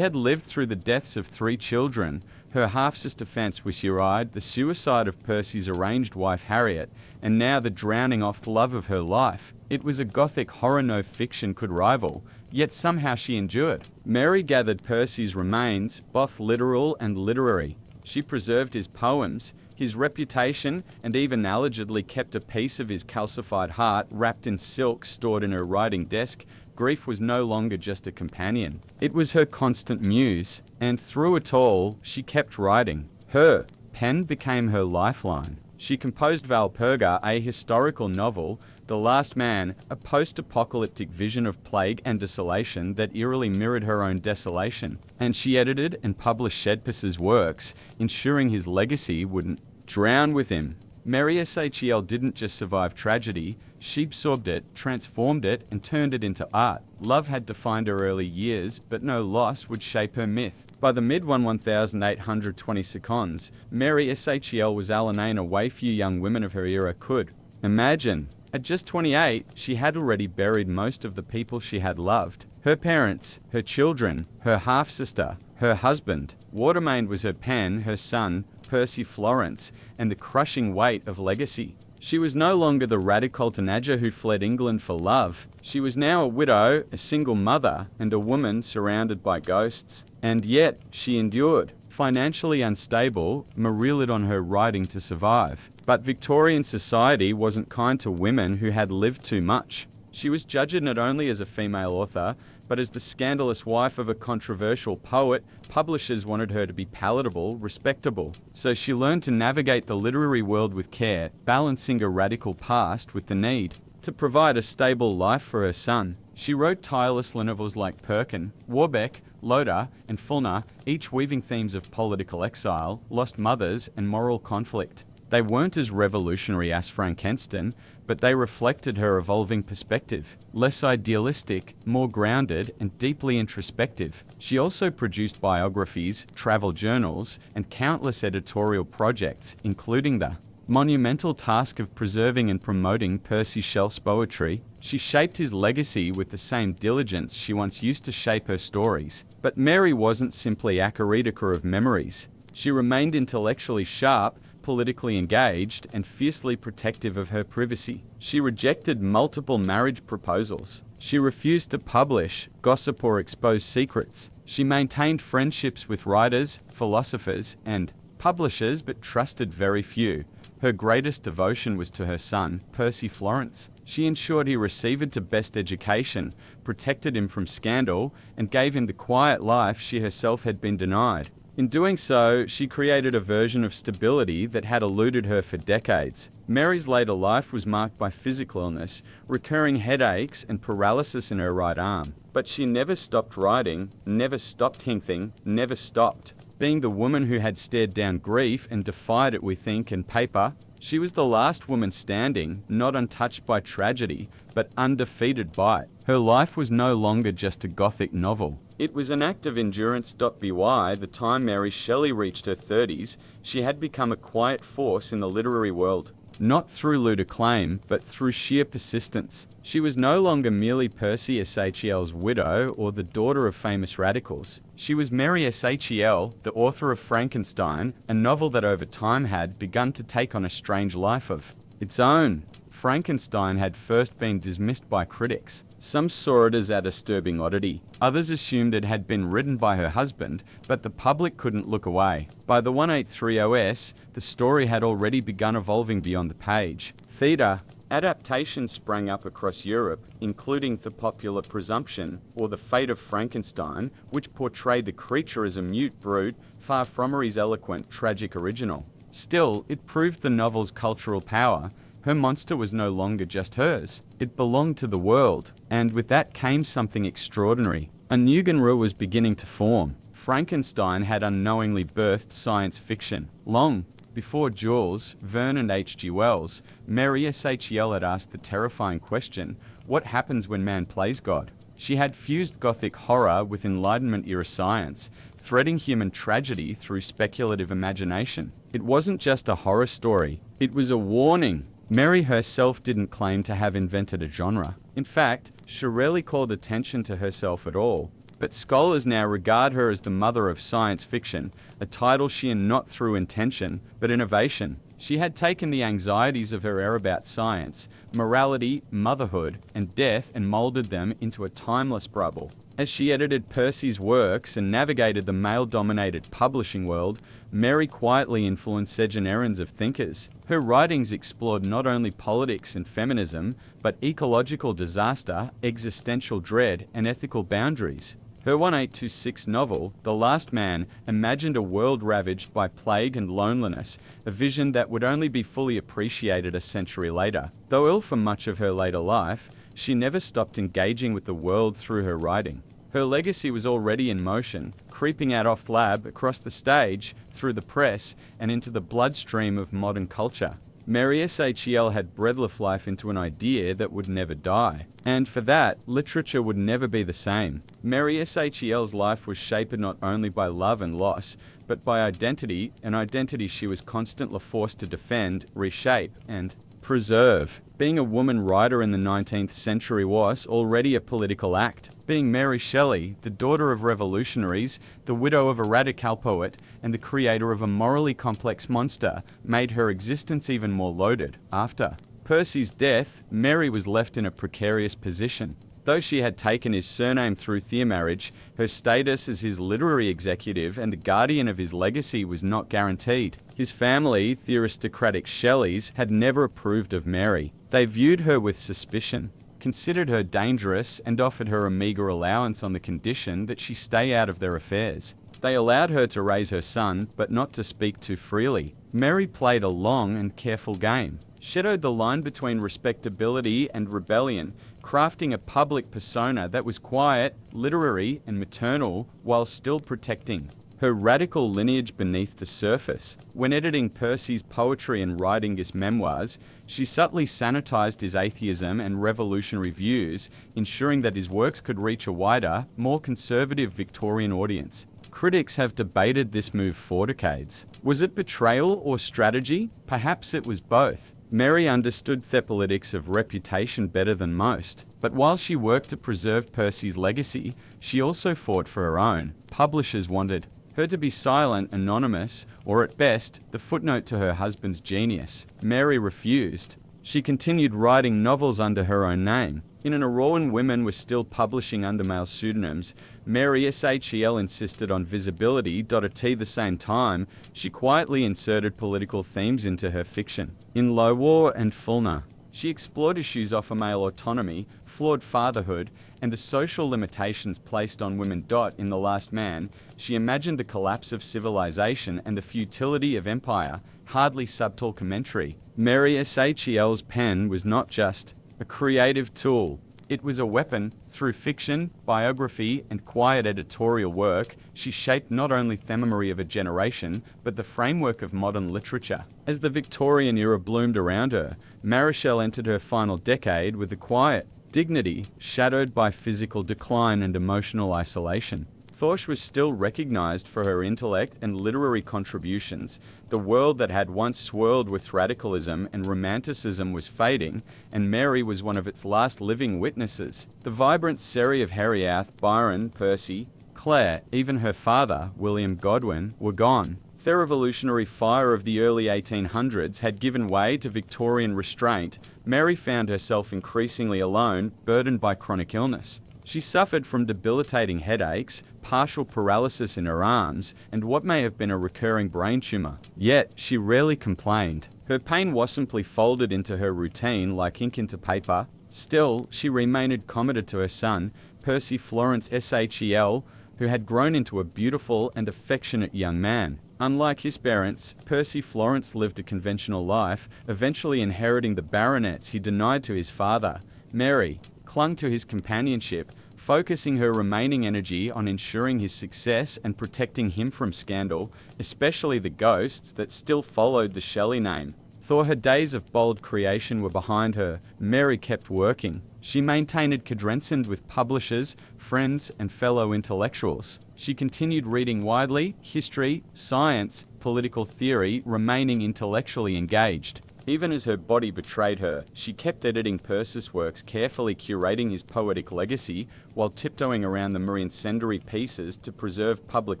had lived through the deaths of 3 children, her half-sister Frances, the suicide of Percy's arranged wife Harriet, and now the drowning off the love of her life. It was a gothic horror no fiction could rival, yet somehow she endured. Mary gathered Percy's remains, both literal and literary. She preserved his poems, his reputation, and even allegedly kept a piece of his calcified heart wrapped in silk stored in her writing desk. Grief was no longer just a companion. It was her constant muse, and through it all, she kept writing. Her pen became her lifeline. She composed Valperga, a historical novel, The Last Man, a post-apocalyptic vision of plague and desolation that eerily mirrored her own desolation. And she edited and published Shedpus's works, ensuring his legacy wouldn't drown with him. Mary Shel didn't just survive tragedy, she absorbed it, transformed it, and turned it into art. Love had defined her early years, but no loss would shape her myth. By the mid-1820s, Mary Shel was Alanine a way few young women of her era could imagine. At just 28, she had already buried most of the people she had loved. Her parents, her children, her half-sister, her husband. Watermain was her pen, her son, Percy Florence, and the crushing weight of legacy. She was no longer the radical teenager who fled England for love. She was now a widow, a single mother, and a woman surrounded by ghosts. And yet, she endured. Financially unstable, Marie relied on her writing to survive. But Victorian society wasn't kind to women who had lived too much. She was judged not only as a female author, but as the scandalous wife of a controversial poet. Publishers wanted her to be palatable, respectable. So she learned to navigate the literary world with care, balancing a radical past with the need to provide a stable life for her son. She wrote tirelessly novels like Perkin, Warbeck, Loder, and Fulner, each weaving themes of political exile, lost mothers, and moral conflict. They weren't as revolutionary as Frankenstein, but they reflected her evolving perspective. Less idealistic, more grounded, and deeply introspective. She also produced biographies, travel journals, and countless editorial projects, including the monumental task of preserving and promoting Percy Shell's poetry. She shaped his legacy with the same diligence she once used to shape her stories. But Mary wasn't simply a reader of memories. She remained intellectually sharp, politically engaged, and fiercely protective of her privacy. She rejected multiple marriage proposals. She refused to publish, gossip, or expose secrets. She maintained friendships with writers, philosophers, and publishers, but trusted very few. Her greatest devotion was to her son, Percy Florence. She ensured he received the best education, protected him from scandal, and gave him the quiet life she herself had been denied. In doing so, she created a version of stability that had eluded her for decades. Mary's later life was marked by physical illness, recurring headaches, and paralysis in her right arm. But she never stopped writing, never stopped hinting, never stopped. Being the woman who had stared down grief and defied it with ink and paper, she was the last woman standing, not untouched by tragedy, but undefeated by it. Her life was no longer just a Gothic novel. It was an act of endurance. By the time Mary Shelley reached her 30s, she had become a quiet force in the literary world. Not through lewd acclaim, but through sheer persistence. She was no longer merely Percy Shel's widow or the daughter of famous radicals. She was Mary Shel, the author of Frankenstein, a novel that over time had begun to take on a strange life of its own. Frankenstein had first been dismissed by critics. Some saw it as a disturbing oddity. Others assumed it had been written by her husband, but the public couldn't look away. By the 1830s, the story had already begun evolving beyond the page. Theatre adaptations sprang up across Europe, including The Popular Presumption or The Fate of Frankenstein, which portrayed the creature as a mute brute, far from Mary's eloquent, tragic original. Still, it proved the novel's cultural power. Her monster was no longer just hers. It belonged to the world, and with that came something extraordinary. A new genre was beginning to form. Frankenstein had unknowingly birthed science fiction. Long before Jules Verne and H.G. Wells, Mary Shel had asked the terrifying question, what happens when man plays God? She had fused Gothic horror with Enlightenment-era science, threading human tragedy through speculative imagination. It wasn't just a horror story, it was a warning. Mary herself didn't claim to have invented a genre. In fact, she rarely called attention to herself at all. But scholars now regard her as the mother of science fiction, a title she earned not through intention, but innovation. She had taken the anxieties of her era about science, morality, motherhood, and death and molded them into a timeless bubble. As she edited Percy's works and navigated the male-dominated publishing world, Mary quietly influenced generations of thinkers. Her writings explored not only politics and feminism, but ecological disaster, existential dread, and ethical boundaries. Her 1826 novel, The Last Man, imagined a world ravaged by plague and loneliness, a vision that would only be fully appreciated a century later. Though ill for much of her later life, she never stopped engaging with the world through her writing. Her legacy was already in motion, creeping out off lab, across the stage, through the press, and into the bloodstream of modern culture. Mary Shel had breathed life into an idea that would never die. And for that, literature would never be the same. Mary Shel's life was shaped not only by love and loss, but by identity, an identity she was constantly forced to defend, reshape, and preserve. Being a woman writer in the 19th century was already a political act. Being Mary Shelley, the daughter of revolutionaries, the widow of a radical poet, and the creator of a morally complex monster, made her existence even more loaded. After Percy's death, Mary was left in a precarious position. Though she had taken his surname through their marriage, her status as his literary executive and the guardian of his legacy was not guaranteed. His family, the aristocratic Shelleys, had never approved of Mary. They viewed her with suspicion, considered her dangerous, and offered her a meagre allowance on the condition that she stay out of their affairs. They allowed her to raise her son, but not to speak too freely. Mary played a long and careful game, shadowed the line between respectability and rebellion, crafting a public persona that was quiet, literary, and maternal, while still protecting her radical lineage beneath the surface. When editing Percy's poetry and writing his memoirs, she subtly sanitized his atheism and revolutionary views, ensuring that his works could reach a wider, more conservative Victorian audience. Critics have debated this move for decades. Was it betrayal or strategy? Perhaps it was both. Mary understood the politics of reputation better than most, but while she worked to preserve Percy's legacy, she also fought for her own. Publishers wanted her to be silent, anonymous, or at best, the footnote to her husband's genius. Mary refused. She continued writing novels under her own name. In an era when women were still publishing under male pseudonyms, Mary Shel insisted on visibility. At the same time, she quietly inserted political themes into her fiction. In Low War and Fulner, She explored issues of male autonomy, flawed fatherhood, and the social limitations placed on women. In The Last Man, she imagined the collapse of civilization and the futility of empire, hardly subtle commentary. Mary Shel's pen was not just a creative tool. It was a weapon. Through fiction, biography, and quiet editorial work, she shaped not only the memory of a generation, but the framework of modern literature. As the Victorian era bloomed around her, Mary Shell entered her final decade with a quiet dignity shadowed by physical decline and emotional isolation. Thorsch was still recognized for her intellect and literary contributions. The world that had once swirled with radicalism and romanticism was fading, and Mary was one of its last living witnesses. The vibrant serie of Harriet, Byron, Percy, Clare, even her father, William Godwin, were gone. The revolutionary fire of the early 1800s had given way to Victorian restraint. Mary found herself increasingly alone, burdened by chronic illness. She suffered from debilitating headaches, partial paralysis in her arms, and what may have been a recurring brain tumor. Yet, she rarely complained. Her pain was simply folded into her routine like ink into paper. Still, she remained committed to her son, Percy Florence Shel, who had grown into a beautiful and affectionate young man. Unlike his parents, Percy Florence lived a conventional life, eventually inheriting the baronets he denied to his father. Mary clung to his companionship, focusing her remaining energy on ensuring his success and protecting him from scandal, especially the ghosts that still followed the Shelley name. Though her days of bold creation were behind her, Mary kept working. She maintained cadence with publishers, friends, and fellow intellectuals. She continued reading widely, history, science, political theory, remaining intellectually engaged. Even as her body betrayed her, she kept editing Percy's works, carefully curating his poetic legacy, while tiptoeing around the more incendiary pieces to preserve public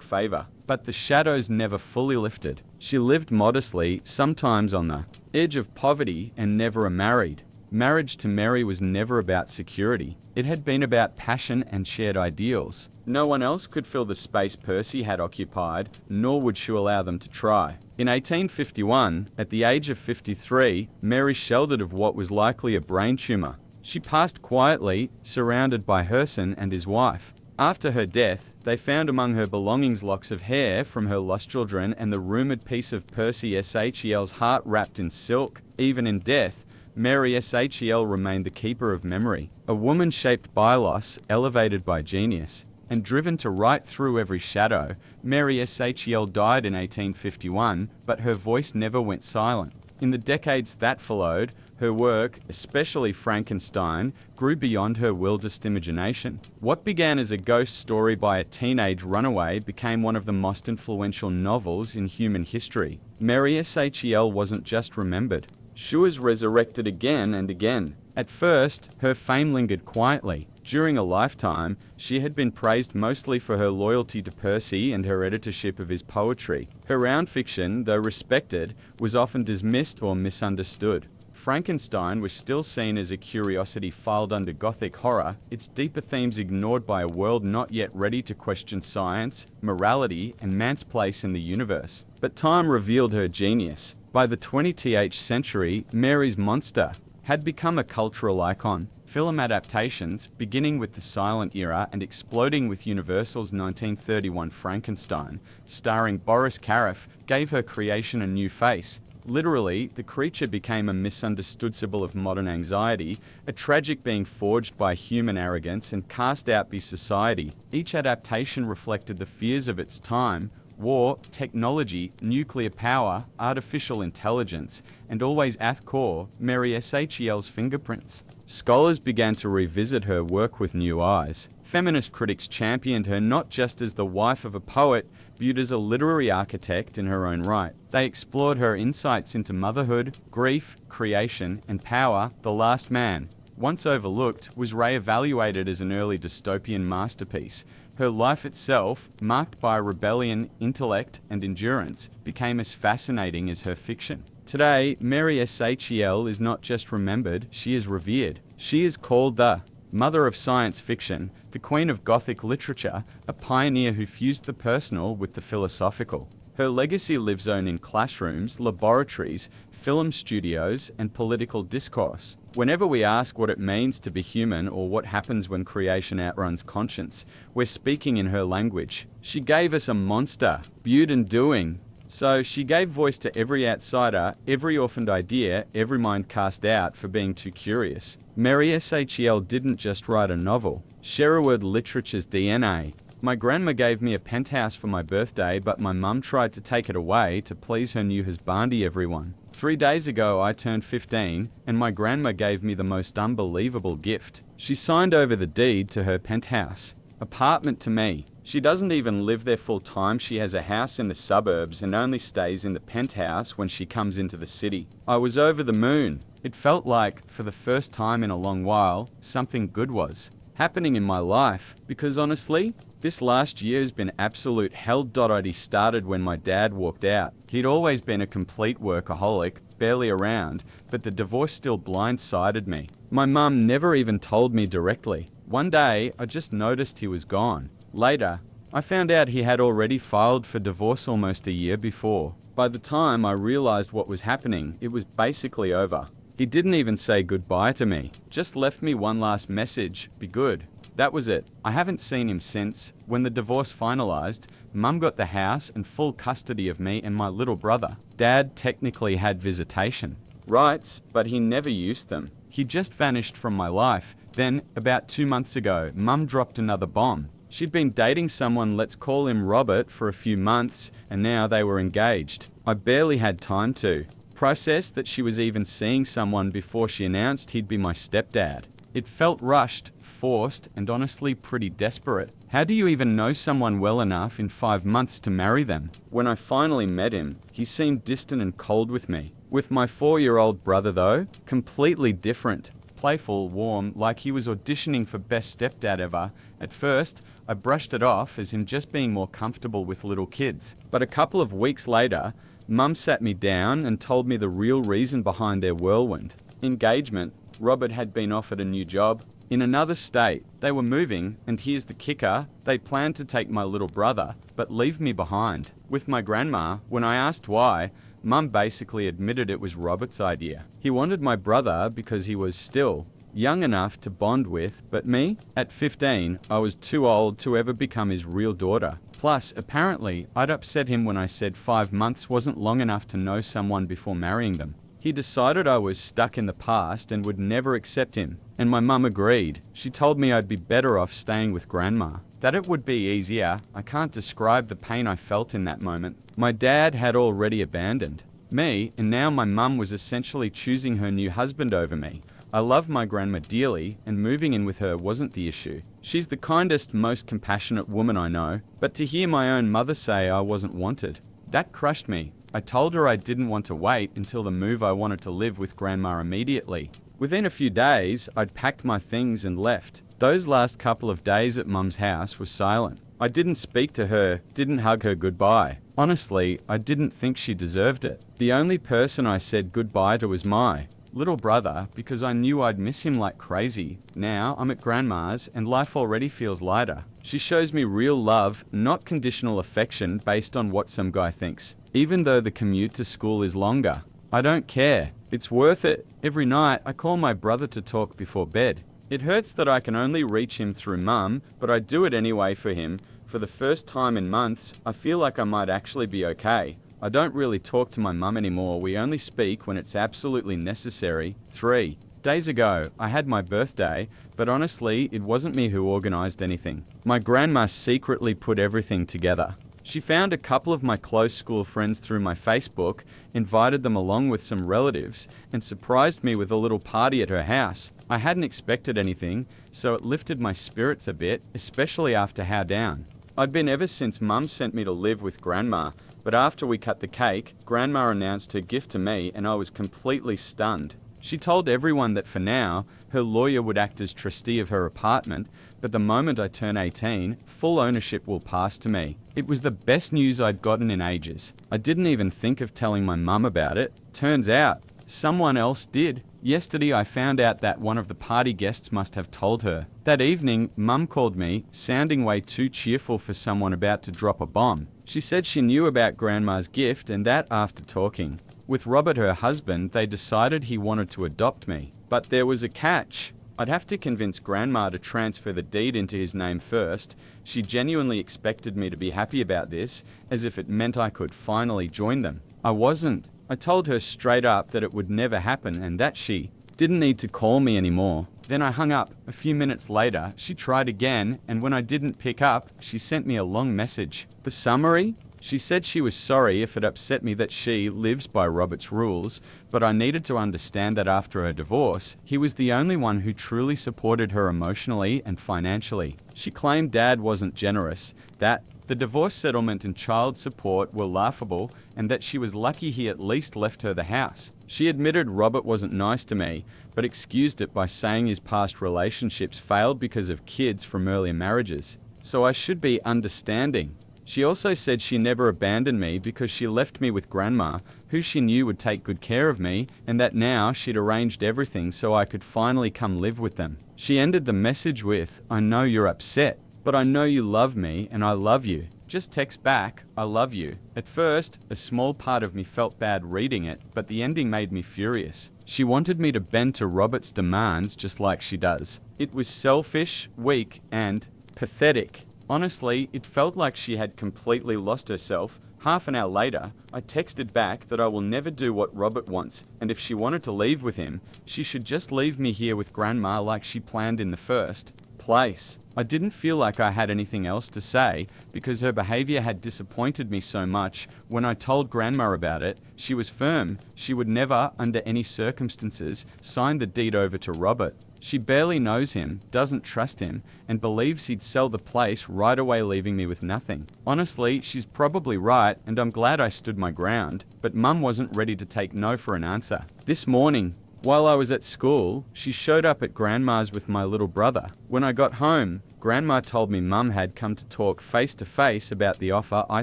favour. But the shadows never fully lifted. She lived modestly, sometimes on the edge of poverty, and never married. Marriage to Mary was never about security. It had been about passion and shared ideals. No one else could fill the space Percy had occupied, nor would she allow them to try. In 1851, at the age of 53, Mary sheltered of what was likely a brain tumour. She passed quietly, surrounded by Herson and his wife. After her death, they found among her belongings locks of hair from her lost children and the rumoured piece of Percy Shel's heart wrapped in silk. Even in death, Mary Shel remained the keeper of memory, a woman shaped by loss, elevated by genius, and driven to write through every shadow. Mary Shel died in 1851, but her voice never went silent. In the decades that followed, her work, especially Frankenstein, grew beyond her wildest imagination. What began as a ghost story by a teenage runaway became one of the most influential novels in human history. Mary Shel wasn't just remembered. She was resurrected again and again. At first, her fame lingered quietly. During a lifetime, she had been praised mostly for her loyalty to Percy and her editorship of his poetry. Her round fiction, though respected, was often dismissed or misunderstood. Frankenstein was still seen as a curiosity filed under Gothic horror, its deeper themes ignored by a world not yet ready to question science, morality, and man's place in the universe. But time revealed her genius. By the 20th century, Mary's monster had become a cultural icon. Film adaptations, beginning with the silent era and exploding with Universal's 1931 Frankenstein, starring Boris Karloff, gave her creation a new face. Literally, the creature became a misunderstood symbol of modern anxiety, a tragic being forged by human arrogance and cast out by society. Each adaptation reflected the fears of its time: war, technology, nuclear power, artificial intelligence, and always at the core, Mary Shel's fingerprints. Scholars began to revisit her work with new eyes. Feminist critics championed her not just as the wife of a poet, viewed as a literary architect in her own right. They explored her insights into motherhood, grief, creation, and power. The Last Man, once overlooked, was re-evaluated as an early dystopian masterpiece. Her life itself, marked by rebellion, intellect, and endurance, became as fascinating as her fiction. Today, Mary Shel is not just remembered, she is revered. She is called the mother of science fiction, the queen of Gothic literature, a pioneer who fused the personal with the philosophical. Her legacy lives on in classrooms, laboratories, film studios, and political discourse. Whenever we ask what it means to be human or what happens when creation outruns conscience, we're speaking in her language. She gave us a monster, viewed and doing. So she gave voice to every outsider, every orphaned idea, every mind cast out for being too curious. Mary Shel didn't just write a novel. Sherwood Literature's DNA. My grandma gave me a penthouse for my birthday, but my mum tried to take it away to please her new husbandi everyone. 3 days ago I turned 15, and my grandma gave me the most unbelievable gift. She signed over the deed to her penthouse. Apartment to me. She doesn't even live there full time. She has a house in the suburbs and only stays in the penthouse when she comes into the city. I was over the moon. It felt like, for the first time in a long while, something good was happening in my life, because honestly, this last year has been absolute hell. It started when my dad walked out. He'd always been a complete workaholic, barely around, but the divorce still blindsided me. My mum never even told me directly. One day, I just noticed he was gone. Later, I found out he had already filed for divorce almost a year before. By the time I realized what was happening, it was basically over. He didn't even say goodbye to me, just left me one last message, be good. That was it. I haven't seen him since. When the divorce finalized, Mum got the house and full custody of me and my little brother. Dad technically had visitation rights, but he never used them. He just vanished from my life. Then, about 2 months ago, Mum dropped another bomb. She'd been dating someone, let's call him Robert, for a few months, and now they were engaged. I barely had time to process that she was even seeing someone before she announced he'd be my stepdad. It felt rushed, forced, and honestly pretty desperate. How do you even know someone well enough in 5 months to marry them? When I finally met him, he seemed distant and cold with me. With my 4-year-old brother though, completely different. Playful, warm, like he was auditioning for best stepdad ever. At first, I brushed it off as him just being more comfortable with little kids. But a couple of weeks later, Mum sat me down and told me the real reason behind their whirlwind. Engagement. Robert had been offered a new job in another state. They were moving, and here's the kicker, they planned to take my little brother, but leave me behind. With my grandma, when I asked why, Mum basically admitted it was Robert's idea. He wanted my brother because he was still young enough to bond with, but me? At 15, I was too old to ever become his real daughter. Plus, apparently, I'd upset him when I said 5 months wasn't long enough to know someone before marrying them. He decided I was stuck in the past and would never accept him. And my mum agreed. She told me I'd be better off staying with grandma. That it would be easier. I can't describe the pain I felt in that moment. My dad had already abandoned me, and now my mum was essentially choosing her new husband over me. I love my grandma dearly, and moving in with her wasn't the issue. She's the kindest, most compassionate woman I know, but to hear my own mother say I wasn't wanted, that crushed me. I told her I didn't want to wait until the move. I wanted to live with grandma immediately. Within a few days, I'd packed my things and left. Those last couple of days at Mum's house was silent. I didn't speak to her, didn't hug her goodbye. Honestly, I didn't think she deserved it. The only person I said goodbye to was my little brother, because I knew I'd miss him like crazy. Now I'm at grandma's and life already feels lighter. She shows me real love, not conditional affection based on what some guy thinks. Even though the commute to school is longer, I don't care. It's worth it. Every night I call my brother to talk before bed. It hurts that I can only reach him through Mum, but I do it anyway for him. For the first time in months, I feel like I might actually be okay. I don't really talk to my mum anymore. We only speak when it's absolutely necessary. 3 days ago, I had my birthday, but honestly, it wasn't me who organized anything. My grandma secretly put everything together. She found a couple of my close school friends through my Facebook, invited them along with some relatives, and surprised me with a little party at her house. I hadn't expected anything, so it lifted my spirits a bit, especially after how down I'd been ever since Mum sent me to live with grandma. But after we cut the cake, grandma announced her gift to me and I was completely stunned. She told everyone that for now, her lawyer would act as trustee of her apartment, but the moment I turn 18, full ownership will pass to me. It was the best news I'd gotten in ages. I didn't even think of telling my mum about it. Turns out, someone else did. Yesterday I found out that one of the party guests must have told her. That evening, Mum called me, sounding way too cheerful for someone about to drop a bomb. She said she knew about Grandma's gift and that after talking with Robert, her husband, they decided he wanted to adopt me. But there was a catch. I'd have to convince Grandma to transfer the deed into his name first. She genuinely expected me to be happy about this, as if it meant I could finally join them. I wasn't. I told her straight up that it would never happen and that she didn't need to call me anymore. Then I hung up. A few minutes later, she tried again, and when I didn't pick up, she sent me a long message. The summary? She said she was sorry if it upset me that she lives by Robert's rules, but I needed to understand that after her divorce, he was the only one who truly supported her emotionally and financially. She claimed Dad wasn't generous, that the divorce settlement and child support were laughable, and that she was lucky he at least left her the house. She admitted Robert wasn't nice to me, but excused it by saying his past relationships failed because of kids from earlier marriages. So I should be understanding. She also said she never abandoned me because she left me with Grandma, who she knew would take good care of me, and that now she'd arranged everything so I could finally come live with them. She ended the message with, "I know you're upset, but I know you love me and I love you. Just text back, I love you." At first, a small part of me felt bad reading it, but the ending made me furious. She wanted me to bend to Robert's demands just like she does. It was selfish, weak, and pathetic. Honestly, it felt like she had completely lost herself. Half an hour later, I texted back that I will never do what Robert wants, and if she wanted to leave with him, she should just leave me here with Grandma like she planned in the first place. I didn't feel like I had anything else to say because her behavior had disappointed me so much. When I told Grandma about it, she was firm. She would never, under any circumstances, sign the deed over to Robert. She barely knows him, doesn't trust him, and believes he'd sell the place right away, leaving me with nothing. Honestly, she's probably right, and I'm glad I stood my ground, but Mum wasn't ready to take no for an answer. This morning, while I was at school, she showed up at Grandma's with my little brother. When I got home, Grandma told me Mum had come to talk face to face about the offer I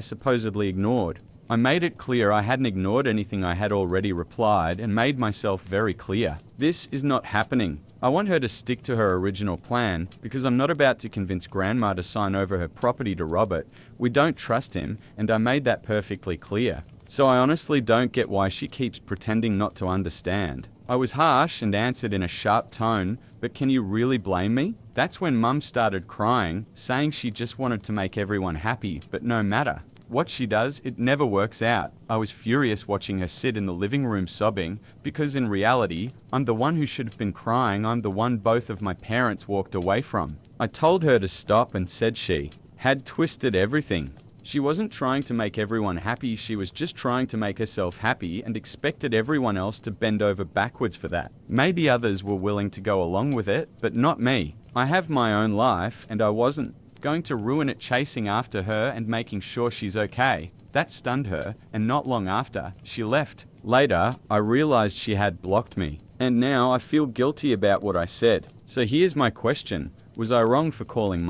supposedly ignored. I made it clear I hadn't ignored anything. I had already replied and made myself very clear. This is not happening. I want her to stick to her original plan because I'm not about to convince Grandma to sign over her property to Robert. We don't trust him, and I made that perfectly clear. So I honestly don't get why she keeps pretending not to understand. I was harsh and answered in a sharp tone, but can you really blame me? That's when Mum started crying, saying she just wanted to make everyone happy, but no matter what she does, it never works out. I was furious watching her sit in the living room sobbing, because in reality, I'm the one who should have been crying. I'm the one both of my parents walked away from. I told her to stop and said she had twisted everything. She wasn't trying to make everyone happy, she was just trying to make herself happy and expected everyone else to bend over backwards for that. Maybe others were willing to go along with it, but not me. I have my own life, and I wasn't going to ruin it chasing after her and making sure she's okay. That stunned her, and not long after, she left. Later, I realized she had blocked me, and now I feel guilty about what I said. So here's my question. Was I wrong for calling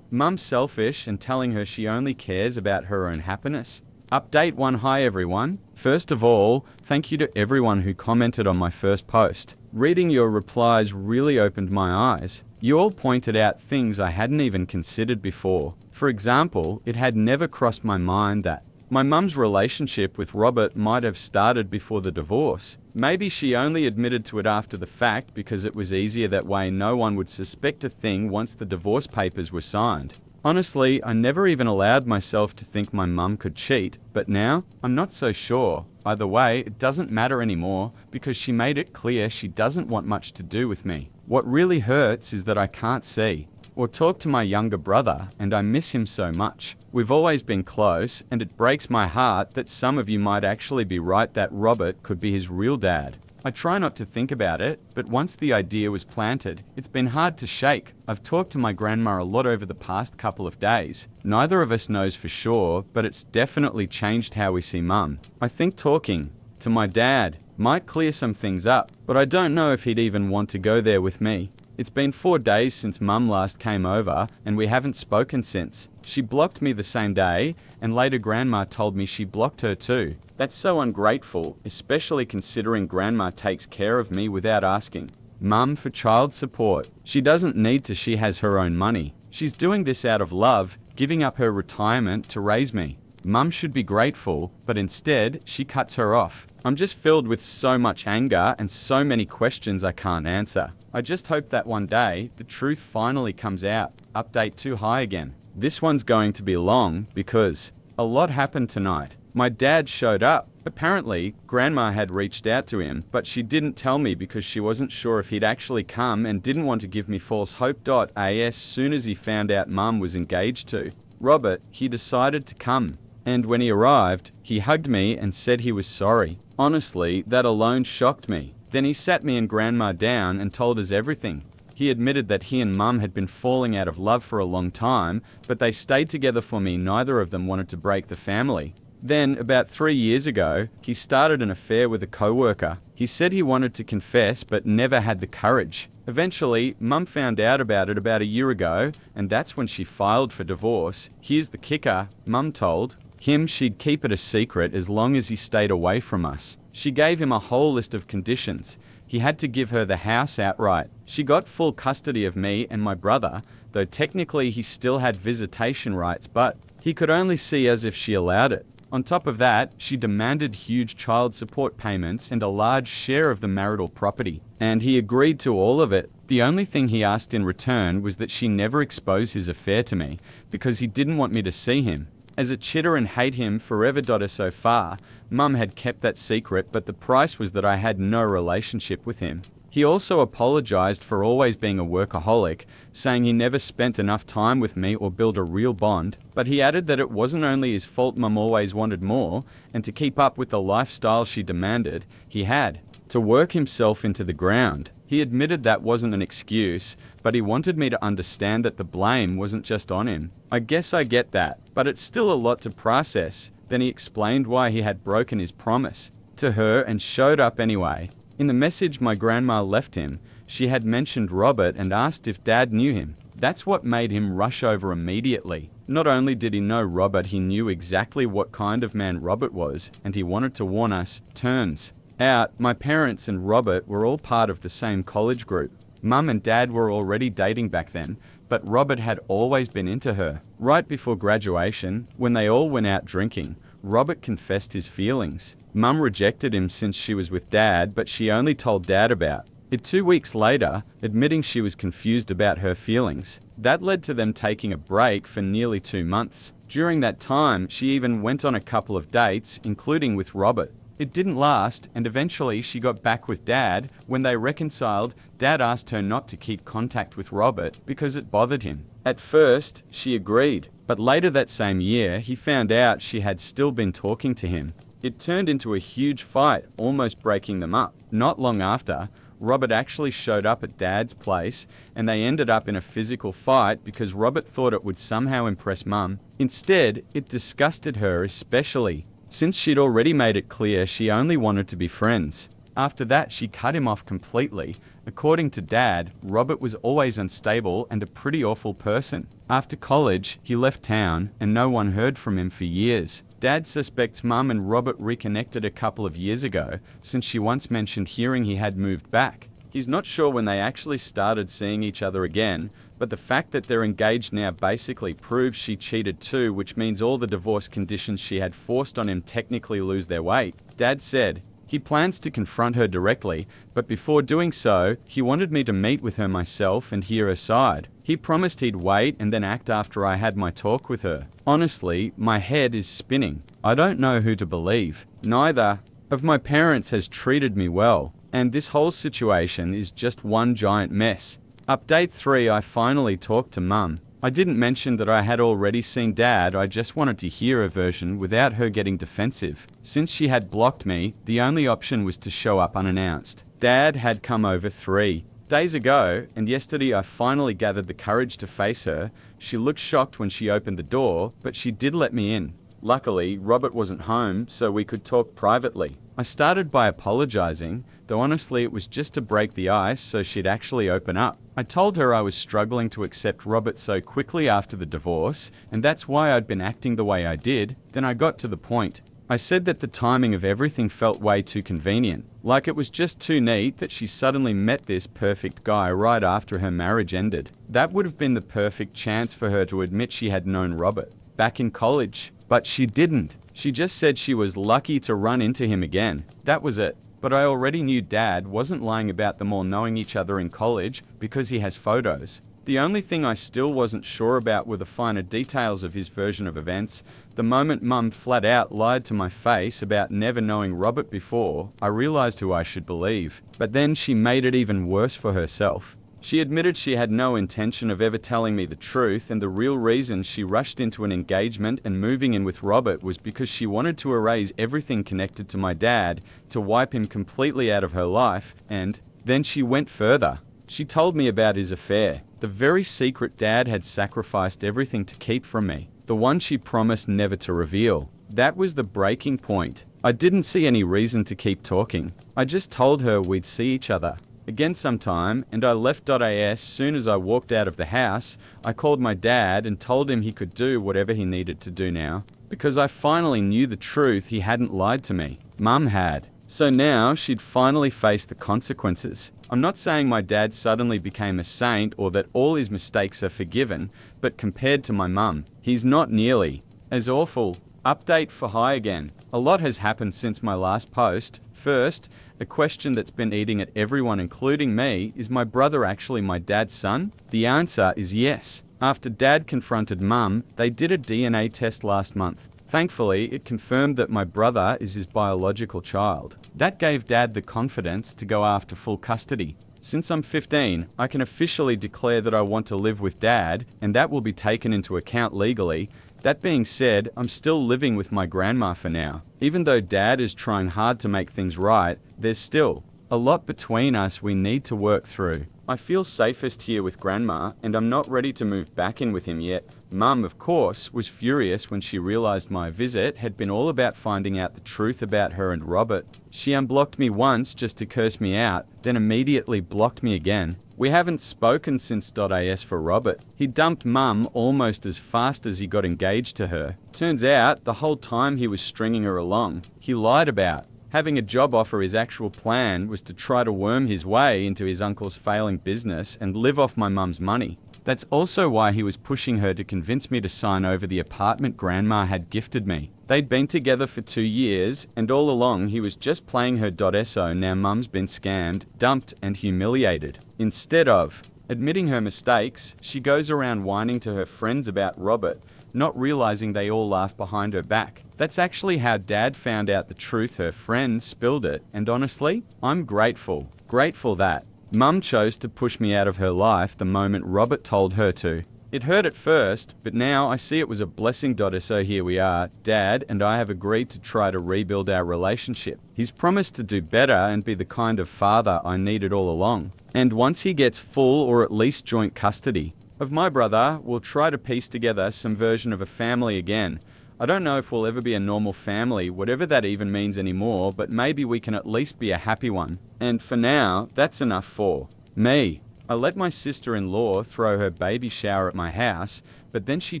Mum selfish and telling her she only cares about her own happiness? Update 1. Hi everyone. First of all, thank you to everyone who commented on my first post. Reading your replies really opened my eyes. You all pointed out things I hadn't even considered before. For example, it had never crossed my mind that my mum's relationship with Robert might have started before the divorce. Maybe she only admitted to it after the fact because it was easier that way. No one would suspect a thing once the divorce papers were signed. Honestly, I never even allowed myself to think my mum could cheat, but now, I'm not so sure. Either way, it doesn't matter anymore because she made it clear she doesn't want much to do with me. What really hurts is that I can't see or talk to my younger brother, and I miss him so much. We've always been close, and it breaks my heart that some of you might actually be right that Robert could be his real dad. I try not to think about it, but once the idea was planted, it's been hard to shake. I've talked to my grandma a lot over the past couple of days. Neither of us knows for sure, but it's definitely changed how we see Mum. I think talking to my dad might clear some things up, but I don't know if he'd even want to go there with me. It's been 4 days since Mum last came over, and we haven't spoken since. She blocked me the same day, and later Grandma told me she blocked her too. That's so ungrateful, especially considering Grandma takes care of me without asking Mum for child support. She doesn't need to, she has her own money. She's doing this out of love, giving up her retirement to raise me. Mum should be grateful, but instead, she cuts her off. I'm just filled with so much anger and so many questions I can't answer. I just hope that one day, the truth finally comes out. Update too high again. This one's going to be long because a lot happened tonight. My dad showed up. Apparently, Grandma had reached out to him, but she didn't tell me because she wasn't sure if he'd actually come and didn't want to give me false hope. As soon as he found out Mum was engaged to Robert, he decided to come. And when he arrived, he hugged me and said he was sorry. Honestly, that alone shocked me. Then he sat me and Grandma down and told us everything. He admitted that he and Mum had been falling out of love for a long time, but they stayed together for me. Neither of them wanted to break the family. Then, about 3 years ago, he started an affair with a co-worker. He said he wanted to confess but never had the courage. Eventually, Mum found out about it about a year ago, and that's when she filed for divorce. Here's the kicker: Mum told him she'd keep it a secret as long as he stayed away from us. She gave him a whole list of conditions. He had to give her the house outright. She got full custody of me and my brother, though technically he still had visitation rights, but he could only see us if she allowed it. On top of that, she demanded huge child support payments and a large share of the marital property. And he agreed to all of it. The only thing he asked in return was that she never expose his affair to me, because he didn't want me to see him. As a chitter and hate him forever. So far, Mum had kept that secret, but the price was that I had no relationship with him. He also apologized for always being a workaholic, saying he never spent enough time with me or built a real bond, but he added that it wasn't only his fault. Mum always wanted more, and to keep up with the lifestyle she demanded, he had to work himself into the ground. He admitted that wasn't an excuse, but he wanted me to understand that the blame wasn't just on him. I guess I get that, but it's still a lot to process. Then he explained why he had broken his promise to her and showed up anyway. In the message my grandma left him, she had mentioned Robert and asked if Dad knew him. That's what made him rush over immediately. Not only did he know Robert, he knew exactly what kind of man Robert was, and he wanted to warn us. Turns out, my parents and Robert were all part of the same college group. Mum and Dad were already dating back then, but Robert had always been into her. Right before graduation, when they all went out drinking, Robert confessed his feelings. Mum rejected him since she was with Dad, but she only told Dad about it 2 weeks later, admitting she was confused about her feelings. That led to them taking a break for nearly 2 months. During that time, she even went on a couple of dates, including with Robert. It didn't last, and eventually she got back with Dad. When they reconciled, Dad asked her not to keep contact with Robert because it bothered him. At first, she agreed, but later that same year, he found out she had still been talking to him. It turned into a huge fight, almost breaking them up. Not long after, Robert actually showed up at Dad's place, and they ended up in a physical fight because Robert thought it would somehow impress Mum. Instead, it disgusted her, especially since she'd already made it clear she only wanted to be friends. After that, she cut him off completely. According to Dad, Robert was always unstable and a pretty awful person. After college, he left town, and no one heard from him for years. Dad suspects Mum and Robert reconnected a couple of years ago, since she once mentioned hearing he had moved back. He's not sure when they actually started seeing each other again, but the fact that they're engaged now basically proves she cheated too, which means all the divorce conditions she had forced on him technically lose their weight. Dad said he plans to confront her directly, but before doing so, he wanted me to meet with her myself and hear her side. He promised he'd wait and then act after I had my talk with her. Honestly, my head is spinning. I don't know who to believe. Neither of my parents has treated me well, and this whole situation is just one giant mess. Update 3: I finally talked to Mum. I didn't mention that I had already seen Dad. I just wanted to hear her version without her getting defensive. Since she had blocked me, the only option was to show up unannounced. Dad had come over 3 days ago, and yesterday I finally gathered the courage to face her. She looked shocked when she opened the door, but she did let me in. Luckily, Robert wasn't home, so we could talk privately. I started by apologizing, though honestly it was just to break the ice so she'd actually open up. I told her I was struggling to accept Robert so quickly after the divorce, and that's why I'd been acting the way I did. Then I got to the point. I said that the timing of everything felt way too convenient, like it was just too neat that she suddenly met this perfect guy right after her marriage ended. That would have been the perfect chance for her to admit she had known Robert back in college. But she didn't. She just said she was lucky to run into him again. That was it. But I already knew Dad wasn't lying about them all knowing each other in college because he has photos. The only thing I still wasn't sure about were the finer details of his version of events. The moment Mum flat out lied to my face about never knowing Robert before, I realized who I should believe. But then she made it even worse for herself. She admitted she had no intention of ever telling me the truth, and the real reason she rushed into an engagement and moving in with Robert was because she wanted to erase everything connected to my dad, to wipe him completely out of her life, and then she went further. She told me about his affair, the very secret Dad had sacrificed everything to keep from me, the one she promised never to reveal. That was the breaking point. I didn't see any reason to keep talking. I just told her we'd see each other again sometime, and I left. As soon as I walked out of the house, I called my dad and told him he could do whatever he needed to do now, because I finally knew the truth. He hadn't lied to me. Mum had. So now she'd finally face the consequences. I'm not saying my dad suddenly became a saint or that all his mistakes are forgiven, but compared to my mum, he's not nearly as awful. Update for high again. A lot has happened since my last post. First, a question that's been eating at everyone, including me, is my brother actually my dad's son? The answer is yes. After Dad confronted Mum, they did a DNA test last month. Thankfully, it confirmed that my brother is his biological child. That gave Dad the confidence to go after full custody. Since I'm 15, I can officially declare that I want to live with Dad, and that will be taken into account legally. That being said, I'm still living with my grandma for now. Even though Dad is trying hard to make things right, there's still a lot between us we need to work through. I feel safest here with Grandma, and I'm not ready to move back in with him yet. Mum, of course, was furious when she realized my visit had been all about finding out the truth about her and Robert. She unblocked me once just to curse me out, then immediately blocked me again. We haven't spoken since .as for Robert. He dumped Mum almost as fast as he got engaged to her. Turns out, the whole time he was stringing her along, he lied about having a job offer. His actual plan was to try to worm his way into his uncle's failing business and live off my mum's money. That's also why he was pushing her to convince me to sign over the apartment Grandma had gifted me. They'd been together for 2 years, and all along he was just playing her. So now Mum's been scammed, dumped, and humiliated. Instead of admitting her mistakes, she goes around whining to her friends about Robert, not realizing they all laugh behind her back. That's actually how Dad found out the truth. Her friends spilled it, and honestly, I'm grateful. Grateful that Mum chose to push me out of her life the moment Robert told her to. It hurt at first, but now I see it was a blessing. So here we are. Dad and I have agreed to try to rebuild our relationship. He's promised to do better and be the kind of father I needed all along. And once he gets full or at least joint custody of my brother, we'll try to piece together some version of a family again. I don't know if we'll ever be a normal family, whatever that even means anymore, but maybe we can at least be a happy one. And for now, that's enough for me. I let my sister-in-law throw her baby shower at my house, but then she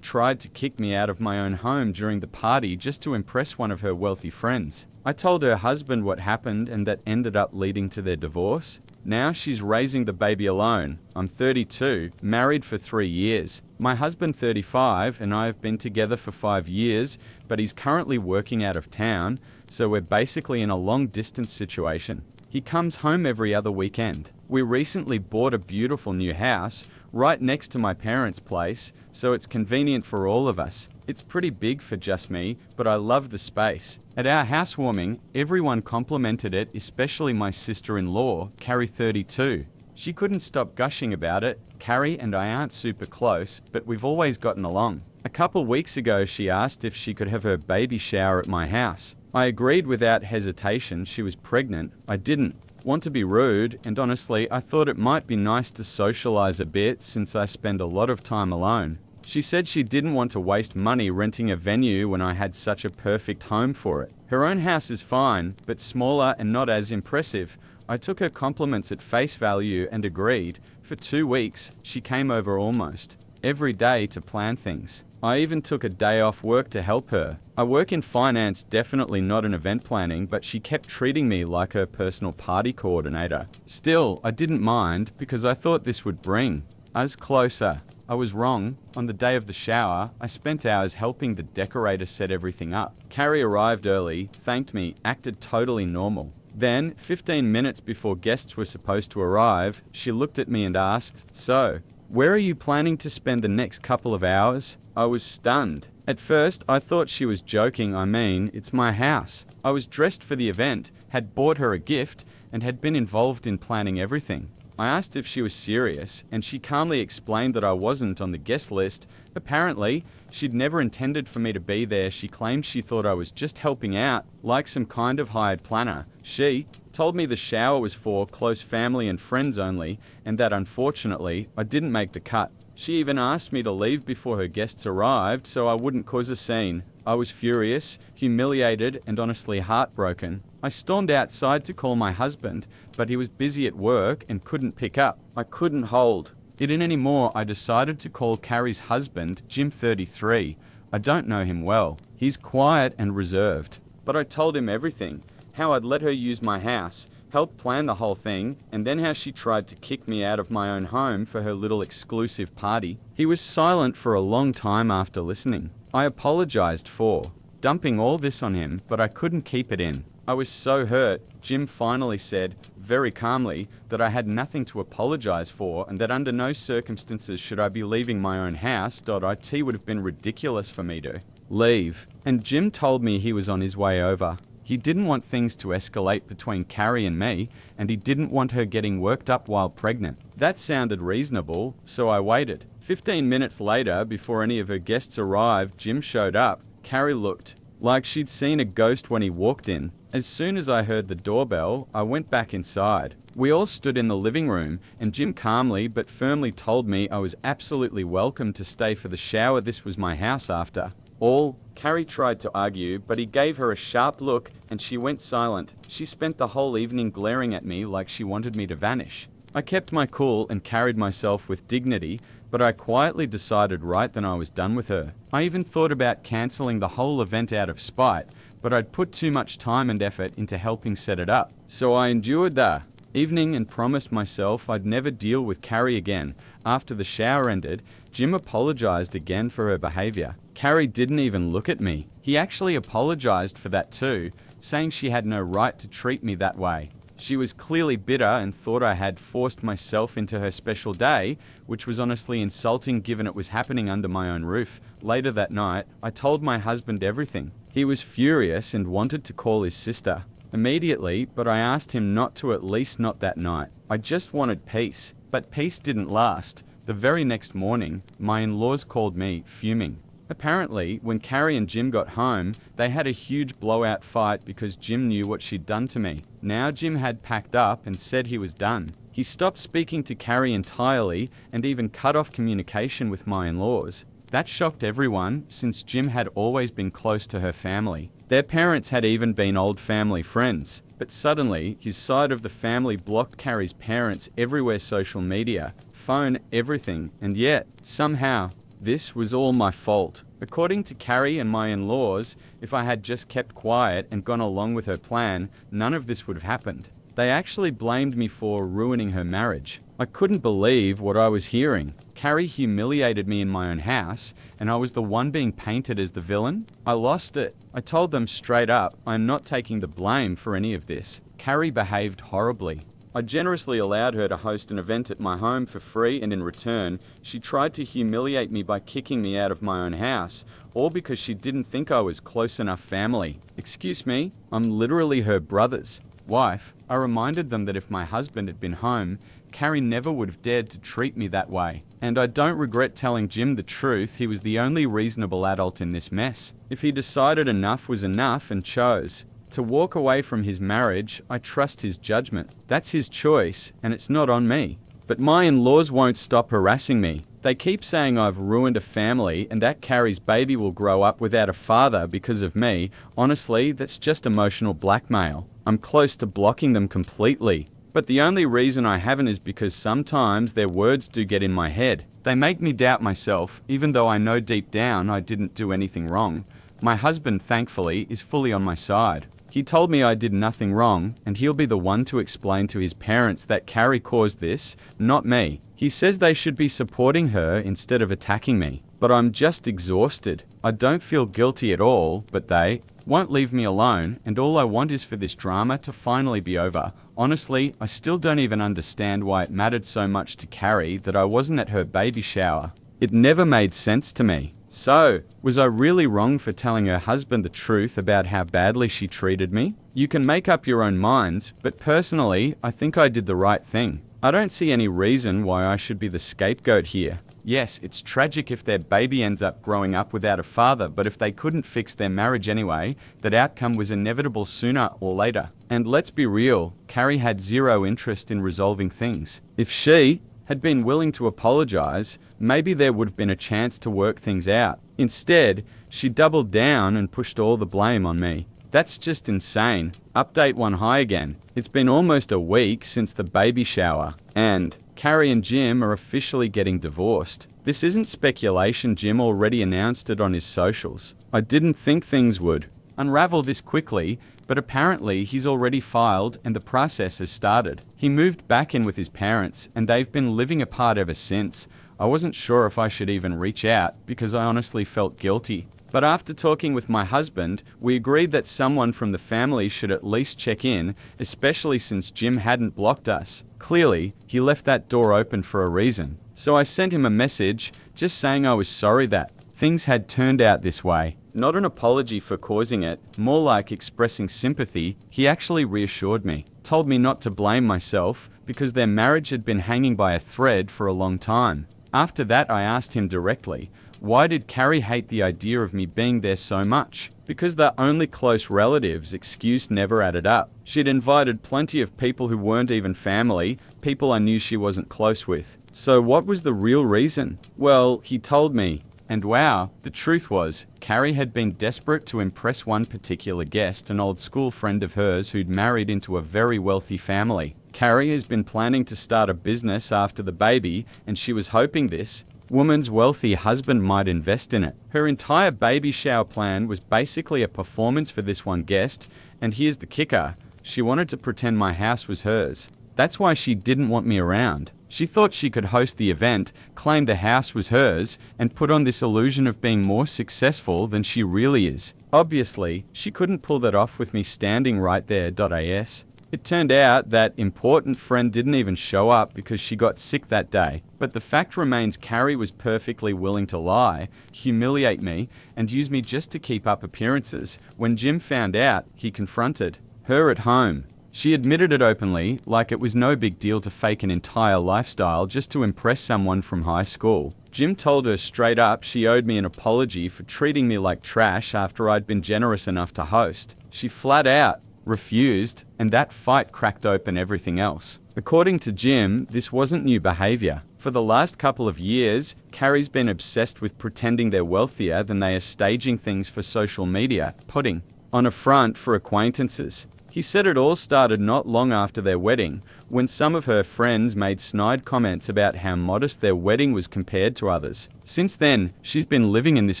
tried to kick me out of my own home during the party just to impress one of her wealthy friends. I told her husband what happened, and that ended up leading to their divorce. Now she's raising the baby alone. I'm 32, married for 3 years. My husband 35, and I have been together for 5 years, but he's currently working out of town, so we're basically in a long-distance situation. He comes home every other weekend. We recently bought a beautiful new house right next to my parents' place, so it's convenient for all of us. It's pretty big for just me, but I love the space. At our housewarming, everyone complimented it, especially my sister-in-law, Carrie 32. She couldn't stop gushing about it. Carrie and I aren't super close, but we've always gotten along. A couple weeks ago, she asked if she could have her baby shower at my house. I agreed without hesitation. She was pregnant. I didn't want to be rude, and honestly, I thought it might be nice to socialize a bit since I spend a lot of time alone. She said she didn't want to waste money renting a venue when I had such a perfect home for it. Her own house is fine, but smaller and not as impressive. I took her compliments at face value and agreed. For 2 weeks, she came over almost every day to plan things. I even took a day off work to help her. I work in finance, definitely not in event planning, but she kept treating me like her personal party coordinator. Still, I didn't mind because I thought this would bring us closer. I was wrong. On the day of the shower, I spent hours helping the decorator set everything up. Carrie arrived early, thanked me, acted totally normal. Then, 15 minutes before guests were supposed to arrive, she looked at me and asked, "So, where are you planning to spend the next couple of hours?" I was stunned. At first, I thought she was joking. I mean, it's my house. I was dressed for the event, had bought her a gift, and had been involved in planning everything. I asked if she was serious, and she calmly explained that I wasn't on the guest list. Apparently, she'd never intended for me to be there. She claimed she thought I was just helping out, like some kind of hired planner. She told me the shower was for close family and friends only, and that unfortunately, I didn't make the cut. She even asked me to leave before her guests arrived so I wouldn't cause a scene. I was furious, humiliated, and honestly heartbroken. I stormed outside to call my husband, but he was busy at work and couldn't pick up. I couldn't hold it in anymore. I decided to call Carrie's husband, Jim, 33. I don't know him well. He's quiet and reserved. But I told him everything, how I'd let her use my house, helped plan the whole thing, and then how she tried to kick me out of my own home for her little exclusive party. He was silent for a long time after listening. I apologized for dumping all this on him, but I couldn't keep it in. I was so hurt. Jim finally said, very calmly, that I had nothing to apologize for and that under no circumstances should I be leaving my own house. It would have been ridiculous for me to leave. And Jim told me he was on his way over. He didn't want things to escalate between Carrie and me, and he didn't want her getting worked up while pregnant. That sounded reasonable, so I waited. 15 minutes later, before any of her guests arrived, Jim showed up. Carrie looked like she'd seen a ghost when he walked in. As soon as I heard the doorbell, I went back inside. We all stood in the living room, and Jim calmly but firmly told me I was absolutely welcome to stay for the shower. This was my house after all. Carrie tried to argue, but he gave her a sharp look and she went silent. She spent the whole evening glaring at me like she wanted me to vanish. I kept my cool and carried myself with dignity, but I quietly decided right then I was done with her. I even thought about cancelling the whole event out of spite, but I'd put too much time and effort into helping set it up. So I endured the evening and promised myself I'd never deal with Carrie again. After the shower ended, Jim apologized again for her behavior. Carrie didn't even look at me. He actually apologized for that too, saying she had no right to treat me that way. She was clearly bitter and thought I had forced myself into her special day, which was honestly insulting given it was happening under my own roof. Later that night, I told my husband everything. He was furious and wanted to call his sister immediately, but I asked him not to, at least not that night. I just wanted peace, but peace didn't last. The very next morning, my in-laws called me, fuming. Apparently, when Carrie and Jim got home, they had a huge blowout fight because Jim knew what she'd done to me. Now Jim had packed up and said he was done. He stopped speaking to Carrie entirely and even cut off communication with my in-laws. That shocked everyone, since Jim had always been close to her family. Their parents had even been old family friends. But suddenly, his side of the family blocked Carrie's parents everywhere, social media, phone, everything, and yet, somehow, this was all my fault. According to Carrie and my in-laws, if I had just kept quiet and gone along with her plan, none of this would have happened. They actually blamed me for ruining her marriage. I couldn't believe what I was hearing. Carrie humiliated me in my own house, and I was the one being painted as the villain. I lost it. I told them straight up, I'm not taking the blame for any of this. Carrie behaved horribly. I generously allowed her to host an event at my home for free, and in return, she tried to humiliate me by kicking me out of my own house, all because she didn't think I was close enough family. Excuse me, I'm literally her brother's wife. I reminded them that if my husband had been home, Carrie never would have dared to treat me that way. And I don't regret telling Jim the truth. He was the only reasonable adult in this mess. If he decided enough was enough and chose to walk away from his marriage, I trust his judgment. That's his choice, and it's not on me. But my in-laws won't stop harassing me. They keep saying I've ruined a family and that Carrie's baby will grow up without a father because of me. Honestly, that's just emotional blackmail. I'm close to blocking them completely. But the only reason I haven't is because sometimes their words do get in my head. They make me doubt myself, even though I know deep down I didn't do anything wrong. My husband, thankfully, is fully on my side. He told me I did nothing wrong, and he'll be the one to explain to his parents that Carrie caused this, not me. He says they should be supporting her instead of attacking me. But I'm just exhausted. I don't feel guilty at all, but they won't leave me alone, and all I want is for this drama to finally be over. Honestly, I still don't even understand why it mattered so much to Carrie that I wasn't at her baby shower. It never made sense to me. So, was I really wrong for telling her husband the truth about how badly she treated me? You can make up your own minds, but personally, I think I did the right thing. I don't see any reason why I should be the scapegoat here. Yes, it's tragic if their baby ends up growing up without a father, but if they couldn't fix their marriage anyway, that outcome was inevitable sooner or later. And let's be real, Carrie had zero interest in resolving things. If she had been willing to apologize, maybe there would have been a chance to work things out. Instead, she doubled down and pushed all the blame on me. That's just insane. Update 1 high again. It's been almost a week since the baby shower, and Carrie and Jim are officially getting divorced. This isn't speculation, Jim already announced it on his socials. I didn't think things would unravel this quickly, but apparently he's already filed and the process has started. He moved back in with his parents and they've been living apart ever since. I wasn't sure if I should even reach out because I honestly felt guilty. But after talking with my husband, we agreed that someone from the family should at least check in, especially since Jim hadn't blocked us. Clearly, he left that door open for a reason. So I sent him a message, just saying I was sorry that things had turned out this way. Not an apology for causing it, more like expressing sympathy. He actually reassured me, told me not to blame myself because their marriage had been hanging by a thread for a long time. After that, I asked him directly, why did Carrie hate the idea of me being there so much? Because they're only close relatives, excuse never added up. She'd invited plenty of people who weren't even family, people I knew she wasn't close with. So what was the real reason? Well, he told me. And wow, the truth was, Carrie had been desperate to impress one particular guest, an old school friend of hers who'd married into a very wealthy family. Carrie has been planning to start a business after the baby, and she was hoping this woman's wealthy husband might invest in it. Her entire baby shower plan was basically a performance for this one guest, and here's the kicker, she wanted to pretend my house was hers. That's why she didn't want me around. She thought she could host the event, claim the house was hers, and put on this illusion of being more successful than she really is. Obviously, she couldn't pull that off with me standing right there.as. It turned out that important friend didn't even show up because she got sick that day. But the fact remains Carrie was perfectly willing to lie, humiliate me, and use me just to keep up appearances. When Jim found out, he confronted her at home. She admitted it openly, like it was no big deal to fake an entire lifestyle just to impress someone from high school. Jim told her straight up she owed me an apology for treating me like trash after I'd been generous enough to host. She flat out refused, and that fight cracked open everything else. According to Jim, this wasn't new behavior. For the last couple of years, Carrie's been obsessed with pretending they're wealthier than they are, staging things for social media, putting on a front for acquaintances. He said it all started not long after their wedding, when some of her friends made snide comments about how modest their wedding was compared to others. Since then, she's been living in this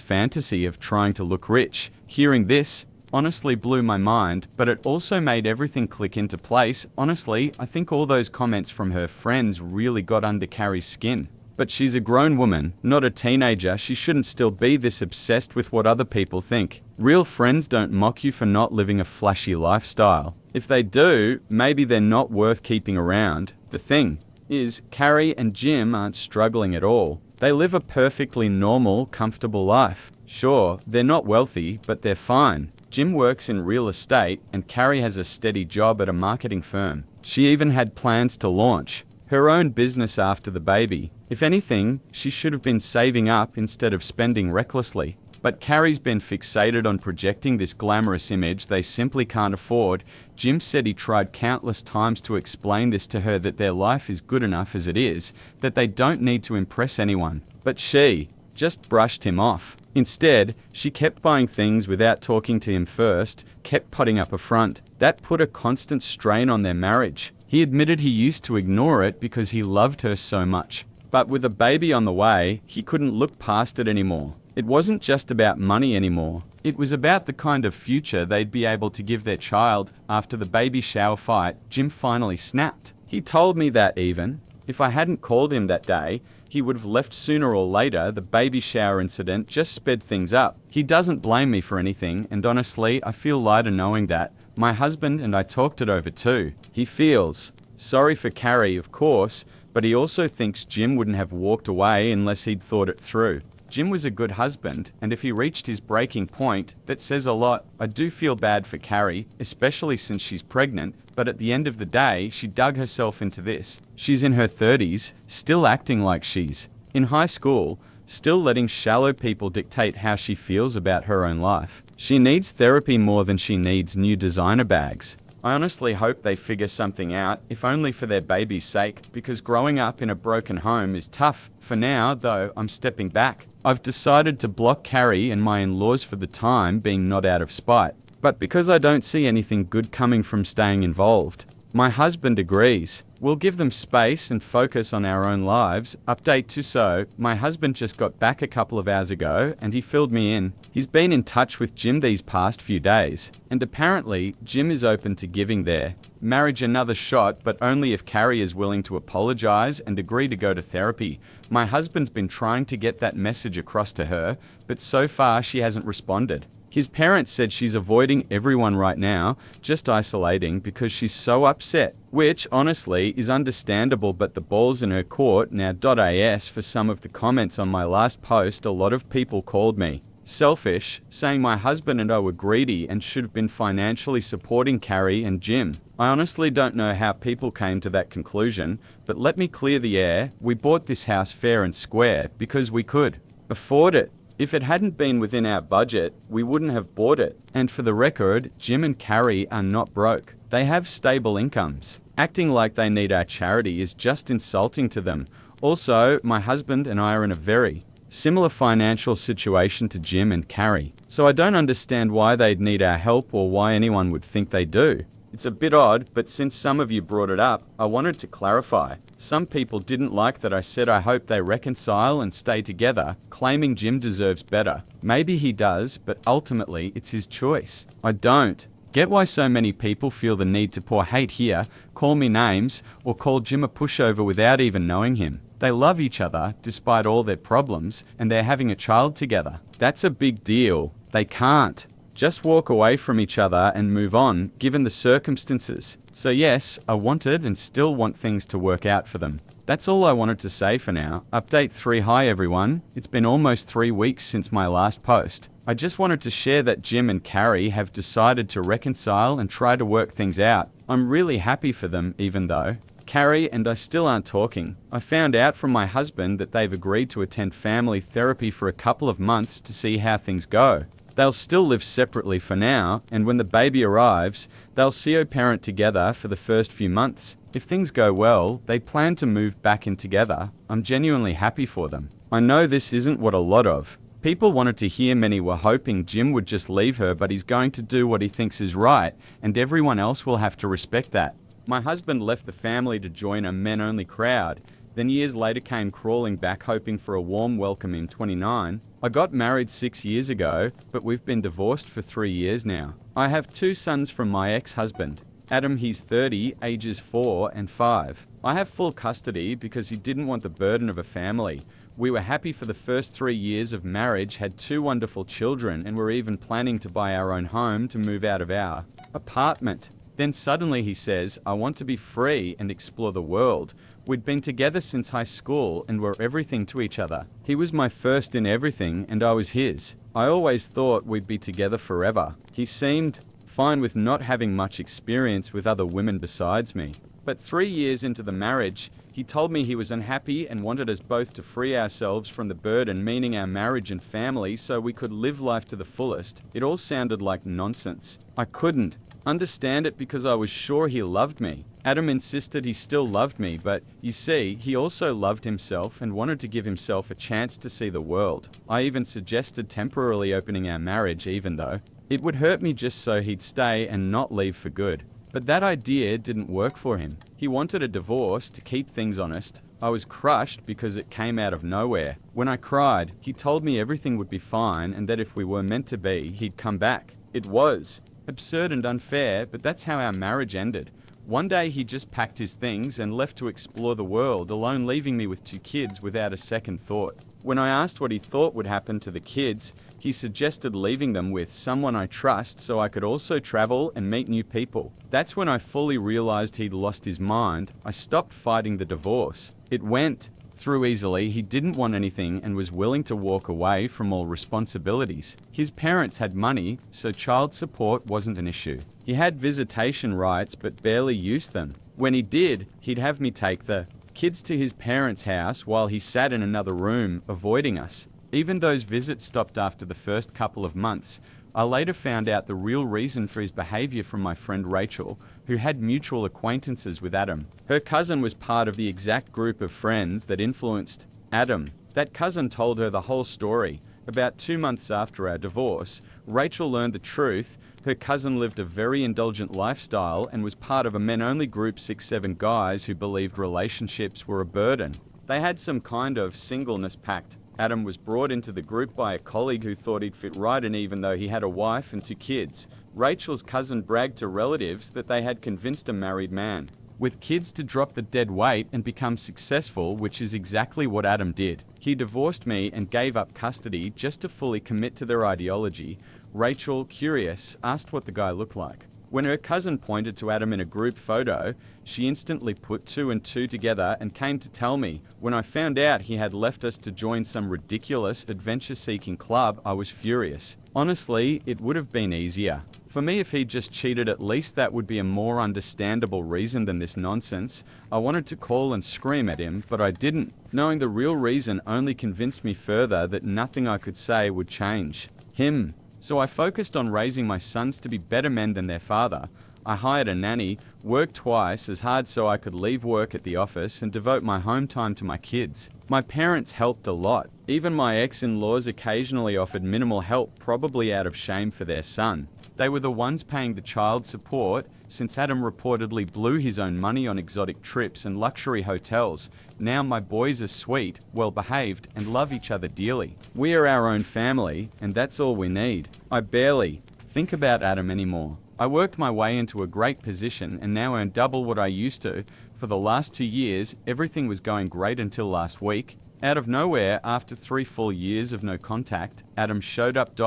fantasy of trying to look rich. Hearing this honestly blew my mind, but it also made everything click into place. Honestly, I think all those comments from her friends really got under Carrie's skin. But she's a grown woman, not a teenager. She shouldn't still be this obsessed with what other people think. Real friends don't mock you for not living a flashy lifestyle. If they do, maybe they're not worth keeping around. The thing is, Carrie and Jim aren't struggling at all. They live a perfectly normal, comfortable life. Sure, they're not wealthy, but they're fine. Jim works in real estate, and Carrie has a steady job at a marketing firm. She even had plans to launch her own business after the baby. If anything, she should have been saving up instead of spending recklessly. But Carrie's been fixated on projecting this glamorous image they simply can't afford. Jim said he tried countless times to explain this to her, that their life is good enough as it is, that they don't need to impress anyone. But she just brushed him off. Instead, she kept buying things without talking to him first, kept putting up a front. That put a constant strain on their marriage. He admitted he used to ignore it because he loved her so much. But with a baby on the way, he couldn't look past it anymore. It wasn't just about money anymore. It was about the kind of future they'd be able to give their child. After the baby shower fight, Jim finally snapped. He told me that even If I hadn't called him that day, he would have left sooner or later. The baby shower incident just sped things up. He doesn't blame me for anything, and honestly, I feel lighter knowing that. My husband and I talked it over too. He feels sorry for Carrie, of course, but he also thinks Jim wouldn't have walked away unless he'd thought it through. Jim was a good husband, and if he reached his breaking point, that says a lot. I do feel bad for Carrie, especially since she's pregnant, but at the end of the day, she dug herself into this. She's in her 30s, still acting like she's in high school, still letting shallow people dictate how she feels about her own life. She needs therapy more than she needs new designer bags. I honestly hope they figure something out, if only for their baby's sake, because growing up in a broken home is tough. For now, though, I'm stepping back. I've decided to block Carrie and my in-laws for the time being, not out of spite, but because I don't see anything good coming from staying involved. My husband agrees. We'll give them space and focus on our own lives. Update to so, my husband just got back a couple of hours ago and he filled me in. He's been in touch with Jim these past few days, and apparently Jim is open to giving their marriage another shot, but only if Carrie is willing to apologize and agree to go to therapy. My husband's been trying to get that message across to her, but so far she hasn't responded. His parents said she's avoiding everyone right now, just isolating because she's so upset, which honestly is understandable, but the ball's in her court now. As for some of the comments on my last post, a lot of people called me selfish, saying my husband and I were greedy and should have been financially supporting Carrie and Jim. I honestly don't know how people came to that conclusion, but let me clear the air. We bought this house fair and square because we could afford it. If it hadn't been within our budget, we wouldn't have bought it. And for the record, Jim and Carrie are not broke. They have stable incomes. Acting like they need our charity is just insulting to them. Also, my husband and I are in a very similar financial situation to Jim and Carrie, so I don't understand why they'd need our help or why anyone would think they do. It's a bit odd, but since some of you brought it up, I wanted to clarify. Some people didn't like that I said I hope they reconcile and stay together, claiming Jim deserves better. Maybe he does, but ultimately it's his choice. I don't get why so many people feel the need to pour hate here, call me names, or call Jim a pushover without even knowing him. They love each other despite all their problems, and they're having a child together. That's a big deal. They can't just walk away from each other and move on, given the circumstances. So yes, I wanted and still want things to work out for them. That's all I wanted to say for now. Update 3. Hi everyone. It's been almost 3 weeks since my last post. I just wanted to share that Jim and Carrie have decided to reconcile and try to work things out. I'm really happy for them, even though Carrie and I still aren't talking. I found out from my husband that they've agreed to attend family therapy for a couple of months to see how things go. They'll still live separately for now, and when the baby arrives, they'll co-parent together for the first few months. If things go well, they plan to move back in together. I'm genuinely happy for them. I know this isn't what a lot of people wanted to hear. Many were hoping Jim would just leave her, but he's going to do what he thinks is right, and everyone else will have to respect that. My husband left the family to join a men-only crowd, then years later came crawling back hoping for a warm welcome in 29. I got married 6 years ago, but we've been divorced for 3 years now. I have 2 sons from my ex-husband. Adam, he's 30, ages 4 and 5. I have full custody because he didn't want the burden of a family. We were happy for the first 3 years of marriage, had 2 wonderful children, and were even planning to buy our own home to move out of our apartment. Then suddenly he says, I want to be free and explore the world. We'd been together since high school and were everything to each other. He was my first in everything and I was his. I always thought we'd be together forever. He seemed fine with not having much experience with other women besides me. But 3 years into the marriage, he told me he was unhappy and wanted us both to free ourselves from the burden, meaning our marriage and family, so we could live life to the fullest. It all sounded like nonsense. I couldn't understand it because I was sure he loved me. Adam insisted he still loved me, but you see, he also loved himself and wanted to give himself a chance to see the world. I even suggested temporarily opening our marriage, even though it would hurt me, just so he'd stay and not leave for good. But that idea didn't work for him. He wanted a divorce to keep things honest. I was crushed because it came out of nowhere. When I cried, he told me everything would be fine and that if we were meant to be, he'd come back. It was absurd and unfair, but that's how our marriage ended. One day he just packed his things and left to explore the world alone, leaving me with 2 kids without a second thought. When I asked what he thought would happen to the kids, he suggested leaving them with someone I trust so I could also travel and meet new people. That's when I fully realized he'd lost his mind. I stopped fighting the divorce. It went through easily. He didn't want anything and was willing to walk away from all responsibilities. His parents had money, so child support wasn't an issue. He had visitation rights but barely used them. When he did, he'd have me take the kids to his parents' house while he sat in another room, avoiding us. Even those visits stopped after the first couple of months. I later found out the real reason for his behavior from my friend Rachel, who had mutual acquaintances with Adam. Her cousin was part of the exact group of friends that influenced Adam. That cousin told her the whole story. About 2 months after our divorce, Rachel learned the truth. Her cousin lived a very indulgent lifestyle and was part of a men-only group, 6-7 guys who believed relationships were a burden. They had some kind of singleness pact. Adam was brought into the group by a colleague who thought he'd fit right in even though he had a wife and 2 kids. Rachel's cousin bragged to relatives that they had convinced a married man with kids to drop the dead weight and become successful, which is exactly what Adam did. He divorced me and gave up custody just to fully commit to their ideology. Rachel, curious, asked what the guy looked like. When her cousin pointed to Adam in a group photo, she instantly put 2 and 2 together and came to tell me. When I found out he had left us to join some ridiculous adventure-seeking club, I was furious. Honestly, it would have been easier for me if he'd just cheated. At least that would be a more understandable reason than this nonsense. I wanted to call and scream at him, but I didn't. Knowing the real reason only convinced me further that nothing I could say would change him. So I focused on raising my sons to be better men than their father. I hired a nanny, worked twice as hard so I could leave work at the office and devote my home time to my kids. My parents helped a lot. Even my ex-in-laws occasionally offered minimal help, probably out of shame for their son. They were the ones paying the child support, since Adam reportedly blew his own money on exotic trips and luxury hotels. Now my boys are sweet, well-behaved, and love each other dearly. We are our own family, and that's all we need. I barely think about Adam anymore. I worked my way into a great position and now earn double what I used to. For the last 2 years, everything was going great until last week. Out of nowhere, after 3 full years of no contact, Adam showed up.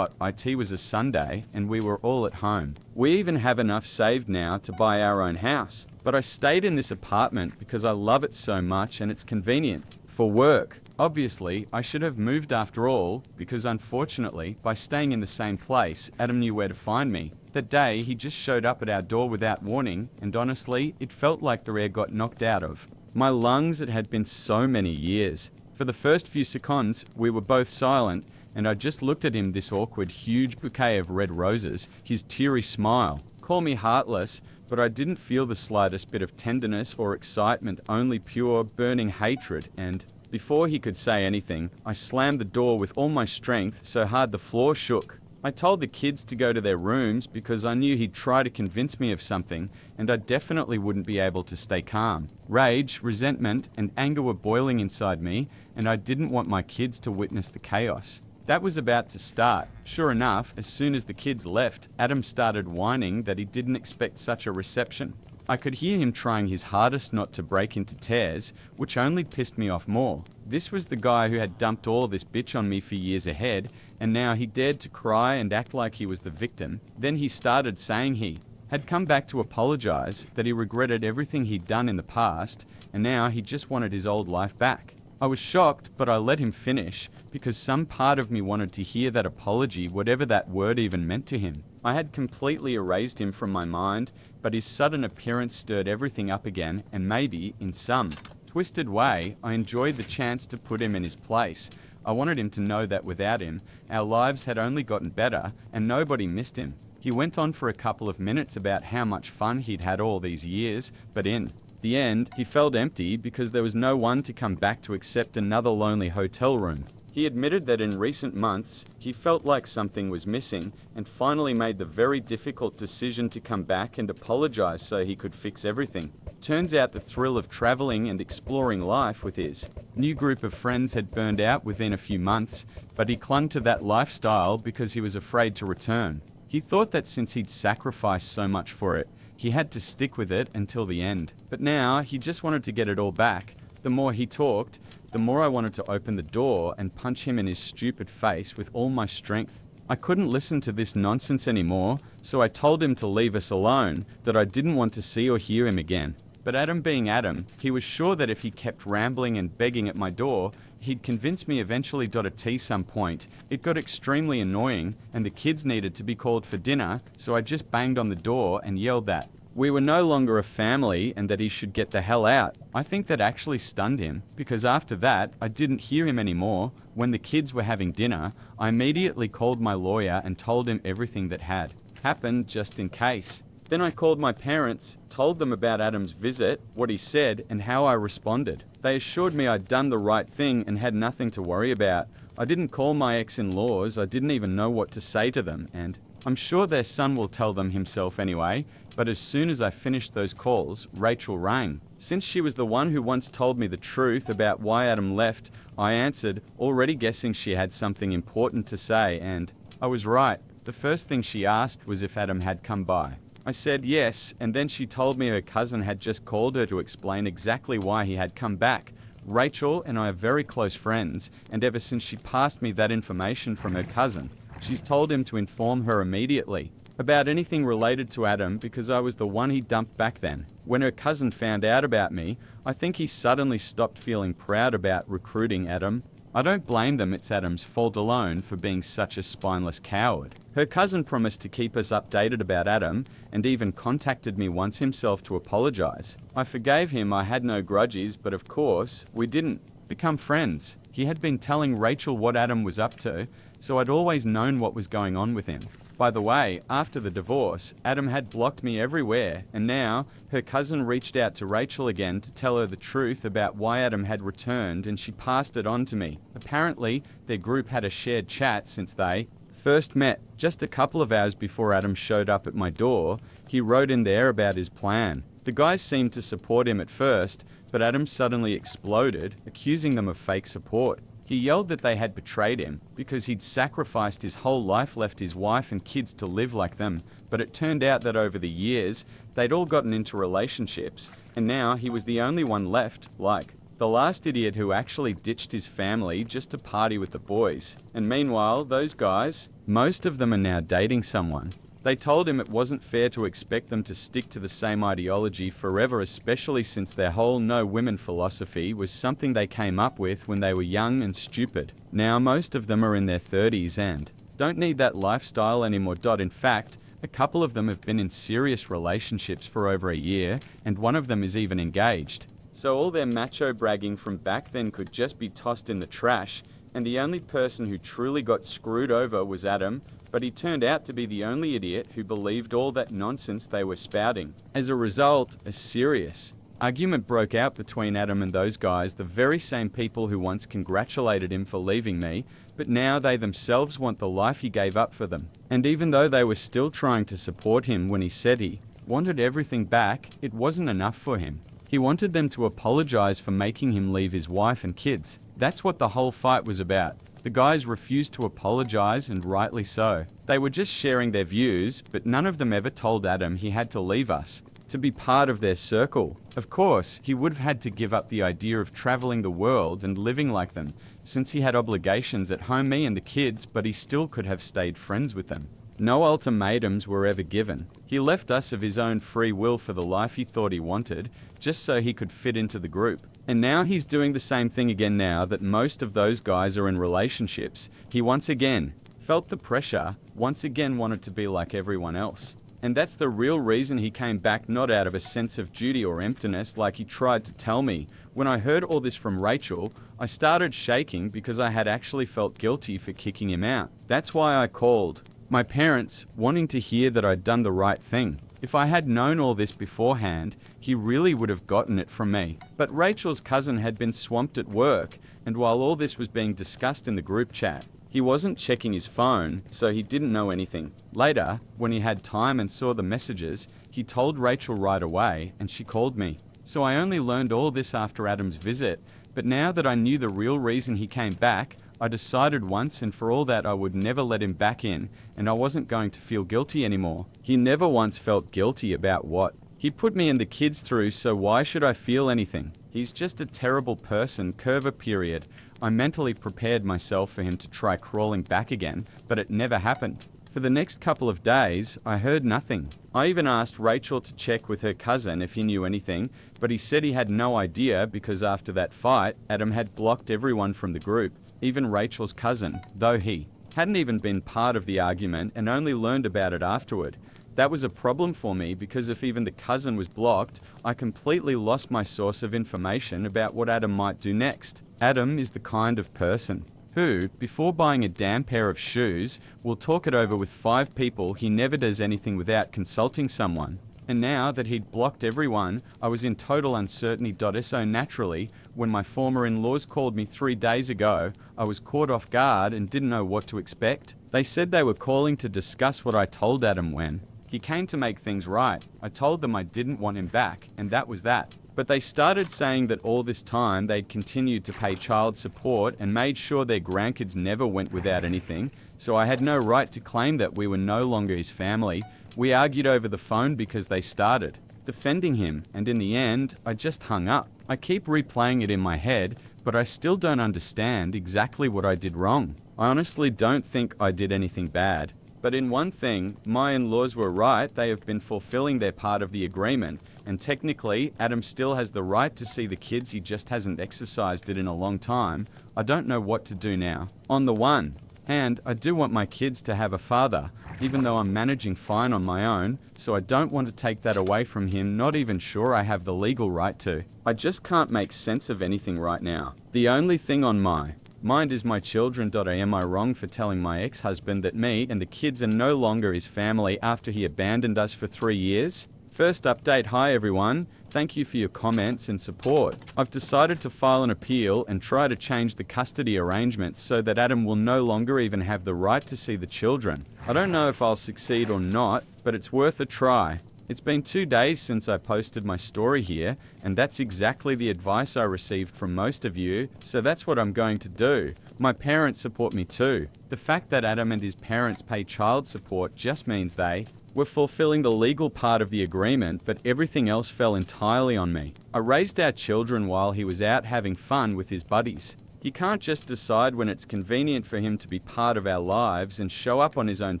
It was a Sunday and we were all at home. We even have enough saved now to buy our own house. But I stayed in this apartment because I love it so much and it's convenient for work. Obviously, I should have moved after all, because unfortunately, by staying in the same place, Adam knew where to find me. That day, he just showed up at our door without warning, and honestly, it felt like the air got knocked out of my lungs. It had been so many years. For the first few seconds, we were both silent, and I just looked at him, this awkward, huge bouquet of red roses, his teary smile. Call me heartless, but I didn't feel the slightest bit of tenderness or excitement, only pure, burning hatred. And before he could say anything, I slammed the door with all my strength, so hard the floor shook. I told the kids to go to their rooms because I knew he'd try to convince me of something, and I definitely wouldn't be able to stay calm. Rage, resentment, and anger were boiling inside me, and I didn't want my kids to witness the chaos that was about to start. Sure enough, as soon as the kids left, Adam started whining that he didn't expect such a reception. I could hear him trying his hardest not to break into tears, which only pissed me off more. This was the guy who had dumped all this bitch on me for years ahead, and now he dared to cry and act like he was the victim. Then he started saying he had come back to apologize, that he regretted everything he'd done in the past, and now he just wanted his old life back. I was shocked, but I let him finish, because some part of me wanted to hear that apology, whatever that word even meant to him. I had completely erased him from my mind, but his sudden appearance stirred everything up again, and maybe, in some twisted way, I enjoyed the chance to put him in his place. I wanted him to know that without him, our lives had only gotten better, and nobody missed him. He went on for a couple of minutes about how much fun he'd had all these years, but in the end, he felt empty because there was no one to come back to accept another lonely hotel room. He admitted that in recent months, he felt like something was missing, and finally made the very difficult decision to come back and apologize so he could fix everything. Turns out the thrill of traveling and exploring life with his new group of friends had burned out within a few months, but he clung to that lifestyle because he was afraid to return. He thought that since he'd sacrificed so much for it, he had to stick with it until the end. But now, he just wanted to get it all back. The more he talked, the more I wanted to open the door and punch him in his stupid face with all my strength. I couldn't listen to this nonsense anymore, so I told him to leave us alone, that I didn't want to see or hear him again. But Adam being Adam, he was sure that if he kept rambling and begging at my door, he'd convince me eventually. At some point, it got extremely annoying and the kids needed to be called for dinner, so I just banged on the door and yelled that we were no longer a family and that he should get the hell out. I think that actually stunned him, because after that, I didn't hear him anymore. When the kids were having dinner, I immediately called my lawyer and told him everything that had happened just in case. Then I called my parents, told them about Adam's visit, what he said, and how I responded. They assured me I'd done the right thing and had nothing to worry about. I didn't call my ex-in-laws, I didn't even know what to say to them, and I'm sure their son will tell them himself anyway. But as soon as I finished those calls, Rachel rang. Since she was the one who once told me the truth about why Adam left, I answered, already guessing she had something important to say, and I was right. The first thing she asked was if Adam had come by. I said yes, and then she told me her cousin had just called her to explain exactly why he had come back. Rachel and I are very close friends, and ever since she passed me that information from her cousin, she's told him to inform her immediately about anything related to Adam, because I was the one he dumped back then. When her cousin found out about me, I think he suddenly stopped feeling proud about recruiting Adam. I don't blame them, it's Adam's fault alone for being such a spineless coward. Her cousin promised to keep us updated about Adam and even contacted me once himself to apologize. I forgave him, I had no grudges, but of course, we didn't become friends. He had been telling Rachel what Adam was up to, so I'd always known what was going on with him. By the way, after the divorce, Adam had blocked me everywhere, and now her cousin reached out to Rachel again to tell her the truth about why Adam had returned, and she passed it on to me. Apparently, their group had a shared chat since they first met. Just a couple of hours before Adam showed up at my door, he wrote in there about his plan. The guys seemed to support him at first, but Adam suddenly exploded, accusing them of fake support. He yelled that they had betrayed him because he'd sacrificed his whole life, left his wife and kids to live like them. But it turned out that over the years, they'd all gotten into relationships, and now he was the only one left, like the last idiot who actually ditched his family just to party with the boys. And meanwhile, those guys, most of them are now dating someone. They told him it wasn't fair to expect them to stick to the same ideology forever, especially since their whole no women philosophy was something they came up with when they were young and stupid. Now most of them are in their 30s and don't need that lifestyle anymore. In fact, a couple of them have been in serious relationships for over a year, and one of them is even engaged. So all their macho bragging from back then could just be tossed in the trash, and the only person who truly got screwed over was Adam, but he turned out to be the only idiot who believed all that nonsense they were spouting. As a result, a serious argument broke out between Adam and those guys, the very same people who once congratulated him for leaving me, but now they themselves want the life he gave up for them. And even though they were still trying to support him when he said he wanted everything back, it wasn't enough for him. He wanted them to apologize for making him leave his wife and kids. That's what the whole fight was about. The guys refused to apologize, and rightly so. They were just sharing their views, but none of them ever told Adam he had to leave us to be part of their circle. Of course, he would have had to give up the idea of traveling the world and living like them, since he had obligations at home, me and the kids, but he still could have stayed friends with them. No ultimatums were ever given. He left us of his own free will for the life he thought he wanted, just so he could fit into the group. And now he's doing the same thing again now that most of those guys are in relationships. He once again felt the pressure, once again wanted to be like everyone else. And that's the real reason he came back, not out of a sense of duty or emptiness like he tried to tell me. When I heard all this from Rachel, I started shaking because I had actually felt guilty for kicking him out. That's why I called my parents, wanting to hear that I'd done the right thing. If I had known all this beforehand, he really would have gotten it from me. But Rachel's cousin had been swamped at work, and while all this was being discussed in the group chat, he wasn't checking his phone, so he didn't know anything. Later, when he had time and saw the messages, he told Rachel right away, and she called me. So I only learned all this after Adam's visit, but now that I knew the real reason he came back, I decided once and for all that I would never let him back in, and I wasn't going to feel guilty anymore. He never once felt guilty about what he put me and the kids through, so why should I feel anything? He's just a terrible person, curva period. I mentally prepared myself for him to try crawling back again, but it never happened. For the next couple of days, I heard nothing. I even asked Rachel to check with her cousin if he knew anything, but he said he had no idea because after that fight, Adam had blocked everyone from the group, even Rachel's cousin, though he hadn't even been part of the argument and only learned about it afterward. That was a problem for me because if even the cousin was blocked, I completely lost my source of information about what Adam might do next. Adam is the kind of person who, before buying a damn pair of shoes, will talk it over with 5 people. He never does anything without consulting someone. And now that he'd blocked everyone, I was in total uncertainty. So naturally, when my former in-laws called me 3 days ago, I was caught off guard and didn't know what to expect. They said they were calling to discuss what I told Adam when he came to make things right. I told them I didn't want him back, and that was that. But they started saying that all this time they'd continued to pay child support and made sure their grandkids never went without anything, so I had no right to claim that we were no longer his family. We argued over the phone because they started defending him, and in the end, I just hung up. I keep replaying it in my head, but I still don't understand exactly what I did wrong. I honestly don't think I did anything bad. But in one thing, my in-laws were right. They have been fulfilling their part of the agreement, and technically, Adam still has the right to see the kids. He just hasn't exercised it in a long time. I don't know what to do now. On the one hand, I do want my kids to have a father, even though I'm managing fine on my own, so I don't want to take that away from him, not even sure I have the legal right to. I just can't make sense of anything right now. The only thing on my mind is my children. Am I wrong for telling my ex-husband that me and the kids are no longer his family after he abandoned us for 3 years? First update. Hi everyone, thank you for your comments and support. I've decided to file an appeal and try to change the custody arrangements so that Adam will no longer even have the right to see the children. I don't know if I'll succeed or not, but it's worth a try. It's been 2 days since I posted my story here, and that's exactly the advice I received from most of you, so that's what I'm going to do. My parents support me too. The fact that Adam and his parents pay child support just means they were fulfilling the legal part of the agreement, but everything else fell entirely on me. I raised our children while he was out having fun with his buddies. He can't just decide when it's convenient for him to be part of our lives and show up on his own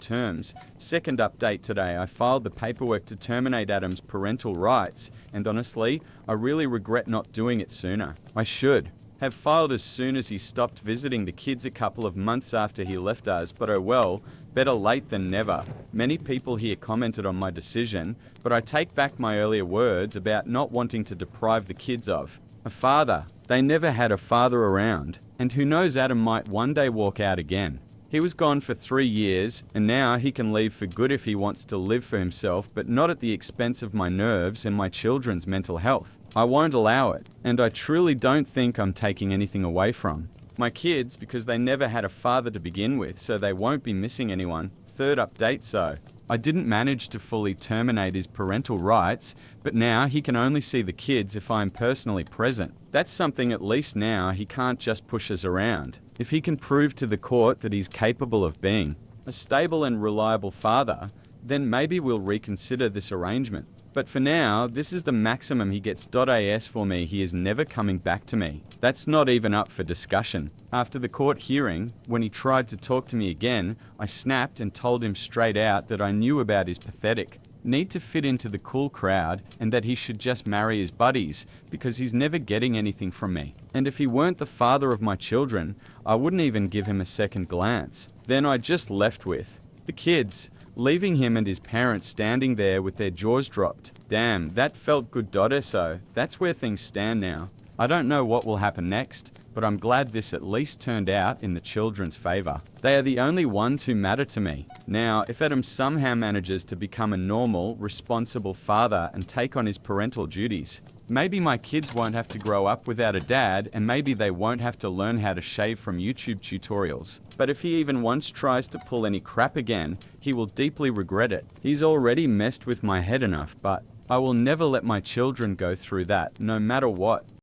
terms. Second update today, I filed the paperwork to terminate Adam's parental rights, and honestly, I really regret not doing it sooner. I should have filed as soon as he stopped visiting the kids a couple of months after he left us, but oh well, better late than never. Many people here commented on my decision, but I take back my earlier words about not wanting to deprive the kids of a father. They never had a father around, and who knows, Adam might one day walk out again. He was gone for 3 years, and now he can leave for good if he wants to live for himself, but not at the expense of my nerves and my children's mental health. I won't allow it, and I truly don't think I'm taking anything away from my kids because they never had a father to begin with, so they won't be missing anyone. Third update. So I didn't manage to fully terminate his parental rights, but now he can only see the kids if I'm personally present. That's something at least now he can't just push us around. If he can prove to the court that he's capable of being a stable and reliable father, then maybe we'll reconsider this arrangement. But for now, this is the maximum he gets. As for me, he is never coming back to me. That's not even up for discussion. After the court hearing, when he tried to talk to me again, I snapped and told him straight out that I knew about his pathetic need to fit into the cool crowd and that he should just marry his buddies because he's never getting anything from me. And if he weren't the father of my children, I wouldn't even give him a second glance. Then I just left with the kids, leaving him and his parents standing there with their jaws dropped. Damn, that felt good. So that's where things stand now. I don't know what will happen next, but I'm glad this at least turned out in the children's favor. They are the only ones who matter to me. Now, if Adam somehow manages to become a normal, responsible father and take on his parental duties, maybe my kids won't have to grow up without a dad, and maybe they won't have to learn how to shave from YouTube tutorials. But if he even once tries to pull any crap again, he will deeply regret it. He's already messed with my head enough, but I will never let my children go through that, no matter what.